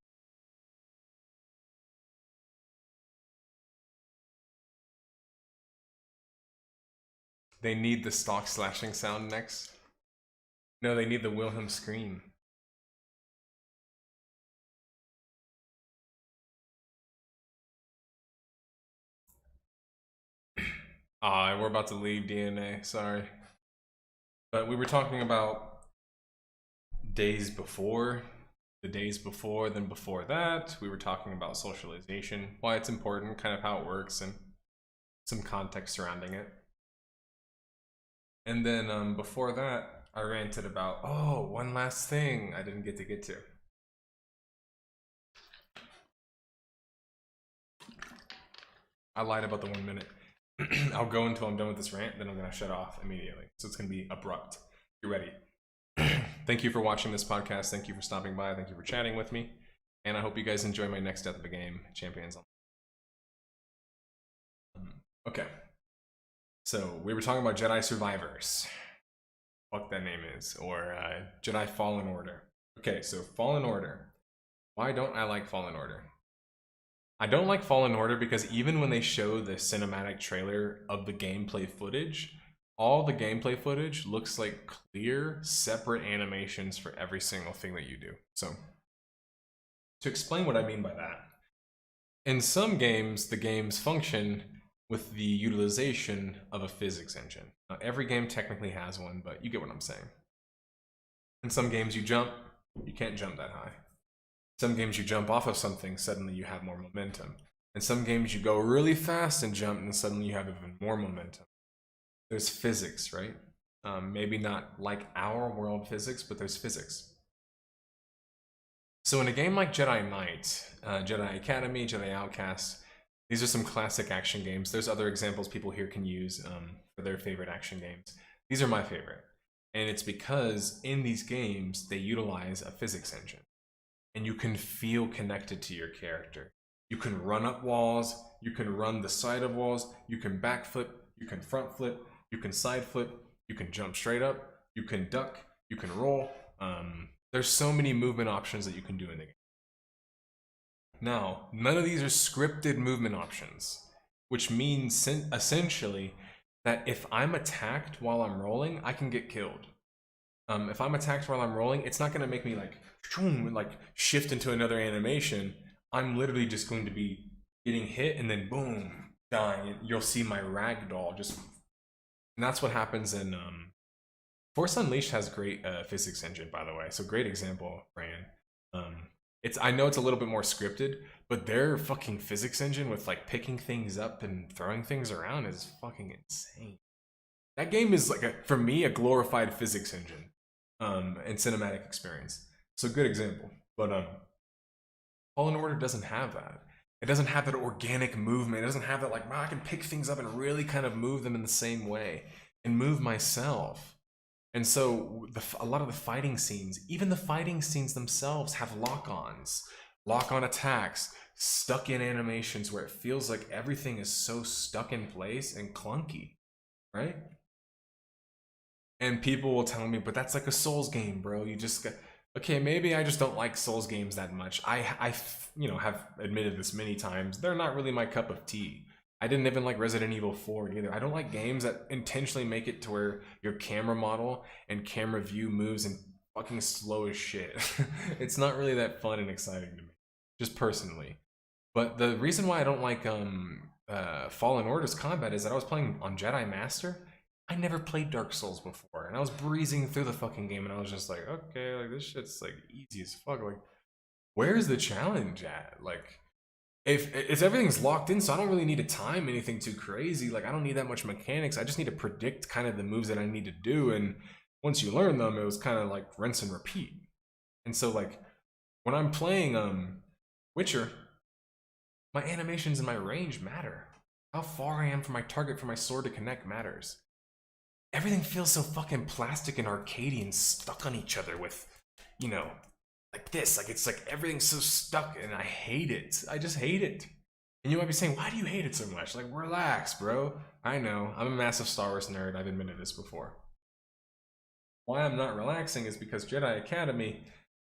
They need the stock slashing sound next. No, they need the Wilhelm scream. We're about to leave DNA, sorry. But we were talking about days before, the days before, then before that. We were talking about socialization, why it's important, kind of how it works, and some context surrounding it. And then before that, I ranted about, oh, one last thing I didn't get to. I lied about the 1 minute. I'll go until I'm done with this rant, then I'm gonna shut off immediately. So it's gonna be abrupt. You ready? Thank you for watching this podcast. Thank you for stopping by. Thank you for chatting with me. And I hope you guys enjoy my next Death of a Game, Champions. Okay. So we were talking about Jedi Survivors. Fuck that name is. Or Jedi Fallen Order. Okay, so Fallen Order. Why don't I like Fallen Order? I don't like Fallen Order because even when they show the cinematic trailer of the gameplay footage, all the gameplay footage looks like clear, separate animations for every single thing that you do. So, to explain what I mean by that, in some games, the games function with the utilization of a physics engine. Now, every game technically has one, but you get what I'm saying. In some games you jump, you can't jump that high. Some games you jump off of something, suddenly you have more momentum. In some games you go really fast and jump, and suddenly you have even more momentum. There's physics, right? Maybe not like our world physics, but there's physics. So in a game like Jedi Knight, Jedi Academy, Jedi Outcast, these are some classic action games. There's other examples people here can use for their favorite action games. These are my favorite. And it's because in these games, they utilize a physics engine. And you can feel connected to your character. You can run up walls, you can run the side of walls, you can backflip, you can front flip, you can side flip, you can jump straight up, you can duck, you can roll. There's so many movement options that you can do in the game. Now, none of these are scripted movement options, which means essentially that if I'm attacked while I'm rolling, I can get killed. If I'm attacked while I'm rolling, it's not going to make me like shift into another animation. I'm literally just going to be getting hit and then boom, dying. You'll see my ragdoll just, and that's what happens in Force Unleashed has great physics engine, by the way. So great example, Fran. I know it's a little bit more scripted, but their fucking physics engine with like picking things up and throwing things around is fucking insane. That game is like for me a glorified physics engine and cinematic experience. So good example. But Fallen Order doesn't have that. It doesn't have that organic movement. It doesn't have that like, wow, I can pick things up and really kind of move them in the same way and move myself. And so a lot of the fighting scenes, even the fighting scenes themselves have lock-ons, lock-on attacks, stuck-in animations where it feels like everything is so stuck in place and clunky, right? And people will tell me, but that's like a Souls game, bro. You just got... Okay, maybe I just don't like Souls games that much. I have admitted this many times. They're not really my cup of tea. I didn't even like Resident Evil 4 either. I don't like games that intentionally make it to where your camera model and camera view moves and fucking slow as shit. It's not really that fun and exciting to me, just personally. But the reason why I don't like Fallen Order's combat is that I was playing on Jedi Master, I never played Dark Souls before, and I was breezing through the fucking game, and I was just like, okay, like this shit's like easy as fuck. Like, where's the challenge at? Like, if everything's locked in, so I don't really need to time anything too crazy. Like, I don't need that much mechanics. I just need to predict kind of the moves that I need to do, and once you learn them, it was kind of like rinse and repeat. And so, like, when I'm playing Witcher, my animations and my range matter. How far I am from my target for my sword to connect matters. Everything feels so fucking plastic and arcadey and stuck on each other with, you know, like this. Like, it's like everything's so stuck, and I hate it. I just hate it. And you might be saying, why do you hate it so much? Like, relax, bro. I know, I'm a massive Star Wars nerd. I've admitted this before. Why I'm not relaxing is because Jedi Academy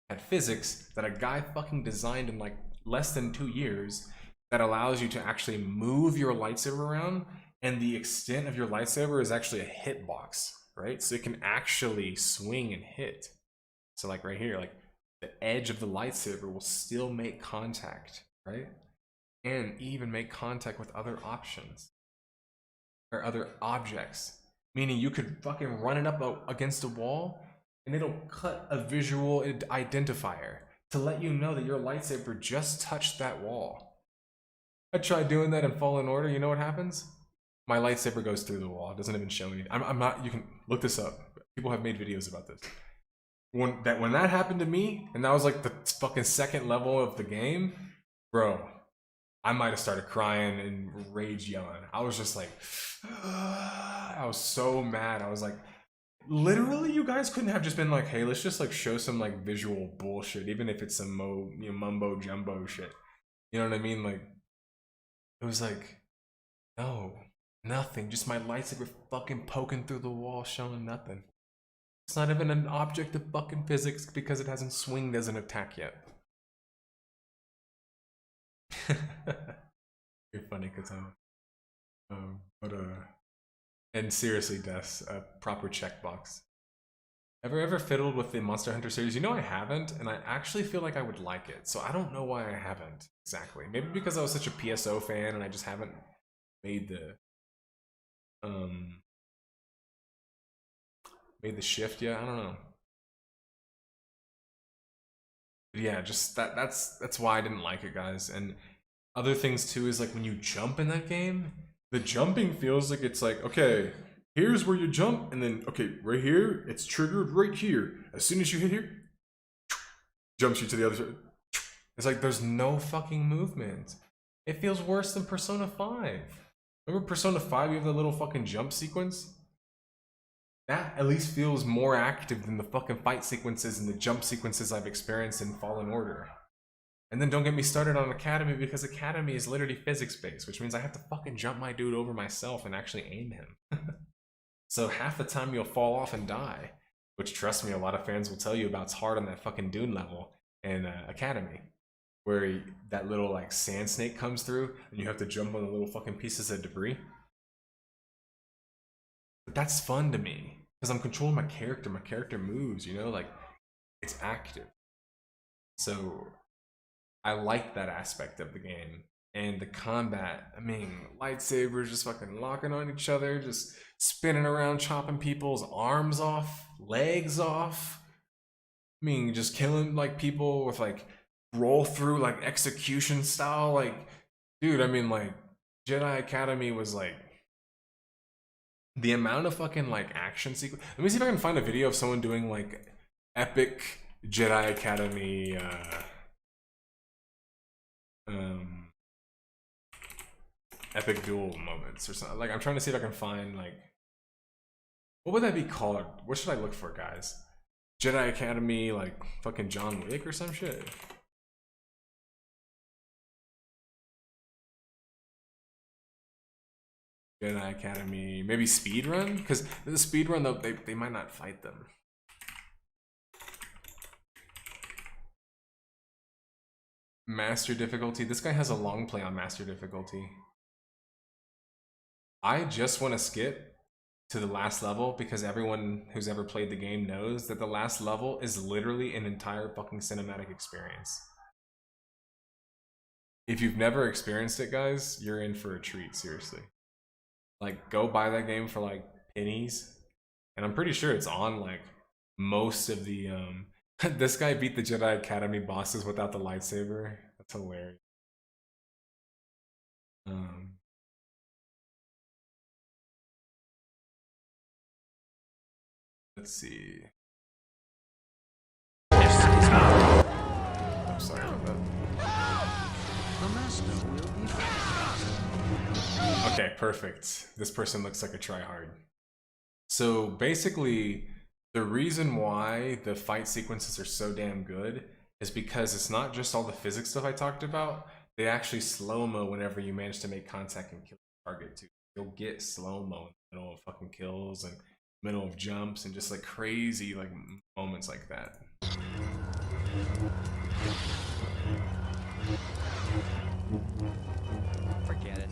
had physics that a guy fucking designed in like less than 2 years that allows you to actually move your lightsaber around, and the extent of your lightsaber is actually a hitbox, right? So it can actually swing and hit. So like right here, like the edge of the lightsaber will still make contact, right? And even make contact with other options or other objects. Meaning you could fucking run it up against a wall and it'll cut a visual identifier to let you know that your lightsaber just touched that wall. I tried doing that in Fallen Order. You know what happens? My lightsaber goes through the wall. It doesn't even show anything. I'm not. You can look this up. People have made videos about this. When that happened to me, and that was like the fucking second level of the game, bro, I might have started crying and rage yelling. I was just like, I was so mad. I was like, literally, you guys couldn't have just been like, hey, let's just like show some like visual bullshit, even if it's some mumbo jumbo shit. You know what I mean? Like, it was like, no, nothing. Just my lightsaber fucking poking through the wall, showing nothing. It's not even an object of fucking physics because it hasn't swinged as an attack yet. You're funny because and seriously, Des, a proper checkbox. Ever fiddled with the Monster Hunter series? You know I haven't, and I actually feel like I would like it. So I don't know why I haven't exactly. Maybe because I was such a PSO fan and I just haven't made the shift yet. I don't know. But yeah, just that's why I didn't like it, guys. And other things too is like when you jump in that game, the jumping feels like it's like, okay, here's where you jump, and then okay, right here, it's triggered right here. As soon as you hit here, jumps you to the other side. It's like there's no fucking movement. It feels worse than Persona 5. Remember Persona 5, you have the little fucking jump sequence? That at least feels more active than the fucking fight sequences and the jump sequences I've experienced in Fallen Order. And then don't get me started on Academy, because Academy is literally physics-based, which means I have to fucking jump my dude over myself and actually aim him. So half the time you'll fall off and die, which, trust me, a lot of fans will tell you about. It's hard on that fucking Dune level in Academy, where that little like sand snake comes through and you have to jump on the little fucking pieces of debris. But that's fun to me because I'm controlling my character. My character moves, you know, like it's active. So I like that aspect of the game. And the combat, I mean, lightsabers just fucking locking on each other, just spinning around, chopping people's arms off, legs off. I mean, just killing like people with like roll through like execution style. Like, dude, I mean, like Jedi Academy was like the amount of fucking like action sequence. Let me see if I can find a video of someone doing like epic Jedi Academy epic duel moments or something. Like, I'm trying to see if I can find like, what would that be called? What should I look for, guys? Jedi Academy, like fucking John Wick or some shit. Jedi Academy, maybe speedrun? Because the speedrun though, they might not fight them. Master difficulty. This guy has a long play on master difficulty. I just want to skip to the last level because everyone who's ever played the game knows that the last level is literally an entire fucking cinematic experience. If you've never experienced it, guys, you're in for a treat, seriously. Like, go buy that game for like pennies, and I'm pretty sure it's on like most of the this guy beat the Jedi Academy bosses without the lightsaber. That's hilarious. Let's see. I'm sorry about that. Okay, perfect. This person looks like a tryhard. So basically, the reason why the fight sequences are so damn good is because it's not just all the physics stuff I talked about. They actually slow-mo whenever you manage to make contact and kill the target too. You'll get slow-mo in the middle of fucking kills and middle of jumps and just like crazy like moments like that. Forget it.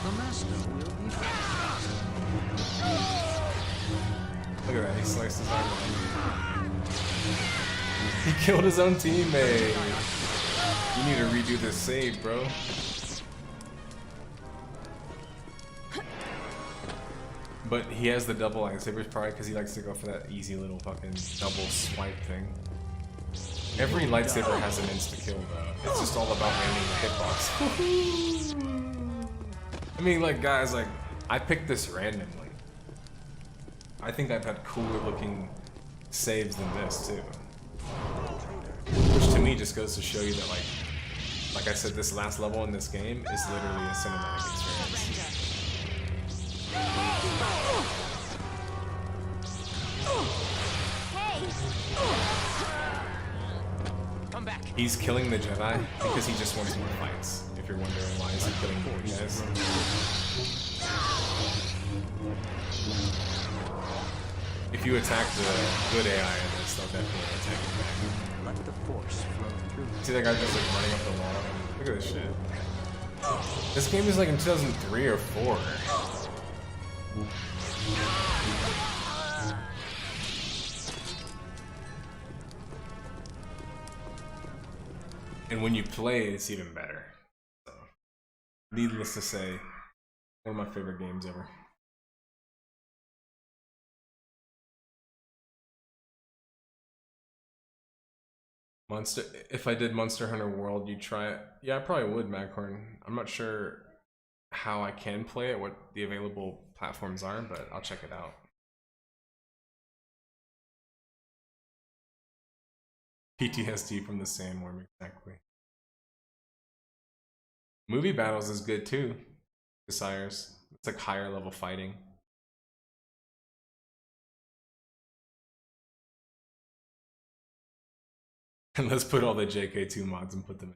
The master will be fast. Look at that, he sliced his arm off. He killed his own teammate. You need to redo this save, bro. But he has the double lightsabers probably because he likes to go for that easy little fucking double swipe thing. Every lightsaber has an insta-kill though. It's just all about aiming the hitbox. I mean, like, guys, like, I picked this randomly. I think I've had cooler looking saves than this too. Which to me just goes to show you that, like I said, this last level in this game is literally a cinematic experience. Come back. He's killing the Jedi because he just wants more fights. If you're wondering why is he killing more guys. If you attack the good AI in this, they'll definitely attack you back. Let the force flow through. See that guy just like running up the wall? Look at this shit. This game is like in 2003 or 4. And when you play, it's even better. So, needless to say, one of my favorite games ever. Monster. If I did Monster Hunter World, you'd try it. Yeah, I probably would, Maghorn. I'm not sure how I can play it, what the available platforms are, but I'll check it out. PTSD from the sandworm, exactly. Movie battles is good too, Desires. It's like higher level fighting. And let's put all the JK2 mods and put them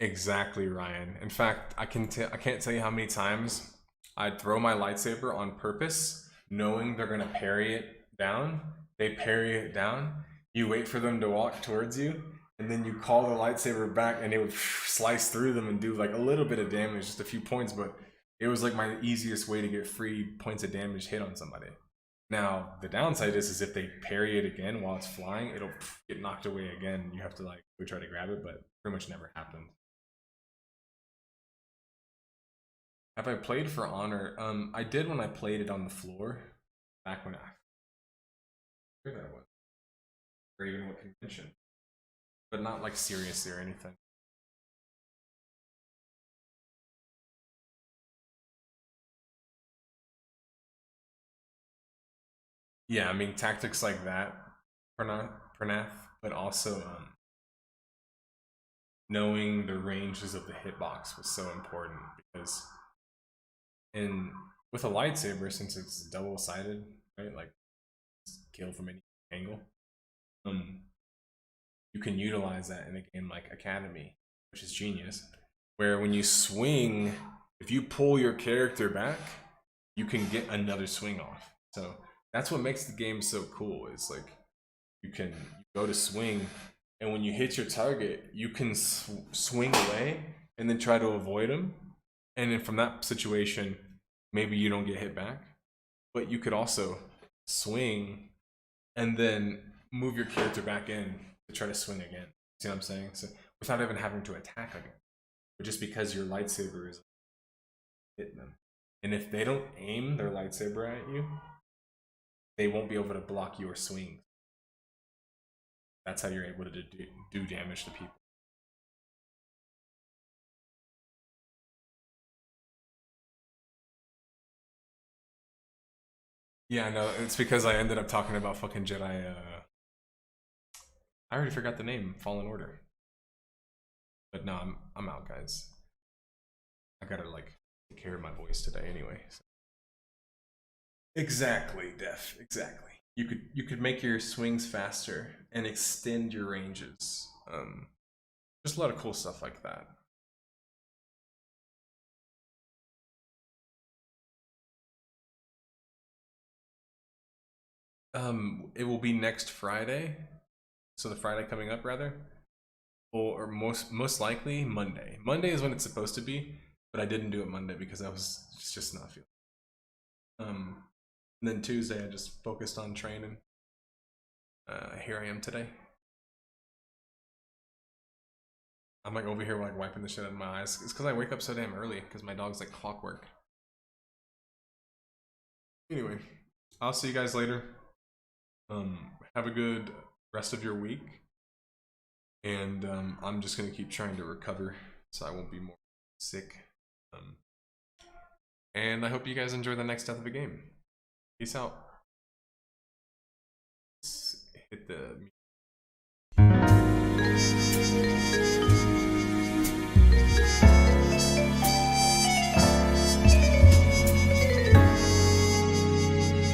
in. Exactly, Ryan. In fact, I can't tell you how many times I'd throw my lightsaber on purpose, knowing they're gonna parry it down. They parry it down. You wait for them to walk towards you, and then you call the lightsaber back, and it would slice through them and do like a little bit of damage, just a few points, but it was like my easiest way to get free points of damage hit on somebody. Now, the downside is if they parry it again while it's flying, it'll get knocked away again. You have to like try to grab it, but pretty much never happened. Have I played For Honor? I did when I played it on the floor, back when I forget that was, or even what convention, but not like seriously or anything. Yeah, I mean tactics like that, Pranath, but also knowing the ranges of the hitbox was so important because with a lightsaber, since it's double-sided, right, like kill from any angle, you can utilize that in a game like Academy, which is genius, where when you swing, if you pull your character back, you can get another swing off. So that's what makes the game so cool, is like you go to swing, and when you hit your target, you can swing away and then try to avoid him, and then from that situation maybe you don't get hit back, but you could also swing and then move your character back in to try to swing again. See what I'm saying? So without even having to attack again, but just because your lightsaber is hitting them, and if they don't aim their lightsaber at you, they won't be able to block your swing. That's how you're able to do damage to people. Yeah, no, it's because I ended up talking about fucking Jedi. I already forgot the name, Fallen Order. But no, I'm out, guys. I gotta like take care of my voice today anyway. So. Exactly, Def. Exactly. You could make your swings faster and extend your ranges. Just a lot of cool stuff like that. It will be next Friday, so the Friday coming up rather, or most likely Monday. Monday is when it's supposed to be, but I didn't do it Monday because I was just not feeling. And then Tuesday I just focused on training. Here I am today. I'm like over here like wiping the shit out of my eyes. It's because I wake up so damn early because my dog's like clockwork. Anyway, I'll see you guys later. Have a good rest of your week, and I'm just gonna keep trying to recover so I won't be more sick. And I hope you guys enjoy the next death of the game. Peace out. Let's hit the